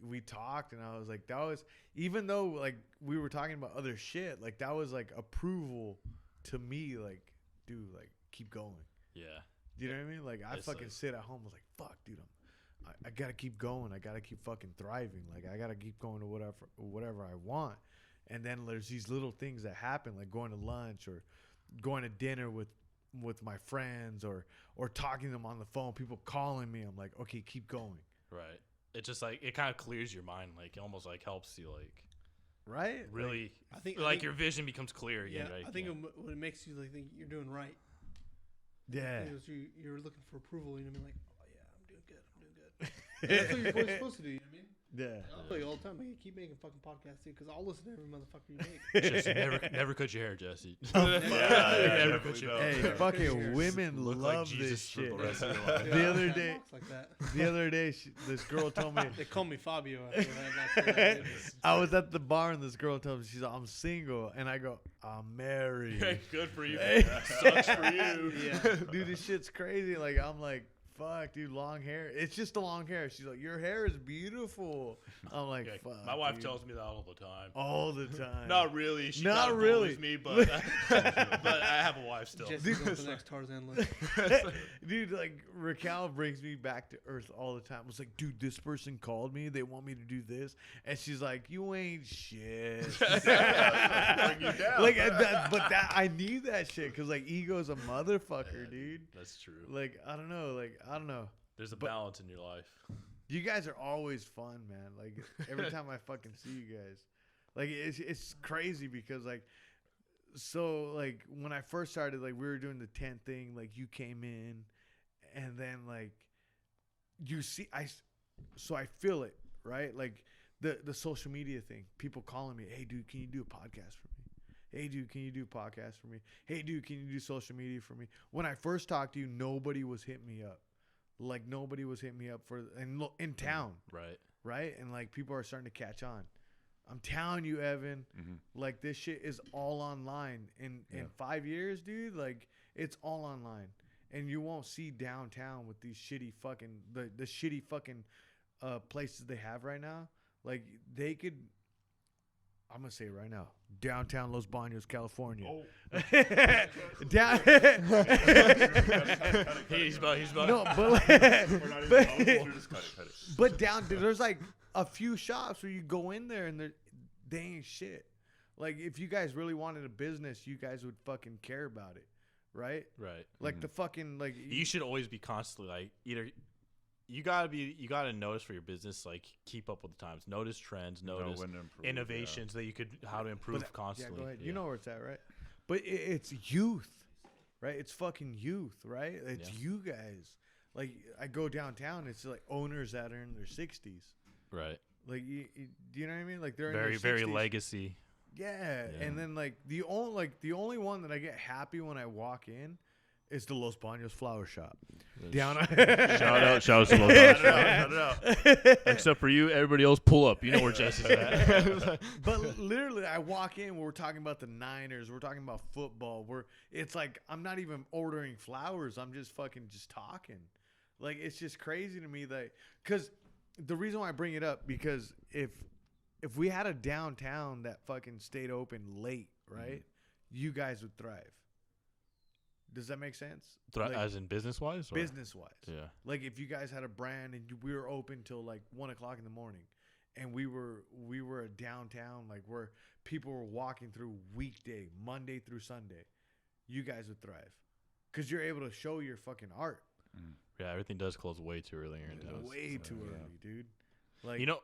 we talked, and I was like, that was, even though like we were talking about other shit, like that was like approval to me. Like, dude, like, keep going. Yeah. You know what I mean? Like, I It's fucking like- sit at home, was like, fuck, dude, I gotta keep going. I gotta keep fucking thriving. Like, I gotta keep going to whatever I want. And then there's these little things that happen, like going to lunch or going to dinner with my friends or talking to them on the phone. People calling me. I'm like, okay, keep going. Right. It's just like it kind of clears your mind. Like it almost like helps you like Right? really. I think like your vision becomes clear again. Yeah, Right. I think when it makes you like think you're doing right. Yeah. It was you're looking for approval. You know what I mean? Like, oh yeah, I'm doing good. I'm doing good. And that's what you're boys supposed to do. You know what I mean? Yeah. I'll tell you all the time. Like, keep making fucking podcasts, dude, because I'll listen to every motherfucker you make. Jesse, never cut your hair, Jesse. Yeah, Never definitely cut your don't. hair. Hey, fucking women Look like love Jesus this for the shit. rest of your life. The other Yeah, day- walks like that. The other day, this girl told me They call me Fabio. After that, dude. I was at the bar and this girl told me she's like, I'm single, and I go, I'm married. Good for you. Hey. Sucks for you. Yeah. Dude, this shit's crazy. Like, I'm like, fuck, dude, long hair. It's just the long hair. She's like, your hair is beautiful. I'm like, Yeah, fuck. my wife dude. tells me that all the time. all the time. Not really. She Not kinda really. bullies me, but but I have a wife still. Jesse's going to the next Tarzan list. Dude, like Raquel brings me back to earth all the time. I was like, dude, this person called me. They want me to do this, and she's like, you ain't shit. Bring you down. Like, but I need that shit because like ego's a motherfucker, Yeah, dude. That's true. Like, I don't know. There's a but- balance in your life. You guys are always fun, man. Like every time I fucking see you guys, like it's crazy because like, so like when I first started, like we were doing the tent thing, like you came in, and then like you see so I feel it, right? Like the social media thing, people calling me, hey dude, can you do a podcast for me? Hey dude, can you do a podcast for me? Hey dude, can you do social media for me? When I first talked to you, nobody was hitting me up. Like nobody was hitting me up for in town, Right. right? And like people are starting to catch on. I'm telling you, Evan, like this shit is all online. In 5 years, dude, like it's all online, and you won't see downtown with these shitty fucking the shitty fucking places they have right now. Like they could. I'm gonna say it right now. Downtown Los Banos, California. Down. He's about. No, but like, We're not even just cut it. but down there's like a few shops where you go in there and they ain't shit. Like if you guys really wanted a business, you guys would fucking care about it, right? Right. Like the fucking like You should always be constantly like either. You gotta notice for your business, like keep up with the times, notice trends, notice when to improve, innovations that you could how to improve But, constantly. Yeah, go ahead. Yeah. You know where it's at, right? But it's youth, right? It's fucking youth, right? It's you guys. Like I go downtown, it's like owners that are in their 60s. Right. Like do you know what I mean? Like they're in Very their very 60s. legacy. Yeah. Yeah. And then like the only one that I get happy when I walk in is the Los Banos flower shop. Down Shout out to Los Except for you, everybody else pull up. You know where Jesse's at. But literally, I walk in. We're talking about the Niners. We're talking about football. It's like I'm not even ordering flowers. I'm just fucking just talking. Like it's just crazy to me that because the reason why I bring it up because if we had a downtown that fucking stayed open late, right, you guys would thrive. Does that make sense? Like, As in business wise? business wise. Yeah. Like if you guys had a brand and we were open till like 1 o'clock in the morning, and we were a downtown like where people were walking through weekday, Monday through Sunday, you guys would thrive, because you're able to show your fucking art. Yeah, everything does close way too early in town. Way too early, dude. Like You know,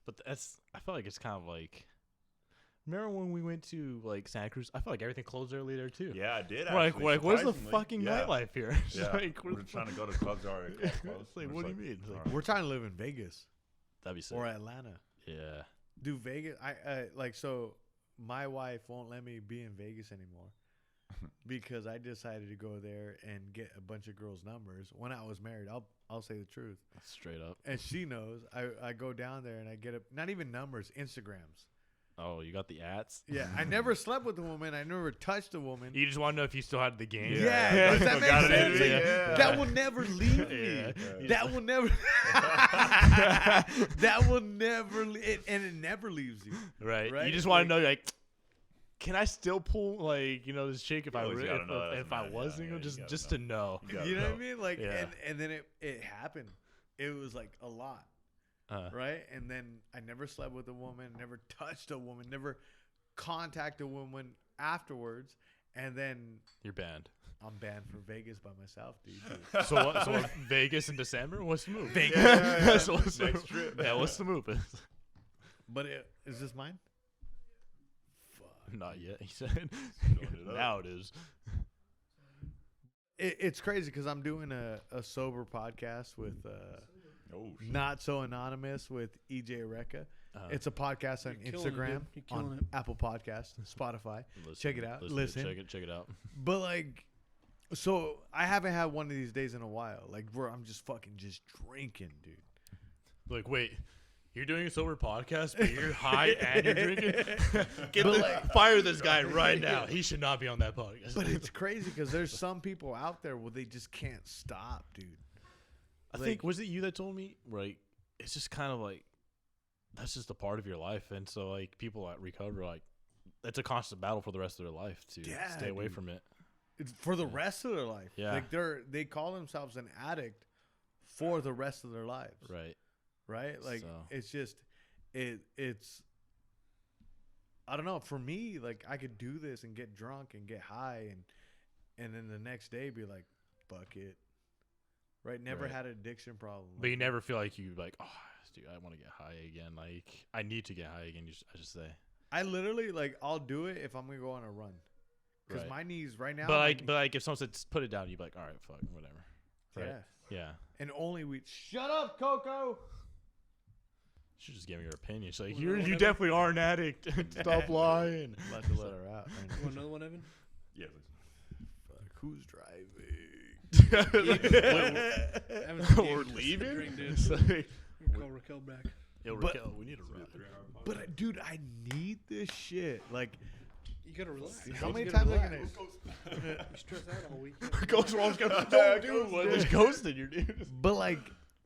but I feel like it's kind of like. Remember when we went to like Santa Cruz? I felt like everything closed early there too. Yeah, I did. Like, Actually, where's the surprisingly. fucking Yeah. nightlife here? It's Yeah, like, we're trying to go to clubs that are closed. It's like, We're what do just you mean? It's like, all right. we're trying to live in Vegas that'd be sick. or Atlanta. Yeah. Dude, Vegas. I like so. My wife won't let me be in Vegas anymore because I decided to go there and get a bunch of girls' numbers. When I was married, I'll say the truth, Straight up. and she knows. I go down there and I get not even numbers, Instagrams. Oh, you got the ads? Yeah, I never slept with a woman. I never touched a woman. You just want to know if you still had the game. Yeah, does that Still make got it sense? in Like, you. Yeah. that will never leave me. Yeah. That will never. that will never, and it never leaves you. Right. Right? You just want Like- to know, like, can I still pull, like, this chick if I always really, gotta know that, if I man. was Yeah, single, yeah, you just gotta to know. You gotta You know what I know. mean? Like, Yeah. and then it happened. It was like a lot, right? And then I never slept with a woman, never touched a woman, never contacted a woman afterwards. And then You're banned. I'm banned from Vegas by myself, dude. So what? So what, Vegas in December? What's the move? Vegas. Yeah. So what's the Next move? trip. Yeah, what's the move? But is this mine? Fuck. Not yet, he said. Going it up. Now it is. it's crazy because I'm doing a sober podcast with Oh, shit. Not So Anonymous with EJ Recca. It's a podcast on You're killing it, Instagram, dude. You're killing on it. Apple Podcast, Spotify. Check it out. Listen. Check it out. But like, so I haven't had one of these days in a while, like where I'm just fucking just drinking, dude. Like, wait, you're doing a sober podcast, but you're high and you're drinking? Fire this guy right now. He should not be on that podcast. But it's crazy because there's some people out there where they just can't stop, dude. I think, was it you that told me? Right. It's just kind of like, that's just a part of your life. And so, like, people that recover, like, it's a constant battle for the rest of their life to stay away dude. from it. It's for the rest of their life. Yeah. Like they call themselves an addict for the rest of their lives. Right. Right? Like So. it's just it's I don't know, for me, like I could do this and get drunk and get high and then the next day be like, fuck it. Right? Never Right. had an addiction problem. But you never feel like you, like, oh, dude, I want to get high again. Like, I need to get high again, I just say. I literally like I'll do it if I'm gonna go on a run. Because Right. my knees right now But like, if someone said put it down, you'd be like, all right, fuck, whatever. yeah. Right? Yeah. And only we shut up, Coco. She just gave me her opinion. She's like, Wanna know you one, definitely are an addict. Stop lying. About to let her out. You want another one, Evan? Yeah, please. Fuck, who's driving? Evan's We're just leaving? drink, dude. It's like, Call Raquel back. yo, But- Raquel, we need a ride. But dude, I need this shit. Like, You gotta relax. how You many gotta times am I relax. gonna? You stress out all week. Ghost Walls go, don't do what? There's ghosting your dude. But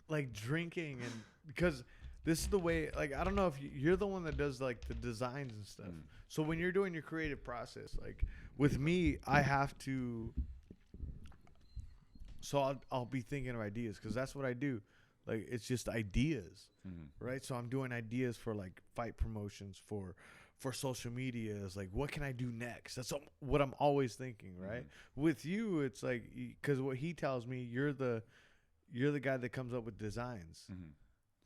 like drinking and because this is the way. Like, I don't know if you're the one that does like the designs and stuff. So when you're doing your creative process, like with me, I have to. So I'll be thinking of ideas because that's what I do. Like it's just ideas, right? So I'm doing ideas for like fight promotions for social media. Is like what can I do next? That's what I'm always thinking, right? With you, it's like because what he tells me, you're the guy that comes up with designs.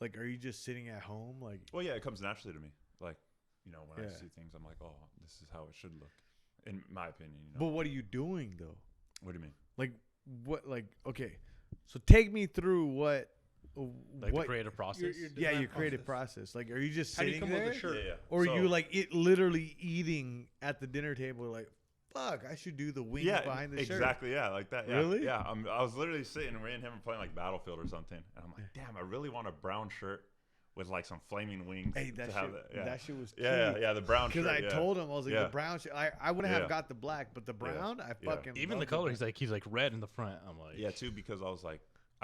Like, are you just sitting at home? Like, Well, yeah, it comes naturally to me. Like, you know, when I Yeah. see things, I'm like, oh, this is how it should look, in my opinion. You know? but what are you doing though? What do you mean? Like, what? Like, okay, so take me through what Like the creative process. Your yeah, design your creative process. Like, are you just How do you sitting come up there, with a shirt? Yeah, yeah. or So- are you like it literally eating at the dinner table? Like, fuck, I should do the wings behind the shirt. exactly. Yeah, like that. Yeah, Really? Yeah. I was literally sitting, and me and him were playing like Battlefield or something, and I'm like, damn, I really want a brown shirt with like some flaming wings. Hey, that to shit, have that. Yeah. that shit was Yeah, the brown shirt. Because I yeah. told him I was like Yeah. the brown shit. I wouldn't Yeah. have got the black, but the brown, I Yeah. fucking Even the loved color, brown. he's like red in the front. I'm like, Yeah, too, because I was like,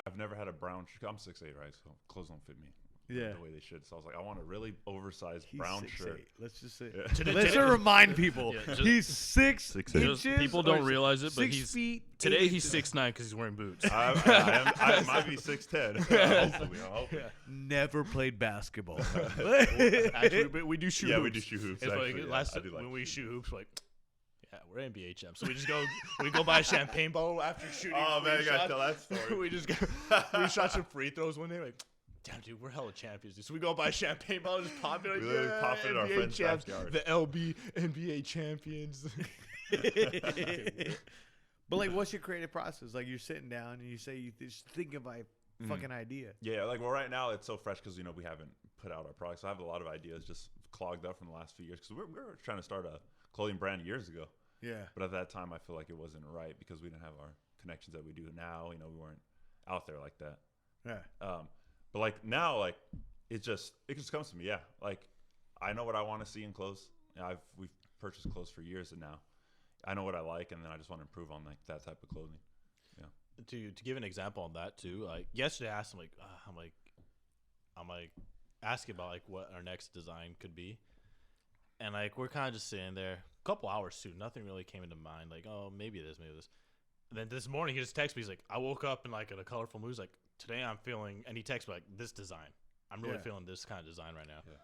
I've never had a brown shirt. I'm 6'8", right? So clothes don't fit me. Yeah. The way they should. So I was like, I want a really oversized He's brown 6'8". shirt. Let's just say. Yeah. Let's just remind people Yeah, just- he's 6 6'8". inches. Just- people don't or realize it, but 6 he's- feet. today 8 he's inches. 6'9" because he's wearing boots. I might be 6'10". Hopefully, I hope. Never played basketball. Actually, we do shoot Yeah, hoops. we do shoot hoops. It's Actually, like yeah, last I do like when we shooting. shoot hoops, like, yeah, we're NBA champs. So we just go buy a champagne bottle after shooting. Oh man, free you gotta shots. tell that story. we shot some free throws one day. Like, damn, dude, we're hella champions. Dude. So we go buy a champagne bottle, just pop it. Like, We literally yeah, pop it in our NBA friend's champs, backyard. the LB NBA champions. But like, what's your creative process? Like, you're sitting down and you say you just think of a fucking idea. Yeah, like well, right now it's so fresh because we haven't put out our products. So I have a lot of ideas just clogged up from the last few years because we were trying to start a clothing brand years ago. Yeah. But at that time, I feel like it wasn't right because we didn't have our connections that we do now. You know, we weren't out there like that. Yeah. But like now, like it just comes to me. Yeah, like I know what I want to see in clothes. We've purchased clothes for years, and now I know what I like, and then I just want to improve on like that type of clothing. Yeah. To give an example on that too, like yesterday I asked him I'm like asking about like what our next design could be, and like we're kind of just sitting there a couple hours too, nothing really came into mind, like, oh, maybe this. And then this morning he just texted me, he's like, I woke up in like in a colorful mood. He's like, today I'm feeling, and he texted me like, this design, I'm really feeling this kind of design right now. Yeah.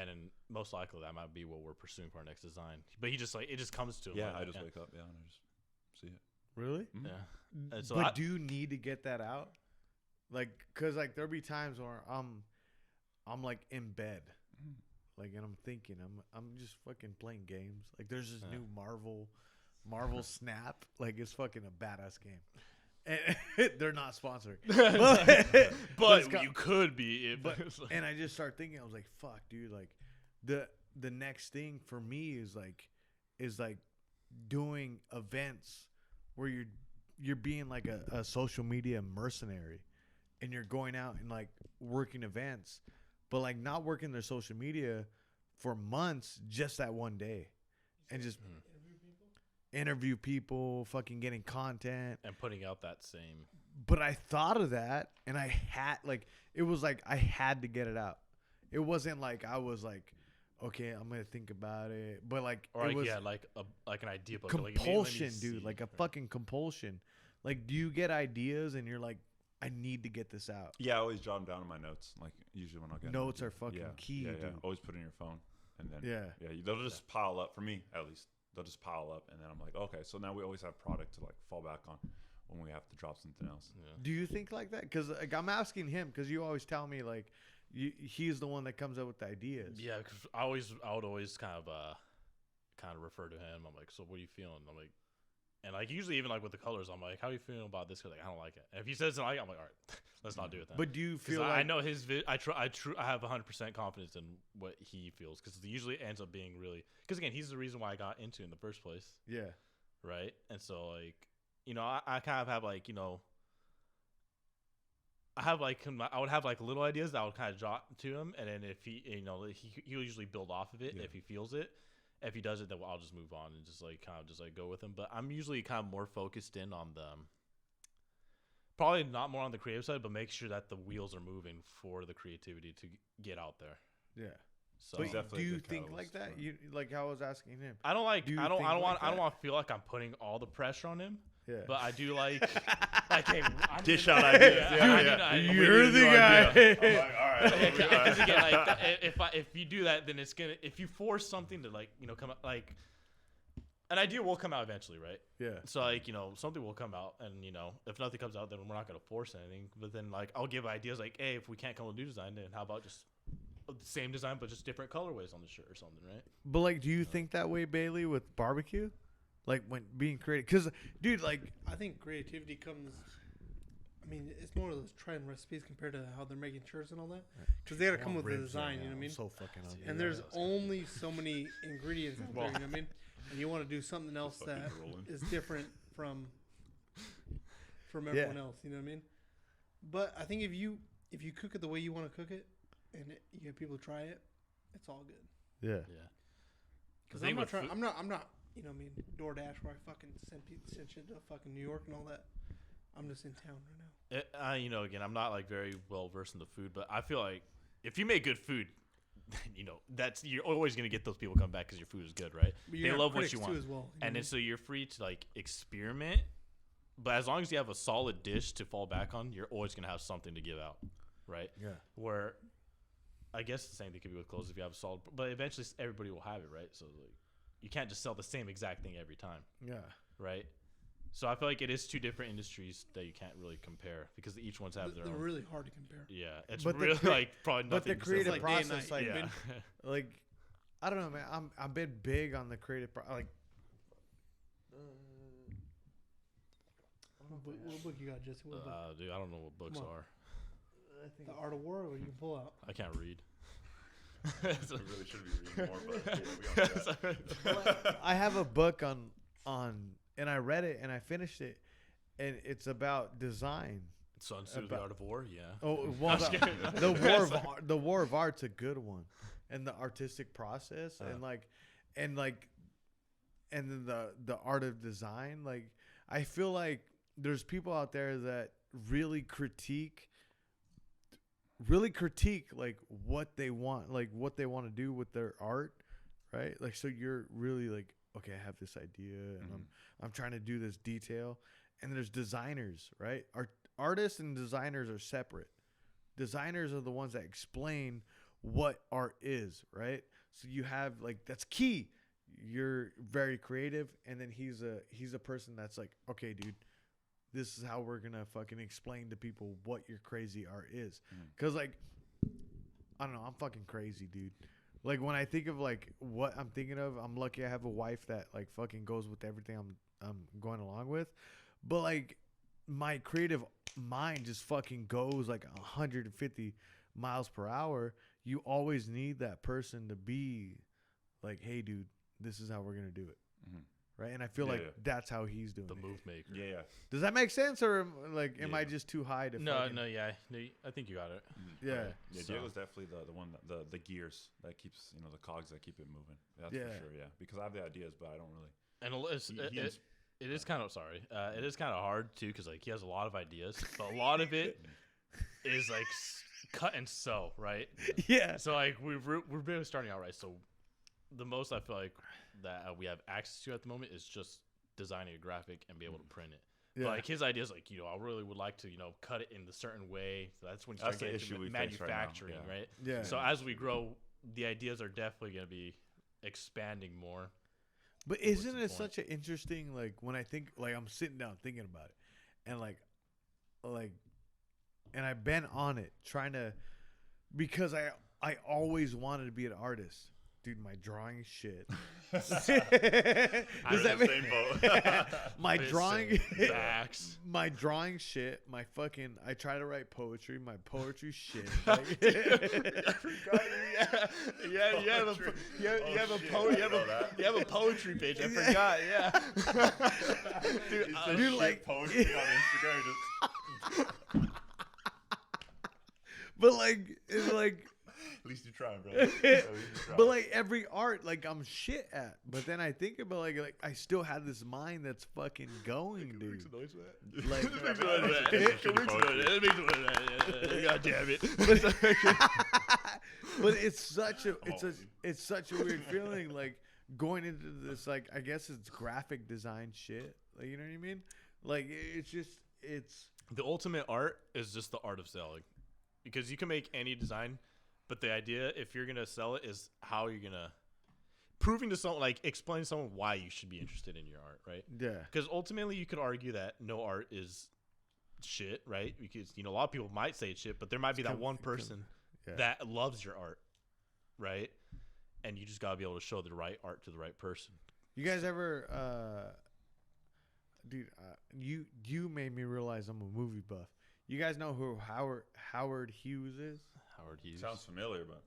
And then most likely that might be what we're pursuing for our next design. But he just like, it just comes to him. Yeah, like, I just wake up, and I just see it. Really? Mhm. yeah. And so But I- do you need to get that out? Like, cause like there'll be times where I'm like in bed, like, and I'm thinking I'm just fucking playing games. Like, there's this new Marvel Snap. Like, it's fucking a badass game. And they're not sponsoring. But it's got- you could be if But and I just start thinking, I was like, fuck, dude, like the next thing for me is like doing events where you're being like a social media mercenary, and you're going out and like working events, but like not working their social media for months, just that one day, and just interview people, fucking getting content. and putting out that same. But I thought of that, and I had like it was like I had to get it out. It wasn't like I was like, okay, I'm gonna think about it, but like Or it like, was yeah, like an idea book. compulsion, like, dude, like a fucking compulsion. Like, do you get ideas and you're like, I need to get this out? Yeah, I always jot them down in my notes. Like usually when I get an Notes idea. are fucking key, Yeah, dude. always put it in your phone, and then Yeah. they'll just pile up. For me, at least, they'll just pile up, and then I'm like, okay, so now we always have product to like fall back on when we have to drop something else. Yeah. Do you think like that? Because like, I'm asking him because you always tell me like he's the one that comes up with the ideas. Yeah, because I would always kind of refer to him. I'm like, so what are you feeling? I'm like, and like usually even like with the colors, I'm like, how are you feeling about this? Cause like I don't like it. And if he says I like it, I'm like, all right, let's not do it then. But do you Because feel like I know his I have 100% confidence in what he feels, because it usually ends up being really, because again, he's the reason why I got into it in the first place, yeah. right? And so like, you know, I kind of have like, you know, I would have like little ideas that I would kind of jot to him, and then if he, you know, he'll usually build off of it if he feels it. If he does it, then I'll just move on and just like kind of just like go with him. But I'm usually kind of more focused in on the, probably not more on the creative side, but make sure that the wheels are moving for the creativity to get out there. Yeah. So But definitely do a you good think catalyst like that? for- You like how I was asking him. I don't like Do you I don't think want like I don't that? want to feel like I'm putting all the pressure on him. Yeah. But I do like hey, I need Dish to- out ideas. Yeah, Yeah, I yeah. need to- You're the guy. I'm like, all right. Because again, like if you do that, then it's gonna, if you force something to like, you know, come out, like an idea will come out eventually, right? Yeah. So like, you know, something will come out, and you know, if nothing comes out, then we're not gonna force anything. But then like I'll give ideas like, hey, if we can't come with new design, then how about just the same design but just different colorways on the shirt or something, right? But like, do you think that way, Bailey, with barbecue? Like when being creative, because dude, like I think creativity comes. I mean, it's more of those trying recipes compared to how they're making shirts and all that. Because they got to come with the design, you know what I mean? So fucking hungry. And there's only so many ingredients out there, you know what I mean? And you want to do something else fucking that rolling. is different from everyone else, you know what I mean? But I think if you cook it the way you want to cook it, and you get people to try it, it's all good. Yeah. Yeah. Because thing I'm not with trying. food- I'm not. You know what I mean? DoorDash where I fucking send shit to fucking New York and all that. I'm just in town right now. You know, again, I'm not like very well versed in the food, but I feel like if you make good food, you know, you're always gonna get those people come back because your food is good, right? But you They got love what critics you too want, as well. You know and what I then so you're free to like experiment. But as long as you have a solid dish to fall back on, you're always gonna have something to give out, right? Yeah. Where I guess the same thing could be with clothes if you have a solid, but eventually everybody will have it, right? So like, you can't just sell the same exact thing every time, Yeah. right? So I feel like it is two different industries that you can't really compare because each one's have their They're own. really hard to compare. Yeah, it's But the really crea- like probably But the nothing. creative like day and process, night, like, yeah. like, I don't know, man. I've been big on the creative, like. What book you got, Jesse? What book? Dude, I don't know what books Come on. are. The Art of War, or you can pull out. I can't read. We really should be reading more, but yeah, we don't do that. I have a book on, and I read it and I finished it, and it's about design. Sun Tzu, the About- Art of War. Yeah. Oh well, just kidding. the war of art's a good one, and the artistic process, and then the art of design. Like, I feel like there's people out there that really critique like what they want to do with their art, right? Like, so you're really like, okay, I have this idea and I'm trying to do this detail, and there's designers, right? Artists and designers are separate. Designers are the ones that explain what art is, right? So you have, like, that's key. You're very creative, and then he's a person that's like, okay, dude, this is how we're gonna fucking explain to people what your crazy art is. Cause like, I don't know, I'm fucking crazy, dude. Like, when I think of like what I'm thinking of, I'm lucky I have a wife that like fucking goes with everything I'm going along with. But like, my creative mind just fucking goes like 150 miles per hour. You always need that person to be like, hey, dude, this is how we're going to do it. Mhm. Right. And I feel like that's how he's doing The it. move maker. Yeah. Does that make sense? Or am I Yeah. just too high to No, fucking, no, yeah, no, I think you got it. Yeah. Okay, Yeah, so- Diego's definitely the one the gears that keeps the cogs that keep it moving. That's Yeah. for sure. Yeah, because I have the ideas, but I don't really. And it is kind of it is kind of hard too, because like he has a lot of ideas, but a lot of it is like cut and sew, right? Yeah. So like we're barely starting out, right? So the most I feel like that we have access to at the moment is just designing a graphic and be able to print it. Yeah. But like his ideas, like I really would like to cut it in the certain way. So that's when you start That's the getting issue into we face right now, manufacturing, yeah. right? Yeah. So as we grow, the ideas are definitely going to be expanding more. But What's isn't the it point? such an interesting, like, when I think, like, I'm sitting down thinking about it, and like, and I've been on it trying to, because I always wanted to be an artist, dude. My drawing shit. Does that make same boat. my Listen, drawing? facts. My drawing shit. My fucking. I try to write poetry. My poetry shit. Like, Yeah, you have a Poetry. you have a shit, po- I you have know that. you have a poetry page. I forgot. Yeah, dude, It's I- a dude, shit like- poetry on Instagram. Just but like, it's like. at least you're trying, brother. At least you're trying. But like every art, like I'm shit at. But then I think about like I still have this mind that's fucking going, dude. Like, God damn it! but it's such a weird feeling. Like going into this, like I guess it's graphic design shit. Like you know what I mean? Like it's The ultimate art is just the art of selling, because you can make any design, but the idea, if you're gonna sell it, is how you're gonna proving to someone, like explain to someone why you should be interested in your art, right? yeah. Because ultimately, you could argue that no art is shit, right? Because a lot of people might say it's shit, but there might be that one person yeah. that loves your art, right? And you just gotta be able to show the right art to the right person. You guys ever, dude? You made me realize I'm a movie buff. You guys know who Howard Hughes is? Howard Hughes. Sounds familiar, but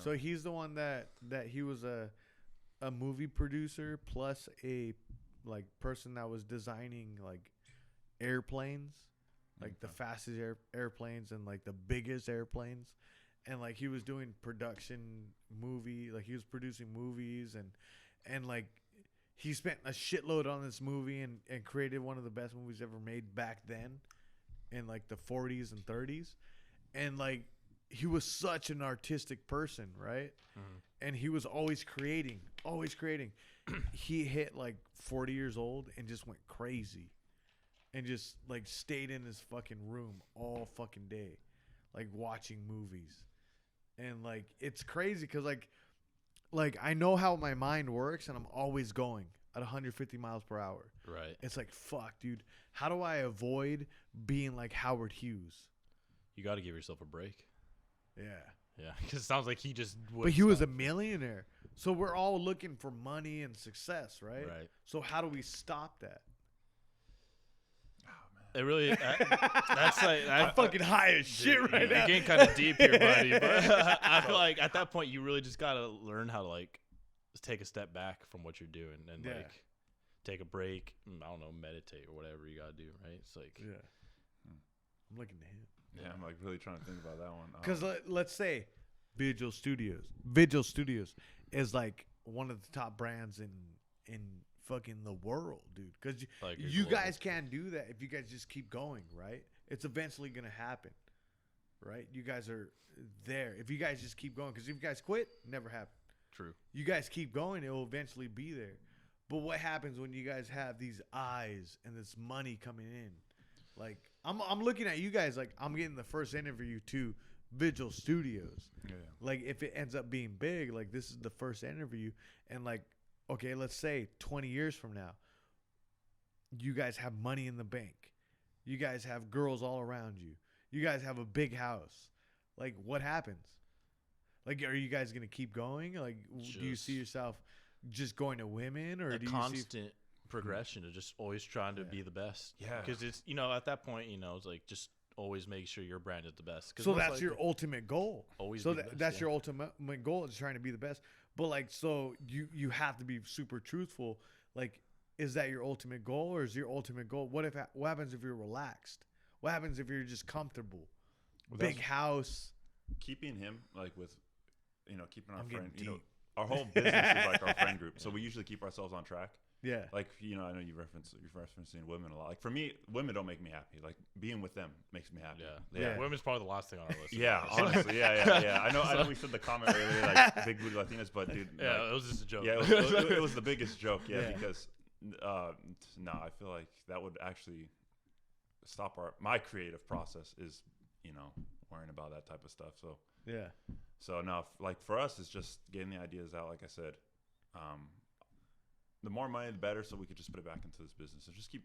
So he's the one that he was a movie producer plus a like person that was designing like airplanes, like the fastest airplanes and like the biggest airplanes, and like he was doing production movie, like he was producing movies and like he spent a shitload on this movie and created one of the best movies ever made back then in like the 40s and 30s, and like he was such an artistic person, right? And he was always creating. He hit like 40 years old and just went crazy and just like stayed in his fucking room all fucking day, like watching movies. And like it's crazy because like I know how my mind works and I'm always going at 150 miles per hour. Right. It's like, fuck, dude, how do I avoid being like Howard Hughes? You got to give yourself a break. Yeah. Yeah, because it sounds like he just. But he was a millionaire. So we're all looking for money and success, right? Right. So how do we stop that? It really. That's like. I'm fucking high as shit right You're now. getting kind of deep here, buddy. But I feel like at that point, you really just got to learn how to like take a step back from what you're doing and Yeah. like take a break. I don't know, meditate or whatever you got to do, right? It's like. Yeah. I'm looking to him. yeah, I'm like really trying to think about that one. Because let's say Vigil Studios is like one of the top brands in fucking the world, dude. Because Like you're you global. guys can't do that if you guys just keep going, right? It's eventually going to happen, right? You guys are there. If you guys just keep going, because if you guys quit, never happen. True. You guys keep going, it will eventually be there. But what happens when you guys have these eyes and this money coming in? Like, I'm looking at you guys like I'm getting the first interview to Vigil Studios. Yeah. Like, if it ends up being big, like this is the first interview, and like, okay, let's say 20 years from now, you guys have money in the bank, you guys have girls all around you, you guys have a big house. Like, what happens? Like, are you guys gonna keep going? Like, do you see Just- yourself just going to women, or A do you see? constant progression of just always trying to Yeah. be the best. Yeah. Because it's, you know, at that point, you know, it's like just always make sure your brand is the best. 'Cause So most that's your likely- ultimate goal. Always So be the best, that's yeah. your ultimate goal is trying to be the best. But like, so you have to be super truthful. Like, is that your ultimate goal, or is your ultimate goal? What happens if you're relaxed? What happens if you're just comfortable? Well, Big that's- house. Keeping him like with, you know, keeping our I'm getting friend, you know, deep. our whole business is like our friend group. So we usually keep ourselves on track. Yeah. Like, you know, I know you're referencing women a lot. Like for me, women don't make me happy. Like being with them makes me happy. Yeah. Yeah. Women's probably the last thing on our list. Yeah, honestly, yeah. I know we said the comment earlier, like big booty Latinas, but dude, Yeah, like, it was just a joke. yeah, it was the biggest joke. Yeah, Yeah. because no, I feel like that would actually stop my creative process. Is, you know, worrying about that type of stuff. Yeah. So now, like for us, it's just getting the ideas out. Like I said, the more money, the better. So we could just put it back into this business and just keep,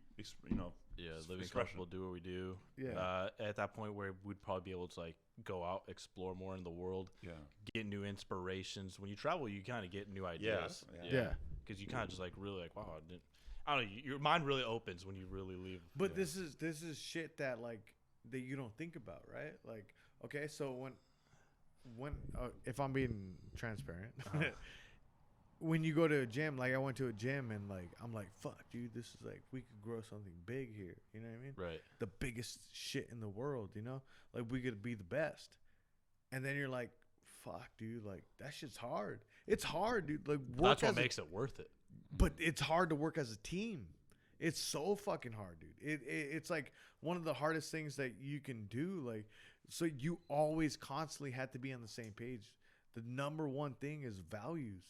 you know, Yeah, living expression. comfortable, do what we do. Yeah. At that point where we'd probably be able to like go out, explore more in the world, Yeah, get new inspirations. When you travel, you kind of get new ideas. Yeah. Because you kind of just like really like, wow, I don't know. Your mind really opens when you really leave. But this is shit that like that you don't think about, right? Like, okay, so when if I'm being transparent, when you go to a gym, like I went to a gym and like I'm like, fuck, dude, this is like we could grow something big here. You know what I mean? Right. The biggest shit in the world. You know, like we could be the best. And then you're like, fuck, dude, like that shit's hard. It's hard, dude. Like That's what makes it worth it. but it's hard to work as a team. It's so fucking hard, dude. It's like one of the hardest things that you can do. Like, so you always constantly have to be on the same page. The number one thing is values.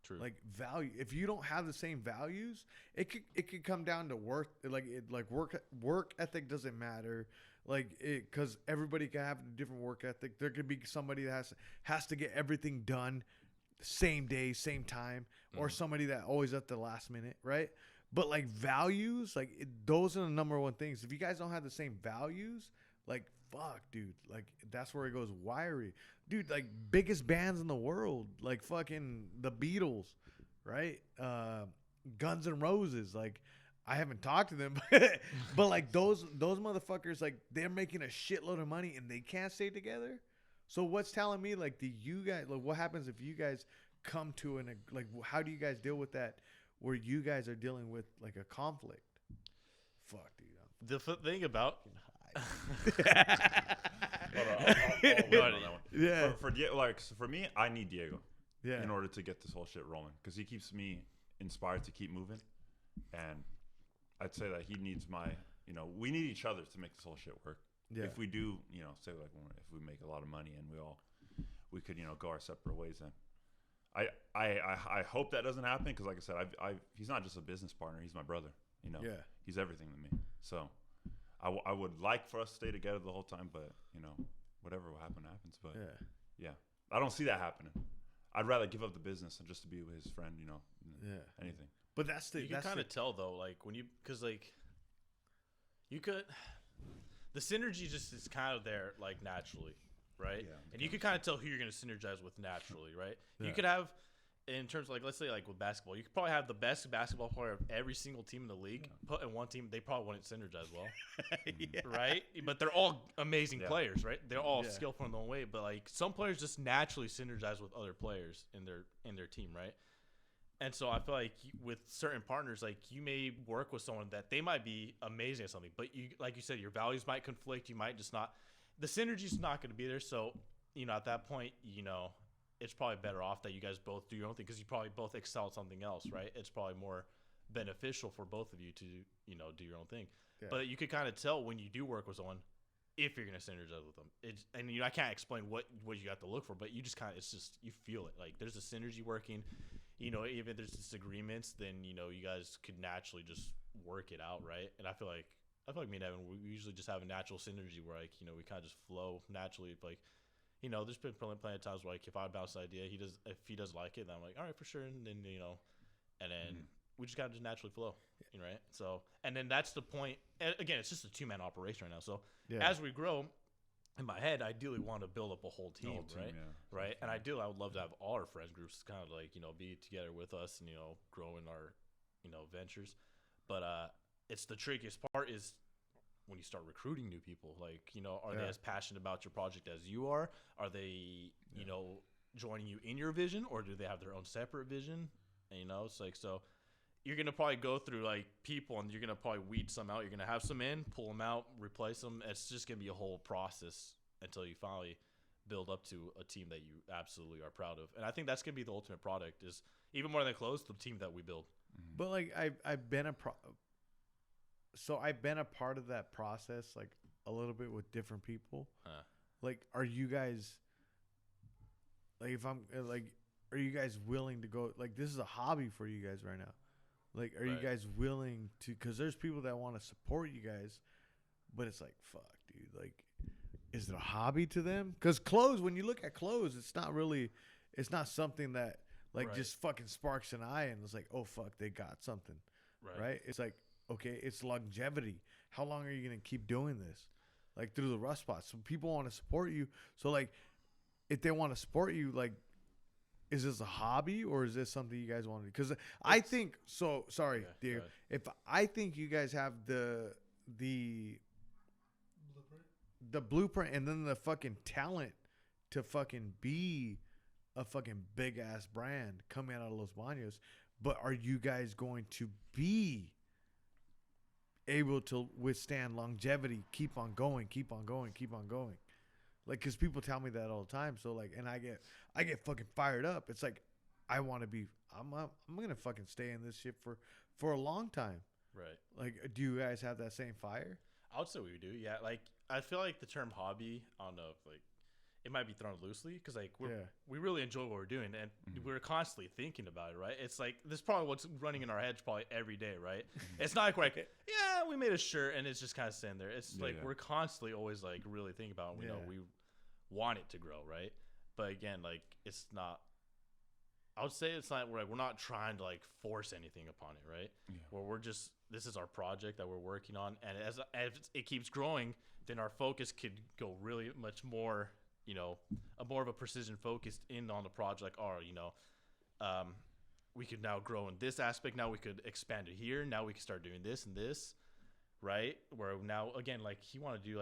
True. Like value. If you don't have the same values, it could come down to work. Like work ethic doesn't matter. Like because everybody can have a different work ethic. There could be somebody that has to get everything done same day, same time, or somebody that always at the last minute, right? But like values, like those are the number one things. If you guys don't have the same values, like fuck, dude, like that's where it goes wiry, dude. Like biggest bands in the world, like fucking the Beatles, right? Guns N' Roses, like I haven't talked to them, but like those motherfuckers, like they're making a shitload of money and they can't stay together. So what's telling me, like, do you guys, like, what happens if you guys come to like, how do you guys deal with that, where you guys are dealing with like a conflict? Fuck, dude. The thing about Hold on, I'll wait on that one. Yeah. For me, I need Diego Yeah. in order to get this whole shit rolling because he keeps me inspired to keep moving, and I'd say that he needs you know, we need each other to make this whole shit work. Yeah. If we do, you know, say like if we make a lot of money and we could, you know, go our separate ways, then I hope that doesn't happen because, like I said, he's not just a business partner; he's my brother. You know, Yeah. he's everything to me. So I would like for us to stay together the whole time, but you know, whatever will happen happens. But yeah, I don't see that happening. I'd rather give up the business and just to be with his friend. You know, Yeah. anything. But that's the you can kind of tell though, like when because like you could, the synergy just is kind of there like naturally, right? Yeah, and you could kind of tell who you're going to synergize with naturally, right? Yeah. You could have, in terms of like, let's say like with basketball, you could probably have the best basketball player of every single team in the league put in one team. They probably wouldn't synergize well, right? But they're all amazing Yeah. players, right? They're all Yeah. skillful in their own way. But like some players just naturally synergize with other players in their team, right? And so I feel like with certain partners, like you may work with someone that they might be amazing at something, but you, like you said, your values might conflict. You might just not, the synergy's not going to be there. So, you know, at that point, you know, it's probably better off that you guys both do your own thing because you probably both excel at something else, right? It's probably more beneficial for both of you to, you know, do your own thing. Yeah. But you could kind of tell when you do work with someone if you're going to synergize with them. And you know, I can't explain what you have to look for, but you just kind of, it's just, you feel it. Like there's a synergy working. You know, even if there's disagreements, then, you know, you guys could naturally just work it out, right? And I feel like me and Evan, we usually just have a natural synergy where, like, you know, we kind of just flow naturally. Like, you know, there's been plenty of times where, like, if I bounce an idea, if he does like it, then I'm like, all right, for sure. And then, you know, and then we just kind of just naturally flow, you know, right? So, and then that's the point. And again, it's just a 2-man operation right now. So Yeah. as we grow, in my head, I ideally want to build up a whole team, right? Yeah. Right. And ideally, I would love to have all our friends groups kind of like, you know, be together with us and, you know, grow in our, you know, ventures. But it's the trickiest part is when you start recruiting new people. Like, you know, are they as passionate about your project as you are? Are they, you know, joining you in your vision, or do they have their own separate vision? And, you know, it's like, so you're going to probably go through like people, and you're going to probably weed some out. You're going to have some in, pull them out, replace them. It's just going to be a whole process until you finally build up to a team that you absolutely are proud of. And I think that's going to be the ultimate product, is even more than clothes, the team that we build. But like I've been I've been a part of that process, like a little bit with different people. Like, are you guys like, if I'm like, are you guys willing to go? Like, this is a hobby for you guys right now. Like, are you guys willing to? Because there's people that want to support you guys, but it's like, fuck, dude. Like, is it a hobby to them? Because clothes, when you look at clothes, it's not something that like just fucking sparks an eye and it's like, oh fuck, they got something, right? It's like, okay, it's longevity. How long are you gonna keep doing this? Like, through the rust spots. So people want to support you. So like, if they want to support you, like, is this a hobby or is this something you guys want to do? Because I think so. Sorry, Diego. If I think you guys have the blueprint and then the fucking talent to fucking be a fucking big ass brand coming out of Los Baños, but are you guys going to be able to withstand longevity? Keep on going. Like, because people tell me that all the time. So like, and I get fucking fired up. It's like, I want to be. I'm gonna fucking stay in this shit for a long time. Right. Like, do you guys have that same fire? I would say we do. Yeah. Like, I feel like the term hobby, I don't know if like it might be thrown loosely, because like we really enjoy what we're doing, and we're constantly thinking about it, right? It's like, this is probably what's running in our heads probably every day, right? It's not like we're like, yeah, we made a shirt and it's just kind of sitting there. It's like we're constantly always like really thinking about it, and we know we want it to grow, right? But again, like, it's not, I would say it's not, we're not trying to like force anything upon it, right? Where we're just, this is our project that we're working on, and as it keeps growing, then our focus could go really much more, you know, a more of a precision focused in on the project. Or, you know, we could now grow in this aspect. Now we could expand it here. Now we can start doing this and this, right? Where now, again, like, we want to do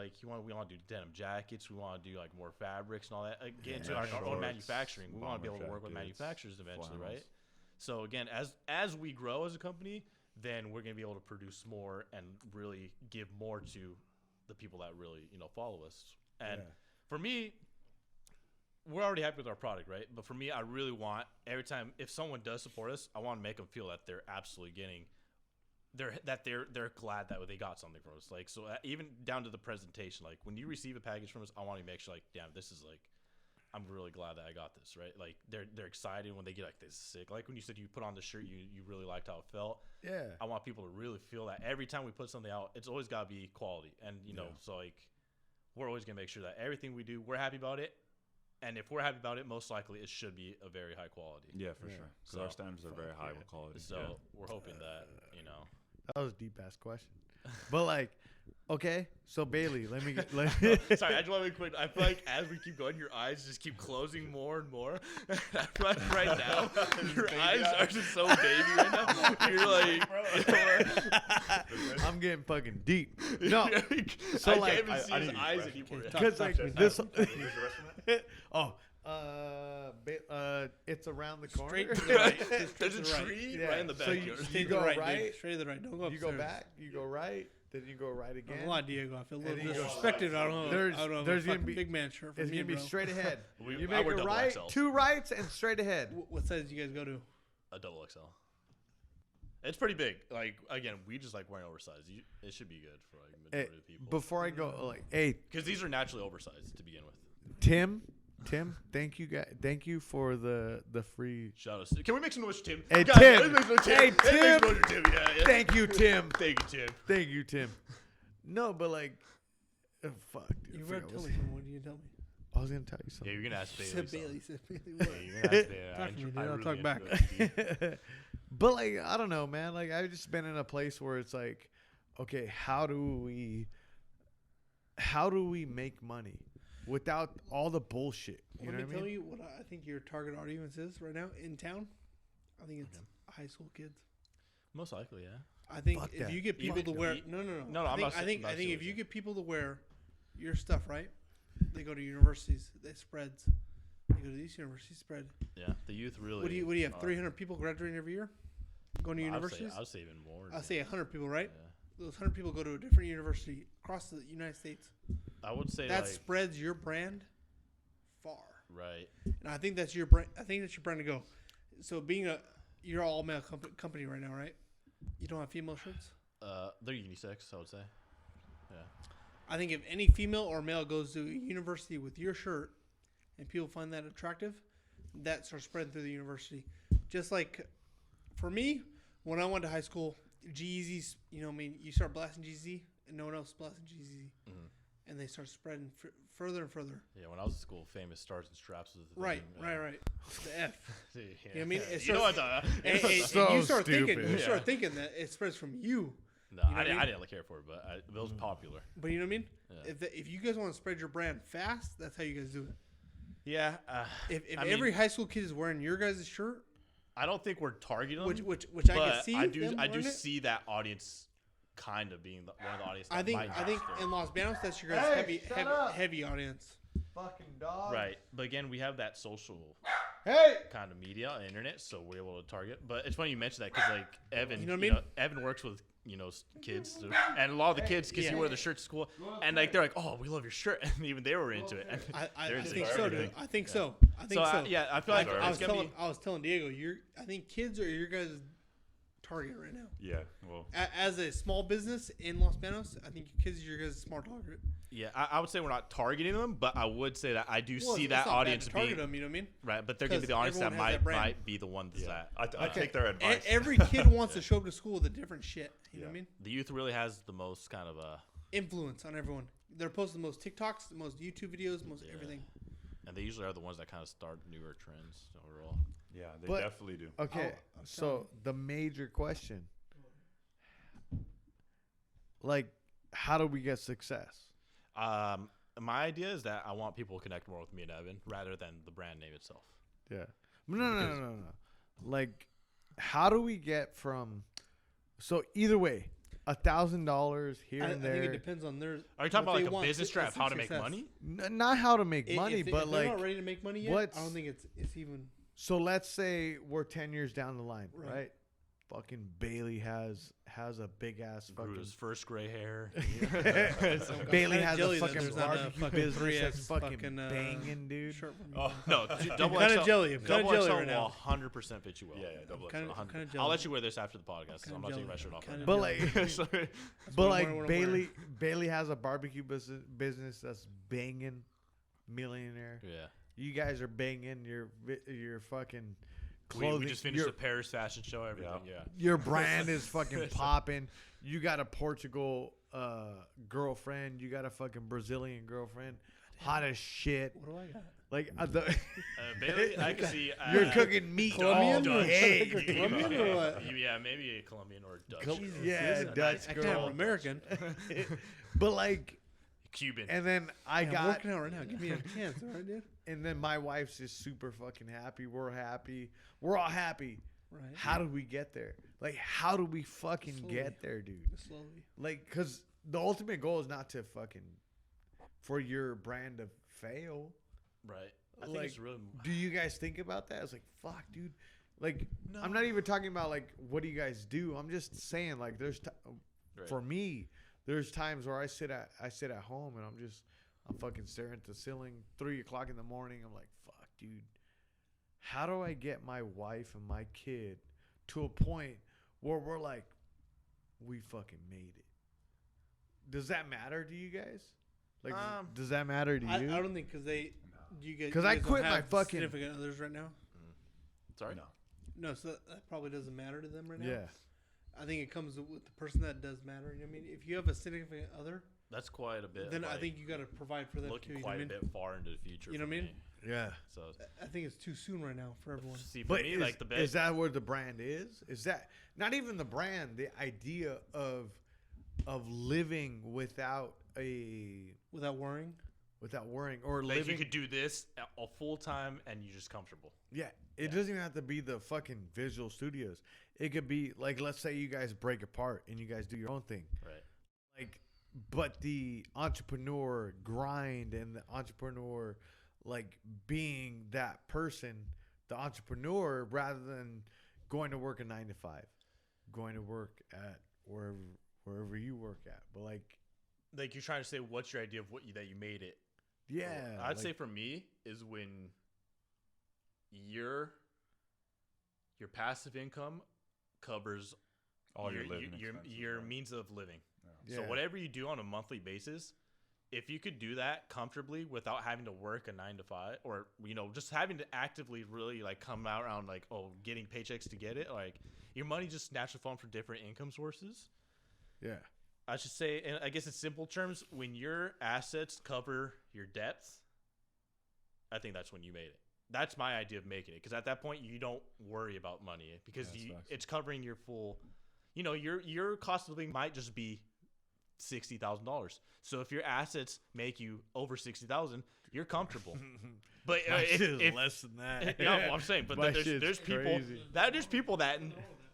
denim jackets. We want to do like more fabrics and all that. Again, to our own manufacturing. We want to be able to work with manufacturers eventually, right? So again, as we grow as a company, then we're going to be able to produce more and really give more to the people that really, you know, follow us. And for me, we're already happy with our product, right? But for me, I really want, every time, if someone does support us, I want to make them feel that they're absolutely getting, they're glad that they got something from us. Like, so even down to the presentation, like, when you receive a package from us, I want to make sure, like, damn, this is like, I'm really glad that I got this, right? Like, they're excited when they get like, this is sick. Like when you said you put on the shirt, you really liked how it felt. Yeah. I want people to really feel that every time we put something out, it's always got to be quality. And, you know, so like, we're always going to make sure that everything we do, we're happy about it. And if we're happy about it, most likely it should be a very high quality. Yeah, for sure. Because our standards are very high with quality. So we're hoping that, you know. That was a deep ass question. But like, okay, so Bailey, let me get. Sorry, I just want to be quick. I feel like as we keep going, your eyes just keep closing more and more. I feel like right now, your eyes are just so baby right now. You're like, I'm getting fucking deep. No, so I can't even see his eyes anymore. Because like this. It's around the corner. Straight to the right. There's a tree right in the backyard. So you go right. Straight to the right. Don't go upstairs. You go back. You go right. Then you go right again. A lot, Diego. I feel a little disrespected. I don't know. There's gonna be big man shirt. It's gonna be straight ahead. You I make a right, XL. 2 rights, and straight ahead. What size do you guys go to? A double XL. It's pretty big. Like, again, we just like wearing oversized. It should be good for like majority of people. Before I go, like, hey, because these are naturally oversized to begin with. Tim, thank you guys. Thank you for the free. Shout out. Can we make some noise for Tim? Hey, guys, Tim. Hey, Tim. Yeah. Thank you, Tim. Thank you, Tim. No, but like, fuck, dude. You were telling me. What did you tell me? I was gonna tell you something. Yeah, you're gonna ask Bailey. Said Bailey. Yeah, you're gonna ask Bailey. Talk to me, dude. I'll talk back. But like, I don't know, man. Like, I've just been in a place where it's like, okay, how do we make money without all the bullshit? You know what I mean? Let me tell you what I think your target audience is right now in town. I think it's high school kids. Most likely, yeah. I think Fuck if that. you get people Even- to wear e- no, No, I'm not I think I'm not if saying you that. get people to wear your stuff, right? They go to universities. It spreads. They go to these universities. Spread. Yeah, the youth really. What do you have? are- 300 people graduating every year, going to I would universities. say, I would say even more. I'll say 100 people, right? Yeah. Those 100 people go to a different university across the United States. I would say That like spreads your brand far, right. and I think that's your brand. I think that's your brand to go. So you're all male company right now, right? You don't have female shirts. They're unisex, I would say. Yeah. I think if any female or male goes to a university with your shirt, and people find that attractive, that starts spreading through the university. Just like for me, when I went to high school, G-Eazy's, you start blasting G-Eazy, and no one else is blasting G-Eazy. Mhm. And they start spreading further and further. Yeah, when I was in school, famous stars and straps was the Right. thing. The F. Yeah. You know what I mean? It You know what? starts- the- And So you start thinking, stupid. Yeah. thinking that it spreads from you. No, You know what I I didn't. mean? I didn't care for it, but it was popular. But you know what I mean? Yeah. If you guys want to spread your brand fast, that's how you guys do it. Yeah. If I every mean, high school kid is wearing your guys' shirt, I don't think we're targeting them, which I but can see, I do. them I do wearing it. see that audience kind of being one of the audience. I that think might I think use it. in Los Banos that's your guys' Hey, shut up. heavy audience. Fucking dog. Right, but again, we have that social Hey. kind of media, internet, so we're able to target. But it's funny you mentioned that because like Evan, You know what I mean? Evan works with kids, so, and a lot of the kids because Yeah. you wear the shirt to school, and like they're like, oh, we love your shirt, and even they were into it. And I they're think into so, everything. dude. I think so. I think So so. yeah, I feel like Sorry. I it's was gonna be. I was telling Diego, I think kids are your guys' target right now. Yeah. Well. As a small business in Los Banos, I think kids are your guys' smart target. Yeah, I would say we're not targeting them, but I would say that I do Well, see it's that not bad audience to target being them. You know what I mean? right, but they're gonna be the 'Cause audience that everyone has might that brand. might be the ones Yeah. that I take their advice. Every kid wants to show up to school with a different shit. You know what I Yeah. mean? the youth really has the most kind of Influence on everyone. They're posting the most TikToks, the most YouTube videos, most Yeah. everything. and they usually are the ones that kind of start newer trends overall. Yeah, they But- definitely do. Okay. I'm So the major question, like, how do we get success? My idea is that I want people to connect more with me and Evan rather than the brand name itself. Yeah. No. Like, how do we get from? So either way, $1,000 here I and think it there. depends on their. Are you talking what about they like a want business to- trap, how to make success. money? Not how to make money, if but they're like, not ready to make money yet, what's- I don't think it's even. so let's say we're 10 years down the line, Right. right? Fucking Bailey has a big ass Grew fucking. his first gray hair. Bailey kinda has jelly a that fucking there's not a barbecue fucking business 3X that's fucking fucking, banging, dude. Shirt for me. Oh No, double kinda XL. jelly. I'm kinda Double jelly XL right now. will 100% fit you well. Yeah, double kinda- XL. I'm kinda I'll jelly. let you wear this after the podcast. So kinda I'm not taking my jelly. shirt off. Kinda Right But jelly. like, now. what but I'm like wearing, what I'm wearing. Bailey has a barbecue business that's banging, millionaire. Yeah. You guys are banging your fucking We clothing. just finished your, the Paris fashion show. Everything. Yeah. your brand is fucking popping. You got a Portugal girlfriend. You got a fucking Brazilian girlfriend. Hot as shit. What do I got? Like Bailey, I can see. you're cooking meat all Colombian or, day. Colombian or what? Yeah, maybe a Colombian or a Dutch. Col- girl. yeah, Listen, Dutch I can't girl. have American. But like, Cuban. and then I'm got. working out right now. Give me a chance, all right, dude? And then my wife's just super fucking happy. We're happy. We're all happy. Right. How do we get there? Like, how do we fucking Slowly. get there, dude? Slowly. Like, because the ultimate goal is not to fucking, for your brand to fail. Right. I think Like, it's really. do you guys think about that? It's like, fuck, dude. Like, No. I'm not even talking about, like, what do you guys do? I'm just saying, like, Right. for me, there's times where I sit at home and I'm fucking staring at the ceiling, 3 o'clock in the morning. I'm like, fuck, dude. How do I get my wife and my kid to a point where we're like, we fucking made it? Does that matter to you guys? Like, does that matter to I you? don't think because you guys. 'Cause you I guys don't quit my have fucking- significant others right now. Sorry. No. No, so that probably doesn't matter to them right now. Yeah. I think it comes with the person that does matter. You know what I mean? If you have a significant other, That's quite a bit. then I like, think you got to provide for them too. looking You know quite what I a mean? bit far into the future. You know for what I mean? me. Yeah. So I think it's too soon right now for everyone. see for But me, is, like the is best. that where the brand is? Is that not even the brand? The idea of living without a Without worrying, without worrying or Like living. you could do this a full time and you're just comfortable. Yeah, it doesn't even have to be the fucking Visual Studios. It could be like, let's say you guys break apart and you guys do your own thing. Right. Like, but the entrepreneur grind and the entrepreneur, like being that person, the entrepreneur, rather than going to work a 9 to 5, going to work at wherever you work at. But Like you're trying to say, what's your idea of that you made it? yeah, I'd say for me is when your passive income covers All your living your expenses, right? means of living. Yeah. So Yeah. whatever you do on a monthly basis, if you could do that comfortably without having to work a 9 to 5, or just having to actively really like come out around like getting paychecks to get it, like your money just naturally falling from different income sources. yeah, I should say, and I guess in simple terms, when your assets cover your debts, I think that's when you made it. That's my idea of making it, because at that point you don't worry about money because That's facts. it's covering your full. Your cost of living might just be $60,000. So if your assets make you over 60,000, you're comfortable. But my shit is if less than that. yeah, well, I'm saying, but My there's shit's people crazy.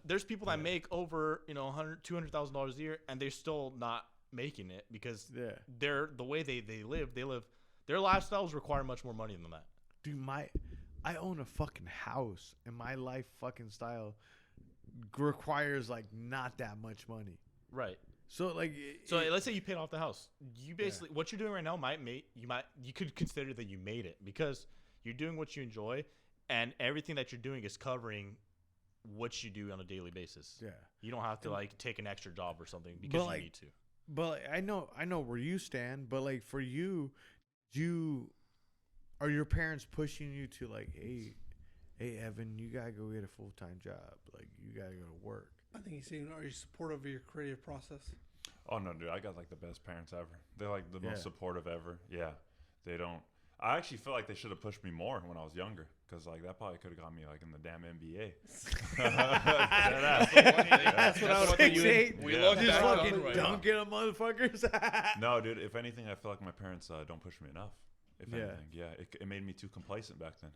there's people that make over $100,000-$200,000 a year and they're still not making it because Yeah. they're the way they live their lifestyles require much more money than that. Dude, I own a fucking house, and my life fucking style requires like not that much money. Right. So like, So let's say you paid off the house. You basically what you're doing right now you could consider that you made it because you're doing what you enjoy, and everything that you're doing is covering what you do on a daily basis. yeah. You don't have to like take an extra job or something because like, you need to. But like, I know where you stand. But like for you, are your parents pushing you to like, hey Evan, you gotta go get a full-time job. Like you gotta go to work. I think he's saying, are you supportive of your creative process? Oh no, dude! I got like the best parents ever. They're like the Yeah. most supportive ever. Yeah, they don't. I actually feel like they should have pushed me more when I was younger, because like that probably could have got me like in the damn NBA. That's what I would Six, think. eight, We Yeah. look just back on fucking it right dunk it on motherfuckers. No, dude. If anything, I feel like my parents don't push me enough. If Yeah. anything, yeah, it made me too complacent back then.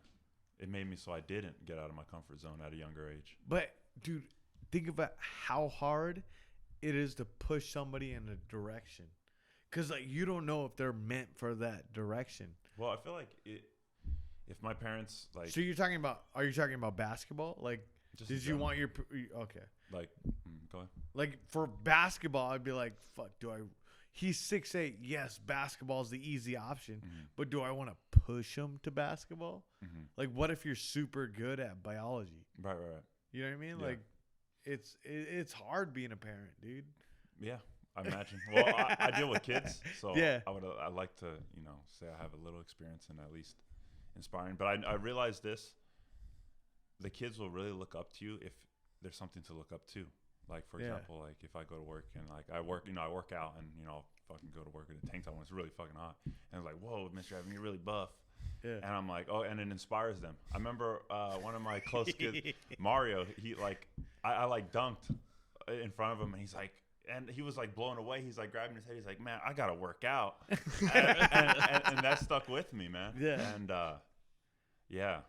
It made me so I didn't get out of my comfort zone at a younger age. But dude, think about how hard it is to push somebody in a direction, because like you don't know if they're meant for that direction. Well, I feel like if my parents like So are you talking about basketball? Like, just in did you general, want your okay? like go ahead. Like for basketball, I'd be like, fuck, he's 6'8". Yes, basketball is the easy option, but do I want to push him to basketball? Mm-hmm. Like, what if you're super good at biology? Right. You know what I mean? Yeah. Like, it's hard being a parent, dude. Yeah, I imagine. Well, I deal with kids, so Yeah. I like to say I have a little experience in at least inspiring. But I realize this: the kids will really look up to you if there's something to look up to. Like for Yeah. example, like if I go to work and like I work out and I'll fucking go to work in a tank top when it's really fucking hot, and it's like, whoa, Mr. Evan, you're really buff. Yeah. And I'm like, oh, and it inspires them. I remember one of my close kids, Mario, he like, I like dunked in front of him, and he's like, and he was like blown away. He's like grabbing his head. He's like, man, I gotta work out, and that stuck with me, man. Yeah. And yeah,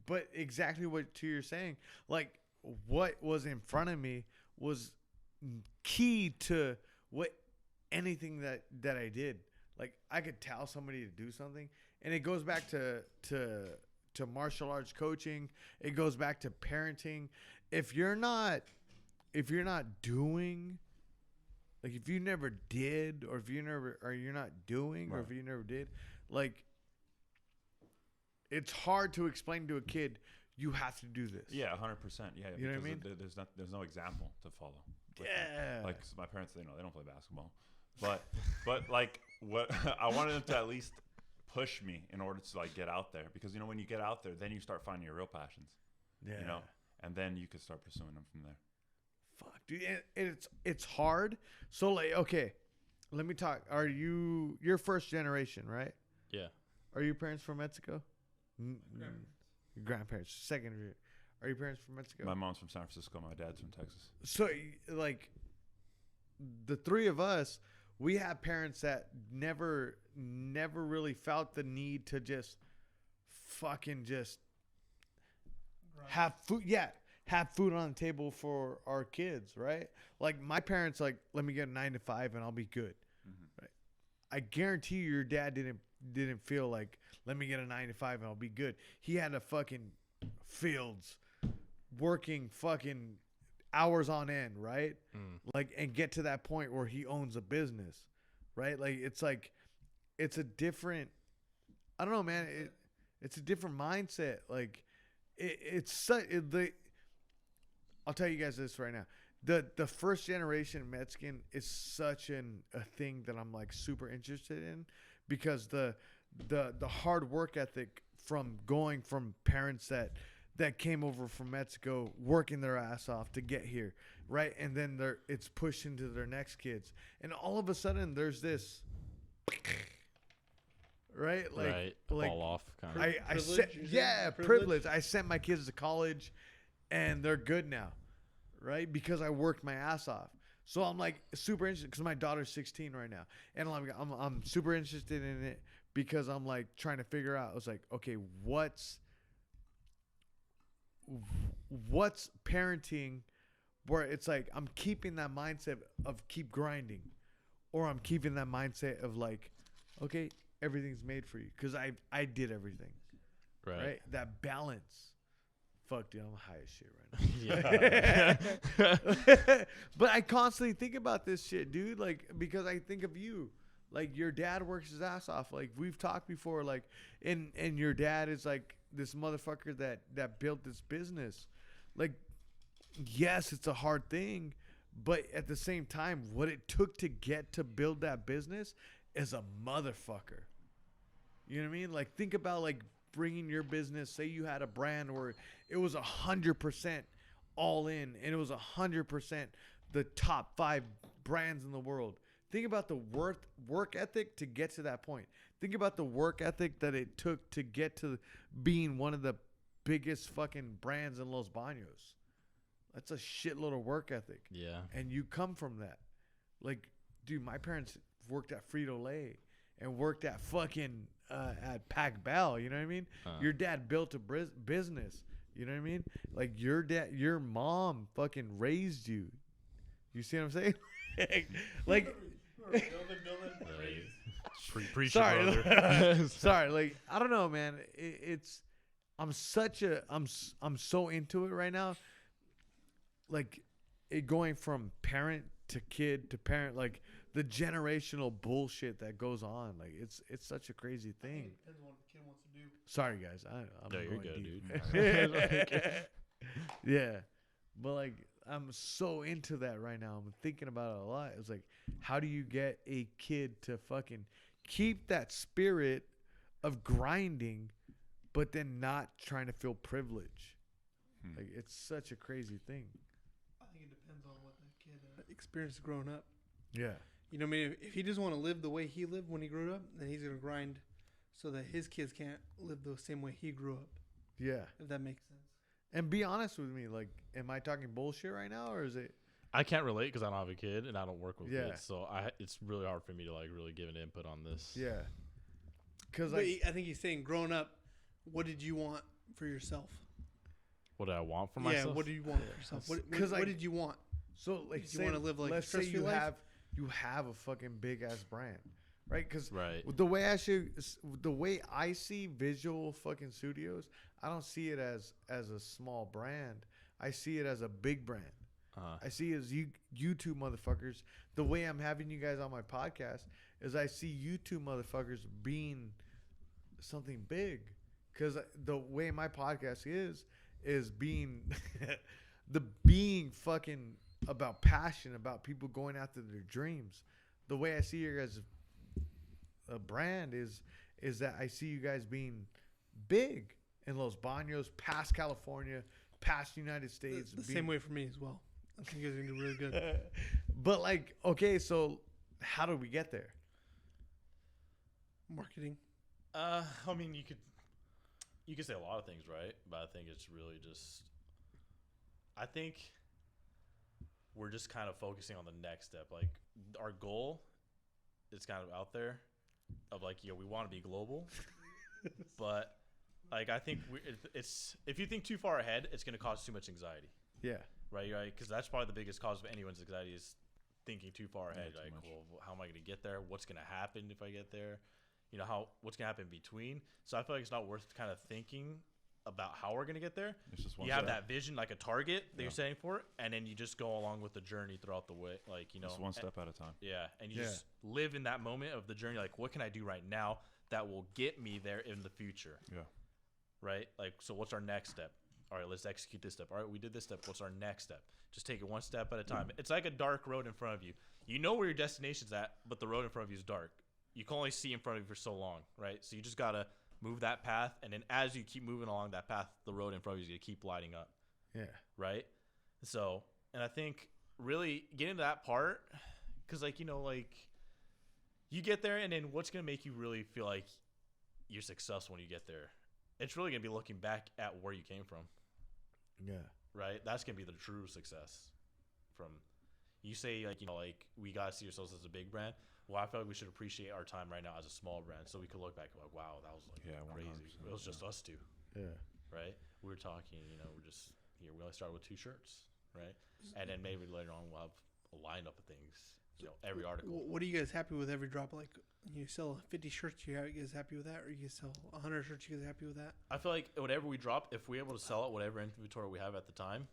But exactly what you're saying, like what was in front of me was key to anything that I did. Like I could tell somebody to do something, and it goes back to martial arts coaching. It goes back to parenting. If you're not doing, like if you never did, or if you never, or you're not doing, or if Right. you never did, like it's hard to explain to a kid you have to do this. yeah, 100%. Yeah, You know what I because mean? There's no example to follow. with them. Yeah. Like my parents, they don't play basketball, but like what I wanted them to at least push me in order to like get out there, because when you get out there, then you start finding your real passions, Yeah. and then you can start pursuing them from there. Fuck, dude. It's hard. So like, okay, let me talk. You're first generation, right? Yeah. Are your parents from Mexico? Your grandparents, second. Are your parents from Mexico? My mom's from San Francisco. My dad's from Texas. So like, the three of us, we have parents that never never really felt the need to just fucking just have food. Yeah, have food on the table for our kids, right? Like my parents, like, let me get a 9 to 5 and I'll be good. Mhm. Right? I guarantee you, your dad didn't feel like, let me get a 9 to 5 and I'll be good. He had a fucking fields, working fucking hours on end, right? Like, and get to that point where he owns a business, right? Like it's a different, I don't know, man. It's a different mindset. Like it's such I'll tell you guys this right now. The first generation Mexican is such a thing that I'm like super interested in, because the hard work ethic from going from parents that came over from Mexico working their ass off to get here, right? And then it's pushed into their next kids. And all of a sudden there's this right? Right. Like Fall off kind of. I Privilege, sent, you're saying? yeah, Privilege? privilege. I sent my kids to college, and they're good now, right? Because I worked my ass off. So I'm like super interested, because my daughter's 16 right now, and I'm super interested in it, because I'm like trying to figure out. I was like, okay, what's parenting, where it's like I'm keeping that mindset of keep grinding, or I'm keeping that mindset of like, okay, everything's made for you, because I did everything. Right. That balance. Fuck, dude, I'm high as shit right now. But I constantly think about this shit, dude. Like, because I think of you. Like, your dad works his ass off. Like, we've talked before. Like, and your dad is like this motherfucker that built this business. Like, yes, it's a hard thing, but at the same time, what it took to get to build that business is a motherfucker. You know what I mean? Like, think about like bringing your business. Say you had a brand where it was 100% all in, and it was 100% the top 5 brands in the world. Think about the work ethic to get to that point. Think about the work ethic that it took to get to being one of the biggest fucking brands in Los Baños. That's a shitload of work ethic. Yeah. And you come from that. Like, dude, my parents worked at Frito-Lay and worked at fucking at Pac Bell. You know what I mean? Your dad built a business. You know what I mean? Like, your mom fucking raised you. You see what I'm saying? Like, Preach, sorry, brother. sorry. Like, I don't know, man. I'm so into it right now. Like, it going from parent to kid to parent, like the generational bullshit that goes on. Like, it's such a crazy thing. It depends on what the kid wants to do. Sorry, guys. I'm No, you're going good, deep. dude. Yeah, but like, I'm so into that right now. I'm thinking about it a lot. It's like, how do you get a kid to fucking keep that spirit of grinding, but then not trying to feel privilege? Like, it's such a crazy thing. I think it depends on what the kid experienced growing up. Yeah. You know what I mean? If he doesn't want to live the way he lived when he grew up, then he's going to grind so that his kids can't live the same way he grew up, Yeah. if that makes sense. And be honest with me. Like, am I talking bullshit right now, or is it? I can't relate because I don't have a kid and I don't work with Yeah. kids, so it's really hard for me to like really give an input on this. Yeah. Because But like, I think he's saying, growing up, what did you want for yourself? What do I want for Yeah, myself? what do you want for yourself? What, 'Cause, what like, did you want? so like, Did you wanna live, like, a let's say stress-free you life? have a fucking big ass brand, right? Because Right. the way I see Vigil fucking Studios, I don't see it as a small brand. I see it as a big brand. I see it as you two motherfuckers. The way I'm having you guys on my podcast is I see you two motherfuckers being something big. Because the way my podcast is being being fucking about passion, about people going after their dreams. The way I see you guys a brand is that I see you guys being big in Los Baños, past California, past United States. The same way for me as well. I think you guys are going to do really good. But like, okay, so how do we get there? Marketing. I mean, you could say a lot of things, right? But I think it's really just, I think we're just kind of focusing on the next step. Like, our goal is kind of out there, of like, we want to be global, but like I think it's if you think too far ahead, it's gonna cause too much anxiety, Yeah. right? Because that's probably the biggest cause of anyone's anxiety is thinking too far ahead. too Like, much. well, how am I gonna get there? What's gonna happen if I get there? What's gonna happen in between? So I feel like it's not worth kind of thinking about how we're gonna get there. It's just one You have step. that vision, like a target that Yeah. you're setting for it, and then you just go along with the journey throughout the way, like Just one step at a time. Yeah, and you Yeah. just live in that moment of the journey. Like, what can I do right now that will get me there in the future? Yeah. Right? Like, so what's our next step? All right, let's execute this step. All right, we did this step. What's our next step? Just take it one step at a time. It's like a dark road in front of you. You know where your destination's at, but the road in front of you is dark. You can only see in front of you for so long, right? So you just gotta move that path, and then as you keep moving along that path, the road in front of you is gonna keep lighting up, Yeah. right? So, and I think really getting to that part, because like you get there, and then what's gonna make you really feel like you're successful when you get there? It's really gonna be looking back at where you came from, Yeah. right? That's gonna be the true success. From you say like we gotta see ourselves as a big brand. Well, I feel like we should appreciate our time right now as a small brand, so we could look back and like, wow, that was like Yeah, crazy. 100%, It was just us two, Yeah. right? We were talking, we're just here. We only started with 2 shirts, right? And then maybe later on we'll have a lineup of things. Every article. What are you guys happy with every drop? Like, you sell 50 shirts, you guys happy with that? Or you sell 100 shirts, you guys happy with that? I feel like whatever we drop, if we're able to sell it, whatever inventory we have at the time,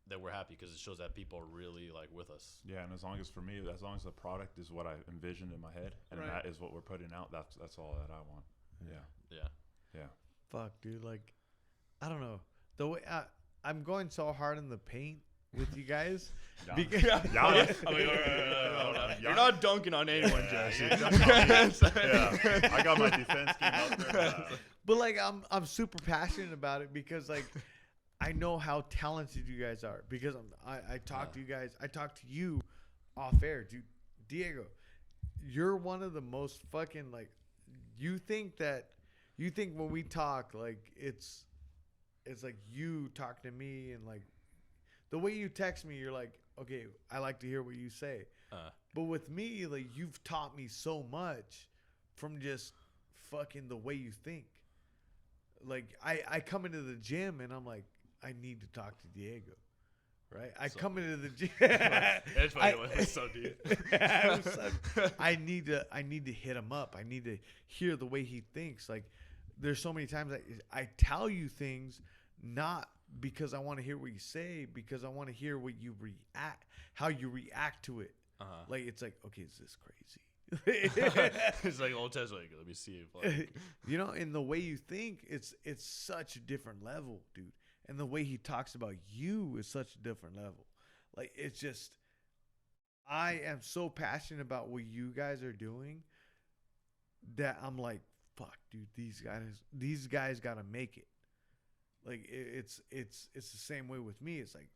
then we're happy because it shows that people are really like with us. Yeah, and as long as the product is what I envisioned in my head, and Right. that is what we're putting out, that's all that I want. Yeah. Yeah. Yeah. Fuck, dude. Like, I don't know. The way I'm going so hard in the paint with you guys. Because Yeah. You're not dunking on anyone, Jesse. Yeah. I got my defense game out there. But like I'm super passionate about it because like I know how talented you guys are because I talk to you guys. I talk to you off air, dude. Diego, you're one of the most fucking like. You think when we talk like it's like you talking to me and like the way you text me, you're like, okay, I like to hear what you say. But with me, like you've taught me so much from just fucking the way you think. Like I come into the gym and I'm like, I need to talk to Diego, right? I come into the gym. It's funny. It was so deep. I need to hit him up. I need to hear the way he thinks. Like there's so many times I tell you things not because I want to hear what you say, because I want to hear what you how you react to it. Like it's like, okay, is this crazy? It's like Old Testament. Let me see if like in the way you think, it's such a different level, dude. And the way he talks about you is such a different level. Like it's just, I am so passionate about what you guys are doing that I'm like, fuck, dude, these guys gotta make it. Like it's the same way with me. It's like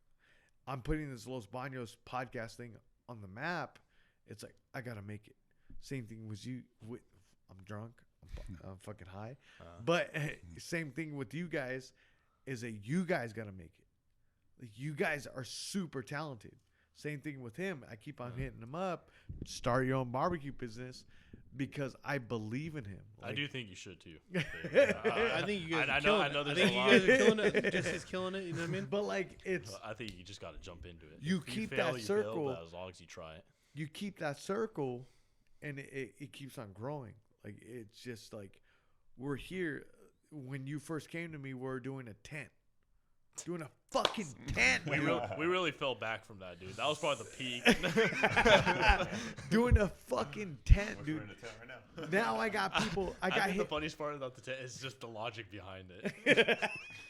I'm putting this Los Baños podcast thing on the map. It's like I gotta make it. Same thing with you. I'm drunk. I'm fucking high. But same thing with you guys is that you guys gotta make it. Like you guys are super talented. Same thing with him. I keep on hitting him up. Start your own barbecue business because I believe in him. I do think you should too. I think you guys are I killing it. know I there's think a you lot. guys are killing it. Jesse's killing it. You know what I mean? But like it's I think you just got to jump into it. You If keep fail, that you fail, circle. but as long as you try it. you keep that circle and it keeps on growing. Like it's just like we're here. When you first came to me, we were doing a tent. Doing a fucking tent. We, dude. we really fell back from that, dude. That was probably the peak. Doing a fucking tent, We're dude. in the tent right now. Now I got people. I got think the hit. funniest part about the tent is just the logic behind it.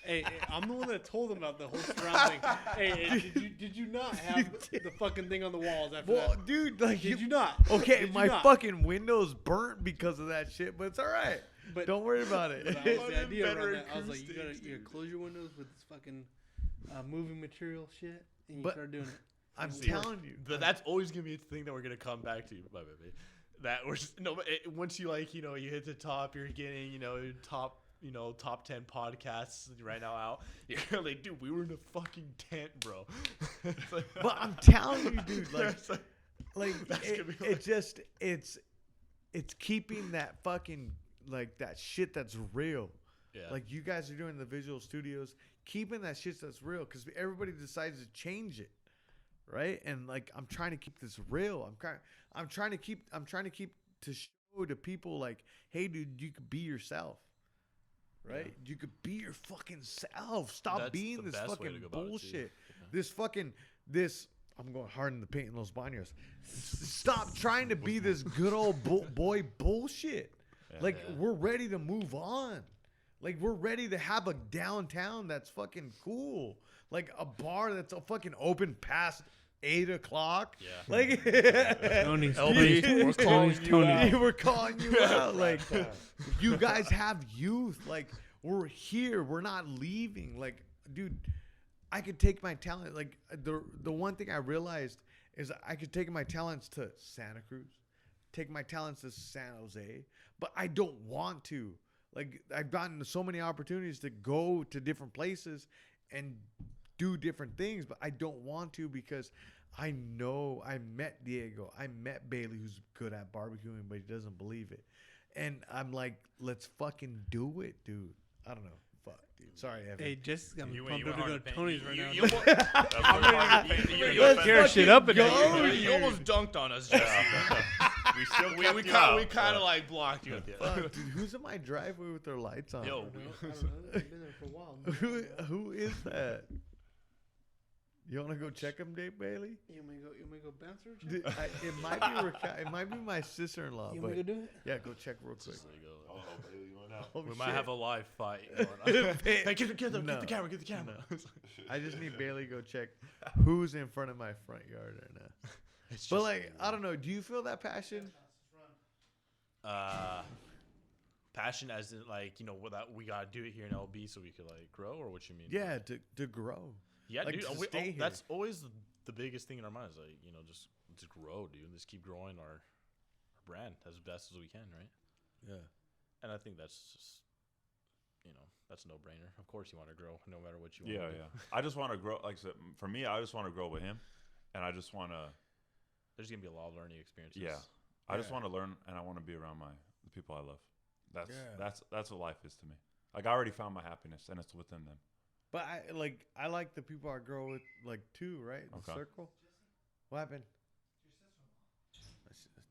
Hey, I'm the one that told him about the whole surrounding. Hey, did you not have the fucking thing on the walls after Well, that? dude, like Did you not? Okay, Did you my not? fucking windows burnt because of that shit, but it's all right. But Don't worry about it. That was the Fucking idea around better that. I was like, you acoustics, gotta close your windows with this fucking moving material shit, and you But- start doing it. I'm See, telling you. But that's always gonna be a thing that we're gonna come back to, my baby. That we're but once you you hit the top, you're getting top 10 podcasts right now out. You're like, dude, we were in a fucking tent, bro. It's like- But I'm telling you, dude, like It's like, like That's it, gonna be it just it's it's keeping that fucking like that shit that's real. Yeah. Like you guys are doing the Visual Studios, keeping that shit that's real because everybody decides to change it, right? And like I'm trying to keep this real. I'm trying to keep to show to people like, hey, dude, you could be yourself, right? Yeah. You could be your fucking self. Stop That's being the this best way fucking to go about it, too. bullshit. Yeah. This fucking this. I'm going hard in the paint in Los Baños. Stop trying to be this good old boy bullshit. Like we're ready to move on. Like we're ready to have a downtown that's fucking cool. Like a bar that's a fucking open past 8 o'clock. Yeah. Like Tony's LB, we're calling you out. we're calling you out. Like you guys have youth. Like we're here. We're not leaving. Like, dude, I could take my talent. Like the one thing I realized is I could take my talents to Santa Cruz, take my talents to San Jose, but I don't want to. Like I've gotten so many opportunities to go to different places and do different things, but I don't want to because I know I met Diego, I met Bailey, who's good at barbecuing, but he doesn't believe it, and I'm like, let's fucking do it, dude. I don't know. Fuck, dude. Sorry, Evan. Hey, Jessica's got me You pumped went up to hard go to to paint. Tony's right now. You Let's Scare shit up in go, there. You almost dunked on us, Jesse. We still we kept you out. kind of like blocked you. Fuck, dude, who's in my driveway with their lights on? Yo, I don't know. They've been there for a while. who is that? You want to go check him, Dave Bailey? You want me to go bounce her? Dude, it might be my sister-in-law, You but want me to go do it? yeah, go check real quick. Oh, Bailey going out. Oh, we shit. might have a live fight going on. Hey, get the No. camera, get the camera. I just need Bailey to go check who's in front of my front yard right now. It's But just- like, I don't know. Do you feel that passion? passion as in like, you know, that we gotta do it here in LB so we could like grow, or what you mean? Yeah, to grow. Yeah, Like, dude. to stay here. That's always the biggest thing in our minds. Like, you know, just grow, dude. Just keep growing our brand as best as we can, right? Yeah. And I think that's just, you know, that's a no-brainer. Of course, you want to grow no matter what you want. Yeah, yeah. I just want to grow. Like I said, for me, I just want to grow with him, and I just want to. There's gonna be a lot of learning experiences. Yeah, I just Yeah. want to learn, and I want to be around the people I love. That's Yeah. that's what life is to me. Like I already found my happiness, and it's within them. But I like the people I grow with, like too, right? The Okay. circle. What happened?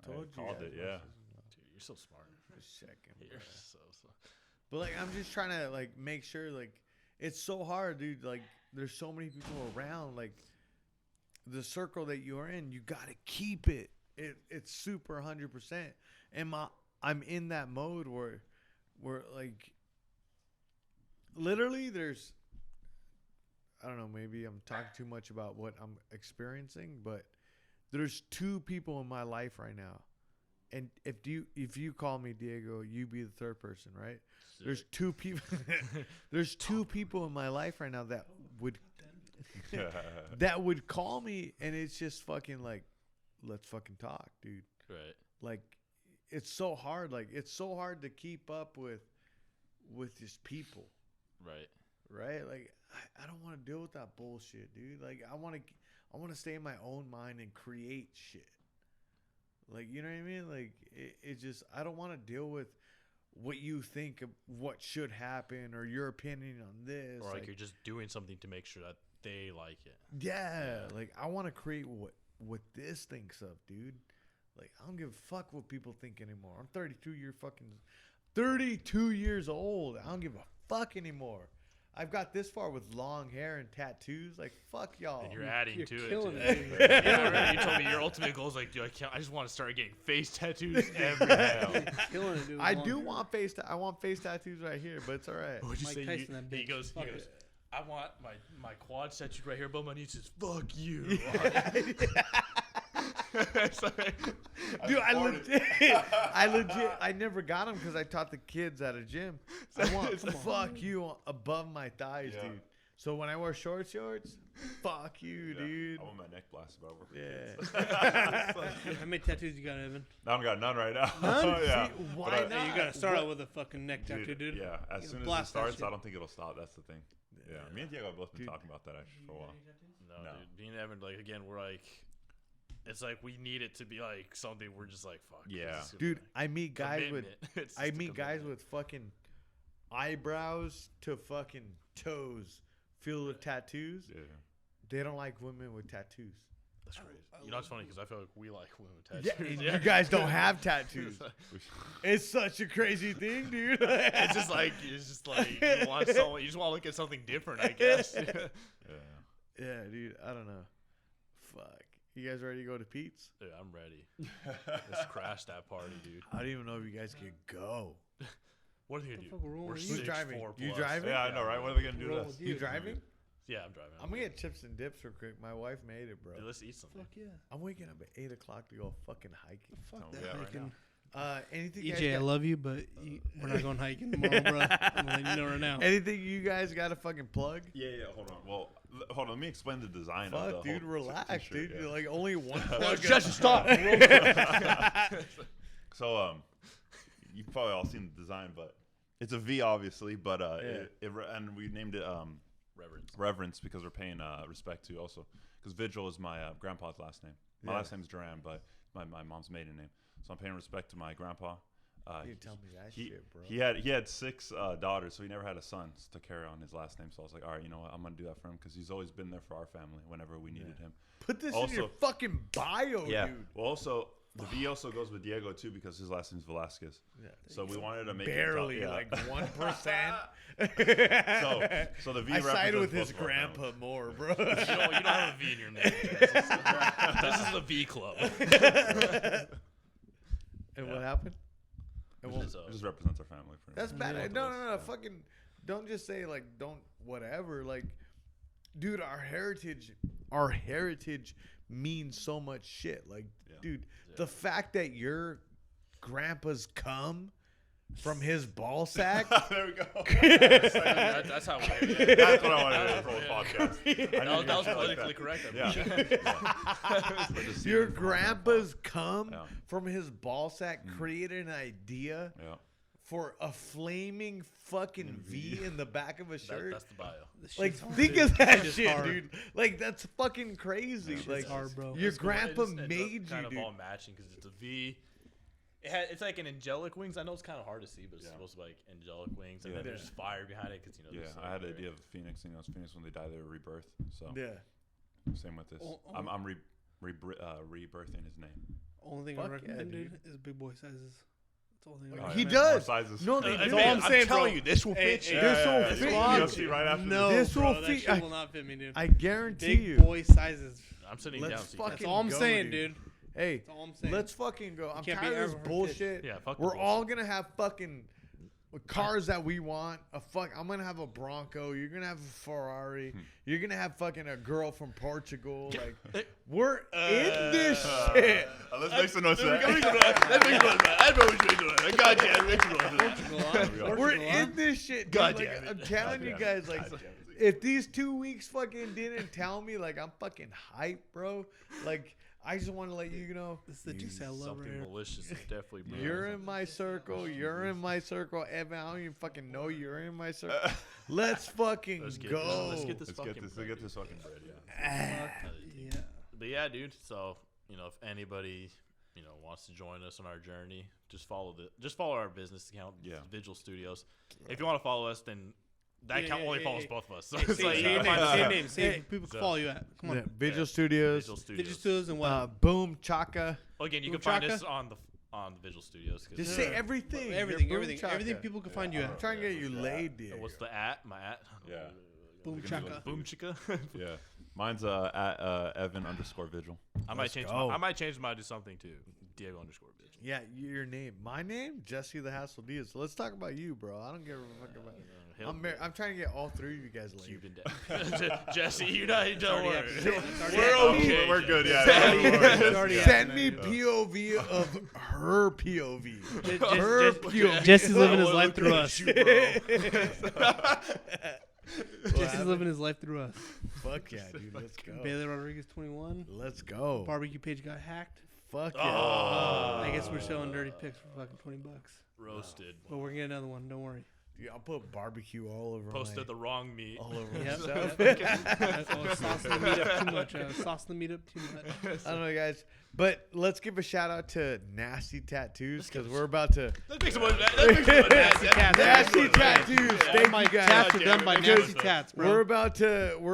I told you. called guys it, my yeah. sister-in-law. Dude, you're so smart. Just checking. You're bro. so. But like, I'm just trying to like make sure. Like, it's so hard, dude. Like, there's so many people around. Like, the circle that you're in, you gotta keep it. It's super 100%. And I'm in that mode where like, literally, there's. I don't know. Maybe I'm talking too much about what I'm experiencing, but there's two people in my life right now. And if you call me Diego, you be the third person, right? There's two people. There's two people in my life right now that would call me, and it's just fucking like, let's fucking talk, dude. Right. Like, it's so hard. Like, it's so hard to keep up with just people, Right. right? Like, I don't want to deal with that bullshit, dude. Like, I want to stay in my own mind and create shit. Like, you know what I mean? Like, it just, I don't want to deal with what you think of what should happen or your opinion on this. Or like you're just doing something to make sure that they like it. yeah, like, I want to create what this thinks of, dude. Like, I don't give a fuck what people think anymore. I'm 32 years old. I don't give a fuck anymore. I've got this far with long hair and tattoos. Like, fuck y'all. And you're adding You're to it. killing Too. it. Yeah, right. You told me your ultimate goal is like, dude, I just want to start getting face tattoos every day. Killing it, dude. I do want I want face tattoos right here, but it's all right. What'd you Mike say? Tyson, that He bitch. goes, Fuck he goes, it. I want my quad tattooed right here above my knees. Says, fuck you. It's like- Dude, I never got them because I taught the kids at a gym. I want fuck you above my thighs, Yeah. dude. So when I wear shorts, fuck you, Yeah, dude. I want my neck blasted over. Yeah. How many tattoos you got, Evan? I don't got none right now. None? yeah. See, why But not? Hey, you gotta start What- out with a fucking neck tattoo, dude. Yeah, as You soon as it blast that starts, shit. I don't think it'll stop. That's the thing. Yeah, me and Diego have both been Dude. talking about that actually for a while. No, No. dude. Me and Evan, like, again, we're like, it's like we need it to be like something we're just like fuck. Yeah. this is gonna Dude, be, I meet guys with commitment. It's I just a meet guys commitment. with fucking eyebrows to fucking toes filled with tattoos. Yeah. They don't like women with tattoos. That's crazy. You know, it's funny because I feel like we like women with Yeah, tattoos. and you guys don't have tattoos. It's such a crazy thing, dude. it's just like you want someone. You just want to look at something different, I guess. Yeah. Yeah, dude. I don't know. Fuck. You guys ready to go to Pete's? Dude, I'm ready. Let's crash that party, dude. I don't even know if you guys can go. What are they gonna The do? fuck we're rolling We're with Who's you? 6'4" driving? You plus. driving? Yeah, I know, right? What are they gonna do Roll to us? with You driving? Yeah, I'm driving. I'm gonna get chips and dips real quick. My wife made it, bro. Dude, let's eat something. Fuck yeah. I'm waking up at 8 o'clock to go fucking hiking. Fuck Oh, that yeah, right hiking. Anything you guys EJ, I got- love you, but we're not going hiking tomorrow, bro. I'm letting you know right now. Anything you guys got to fucking plug? Yeah, hold on. Well, hold on. Let me explain the design of the Fuck, dude, whole relax, t-shirt, dude. yeah. You're like only one plug. Just stop. So, you've probably all seen the design, but it's a V, obviously. But and we named it Reverence because we're paying respect to also because Vigil is my grandpa's last name. My last name's Duran, but my mom's maiden name. So I'm paying respect to my grandpa. You tell me that he, shit, bro. He had 6 daughters, so he never had a son to carry on his last name. So I was like, all right, you know what? I'm gonna do that for him because he's always been there for our family whenever we needed him. Put this in Also- your fucking bio, Yeah. dude. Well, also the V also goes with Diego too because his last name's Velasquez. Yeah. So we wanted to make Barely, it yeah. like 1%. So the V I sided represents with his both of our grandpa families. more, bro. You don't have a V in your name. This is the V Club. And what happened? And what- It just represents our family. pretty That's much. bad. Both of No, us, no, no. yeah. Fucking don't just say like don't whatever. Like, dude, our heritage means so much shit. Like, Yeah. dude, the fact that your grandpa's cum from his ball sack. There we go. That's how. That's what I wanted to do for the whole podcast. That was politically correct. I Yeah. believe. Your grandpa's cum Yeah. from his ball sack created an idea Yeah. for a flaming fucking V in the back of a shirt. That's the bio. This Like, shit's hard, think dude. of that Shit's shit, hard. dude. Like, that's fucking crazy. That Like, shit's hard, bro. your It's cool. grandpa It ends up made you, kind of dude. all matching because it's a V. It's like an angelic wings. I know it's kind of hard to see, but it's Yeah. supposed to be like angelic wings, and Yeah. then there's fire behind it because Yeah, I had the idea of Phoenix. You know, it's Phoenix when they die, they were rebirth. So Yeah. same with this. Oh, oh. I'm rebirthing his name. Only thing Fuck I recommend, yeah, dude, is big boy sizes. That's the only thing I Oh, He recommend. does. More sizes. No, they That's do. all I'm saying, bro. telling you, this will Hey, fit hey, you. This will yeah, fit yeah. you. You'll see right after No, This bro, will that fit- shit will not fit me, dude. I guarantee Big you. boy sizes. I'm sitting Let's down. So you fucking That's all I'm go, saying, dude. dude. Hey, That's all I'm saying. let's fucking go. I'm can't be tired of this average. bullshit. Yeah, fuck the We're all bullshit. gonna have fucking cars that we want. I'm gonna have a Bronco. You're gonna have a Ferrari. You're gonna have fucking a girl from Portugal. Like, we're in this shit. Let's make some noise. We're in this shit, dude. God Like, damn it. I'm telling you guys, like, if these 2 weeks fucking didn't tell me, like, I'm fucking hyped, bro. Like, I just want to let you know, This is the juice I love right Something here. malicious is definitely brewing. you're in my circle. You're in my circle, Evan. I don't even fucking know you're in my circle. Let's fucking Let's get go. Let's get this Let's fucking. get this. bread, Get dude. this fucking bread. Yeah. Yeah. But yeah, dude. So if anybody wants to join us on our journey, just follow our business account, Yeah. Vigil Studios. If you want to follow us, then that Yeah, account yeah, only yeah, follows yeah. both of us. So Hey, it's say like your you can name, find us say your on name, say Hey. people can So- follow you at. Come on. Yeah, Vigil Studios. Vigil Studios. Vigil Studios and what? Boom Chaka. Again, you Boom can find Chaka? us on the Vigil Studios. 'Cause Just it's- say everything. everything, You're Boom everything Chaka. people can find you Yeah. I'm at. trying to get you Yeah. laid, dude. What's the at? My at? Yeah. Boom We can do chaka. it. Boom chicka. Yeah. Mine's at Evan_Vigil. I might Let's change. go. I might change mine to something too. Diego_Vigil. Yeah, your name. My name, Jesse the Hassle Diaz. So let's talk about you, bro. I don't give a fuck about. I'm trying to get all three of you guys laid. Cuban dad. Jesse, you don't already worry. happening. It's already We're happening. okay. We're good. Yeah. Send yeah, me- we're It's already good. Send me happening. POV of her POV. Just- Her just- POV. Jesse's living his Oh, life look through at us. you, bro. Jesse's living his life through us. Fuck yeah, dude. Let's go. Bailey Rodriguez 21. Let's go. Barbecue page got hacked. Fuck Oh. yeah. I guess we're selling dirty pics for fucking $20. Roasted. But we're gonna get another one. Don't worry. Dude, I'll put barbecue all over Posted the wrong meat. all over Yep. myself. Saucing the meat up too much. Saucing the meat up too much. I don't know, guys. But let's give a shout out to Nasty Tattoos because we're about to. Let's make some more. Let's make some more Nasty Tats. Nasty Tattoos. Thank My you guys. tats are God done damn by it. Nasty Because Tats, bro. We're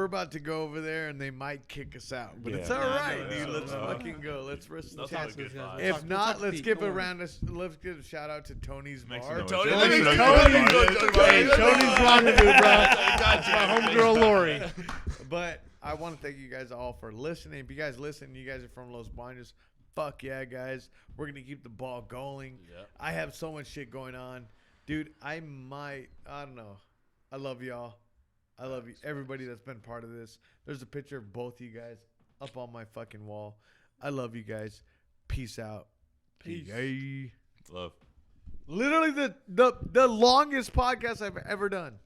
about to go over there and they might kick us out, but it's Yeah. all right, Yeah, dude. yeah. Let's fucking go. Let's risk the That's chance. a good vibe. If We'll not, talk let's Pete, give don't a worry. round. Let's give a shout out to Tony's Make bar. some Tony, noise. let me Tony, Tony, Tony, Tony, Tony, Hey, Tony's rendezvous, bro. That's my homegirl Lori. But I want to thank you guys all for listening. If you guys listen, you guys are from Los Baños. Fuck yeah, guys. We're going to keep the ball going. Yep. I have so much shit going on. Dude, I don't know. I love y'all. I love you. Everybody that's been part of this. There's a picture of both you guys up on my fucking wall. I love you guys. Peace out. Peace. Yay. Love. Literally the longest podcast I've ever done.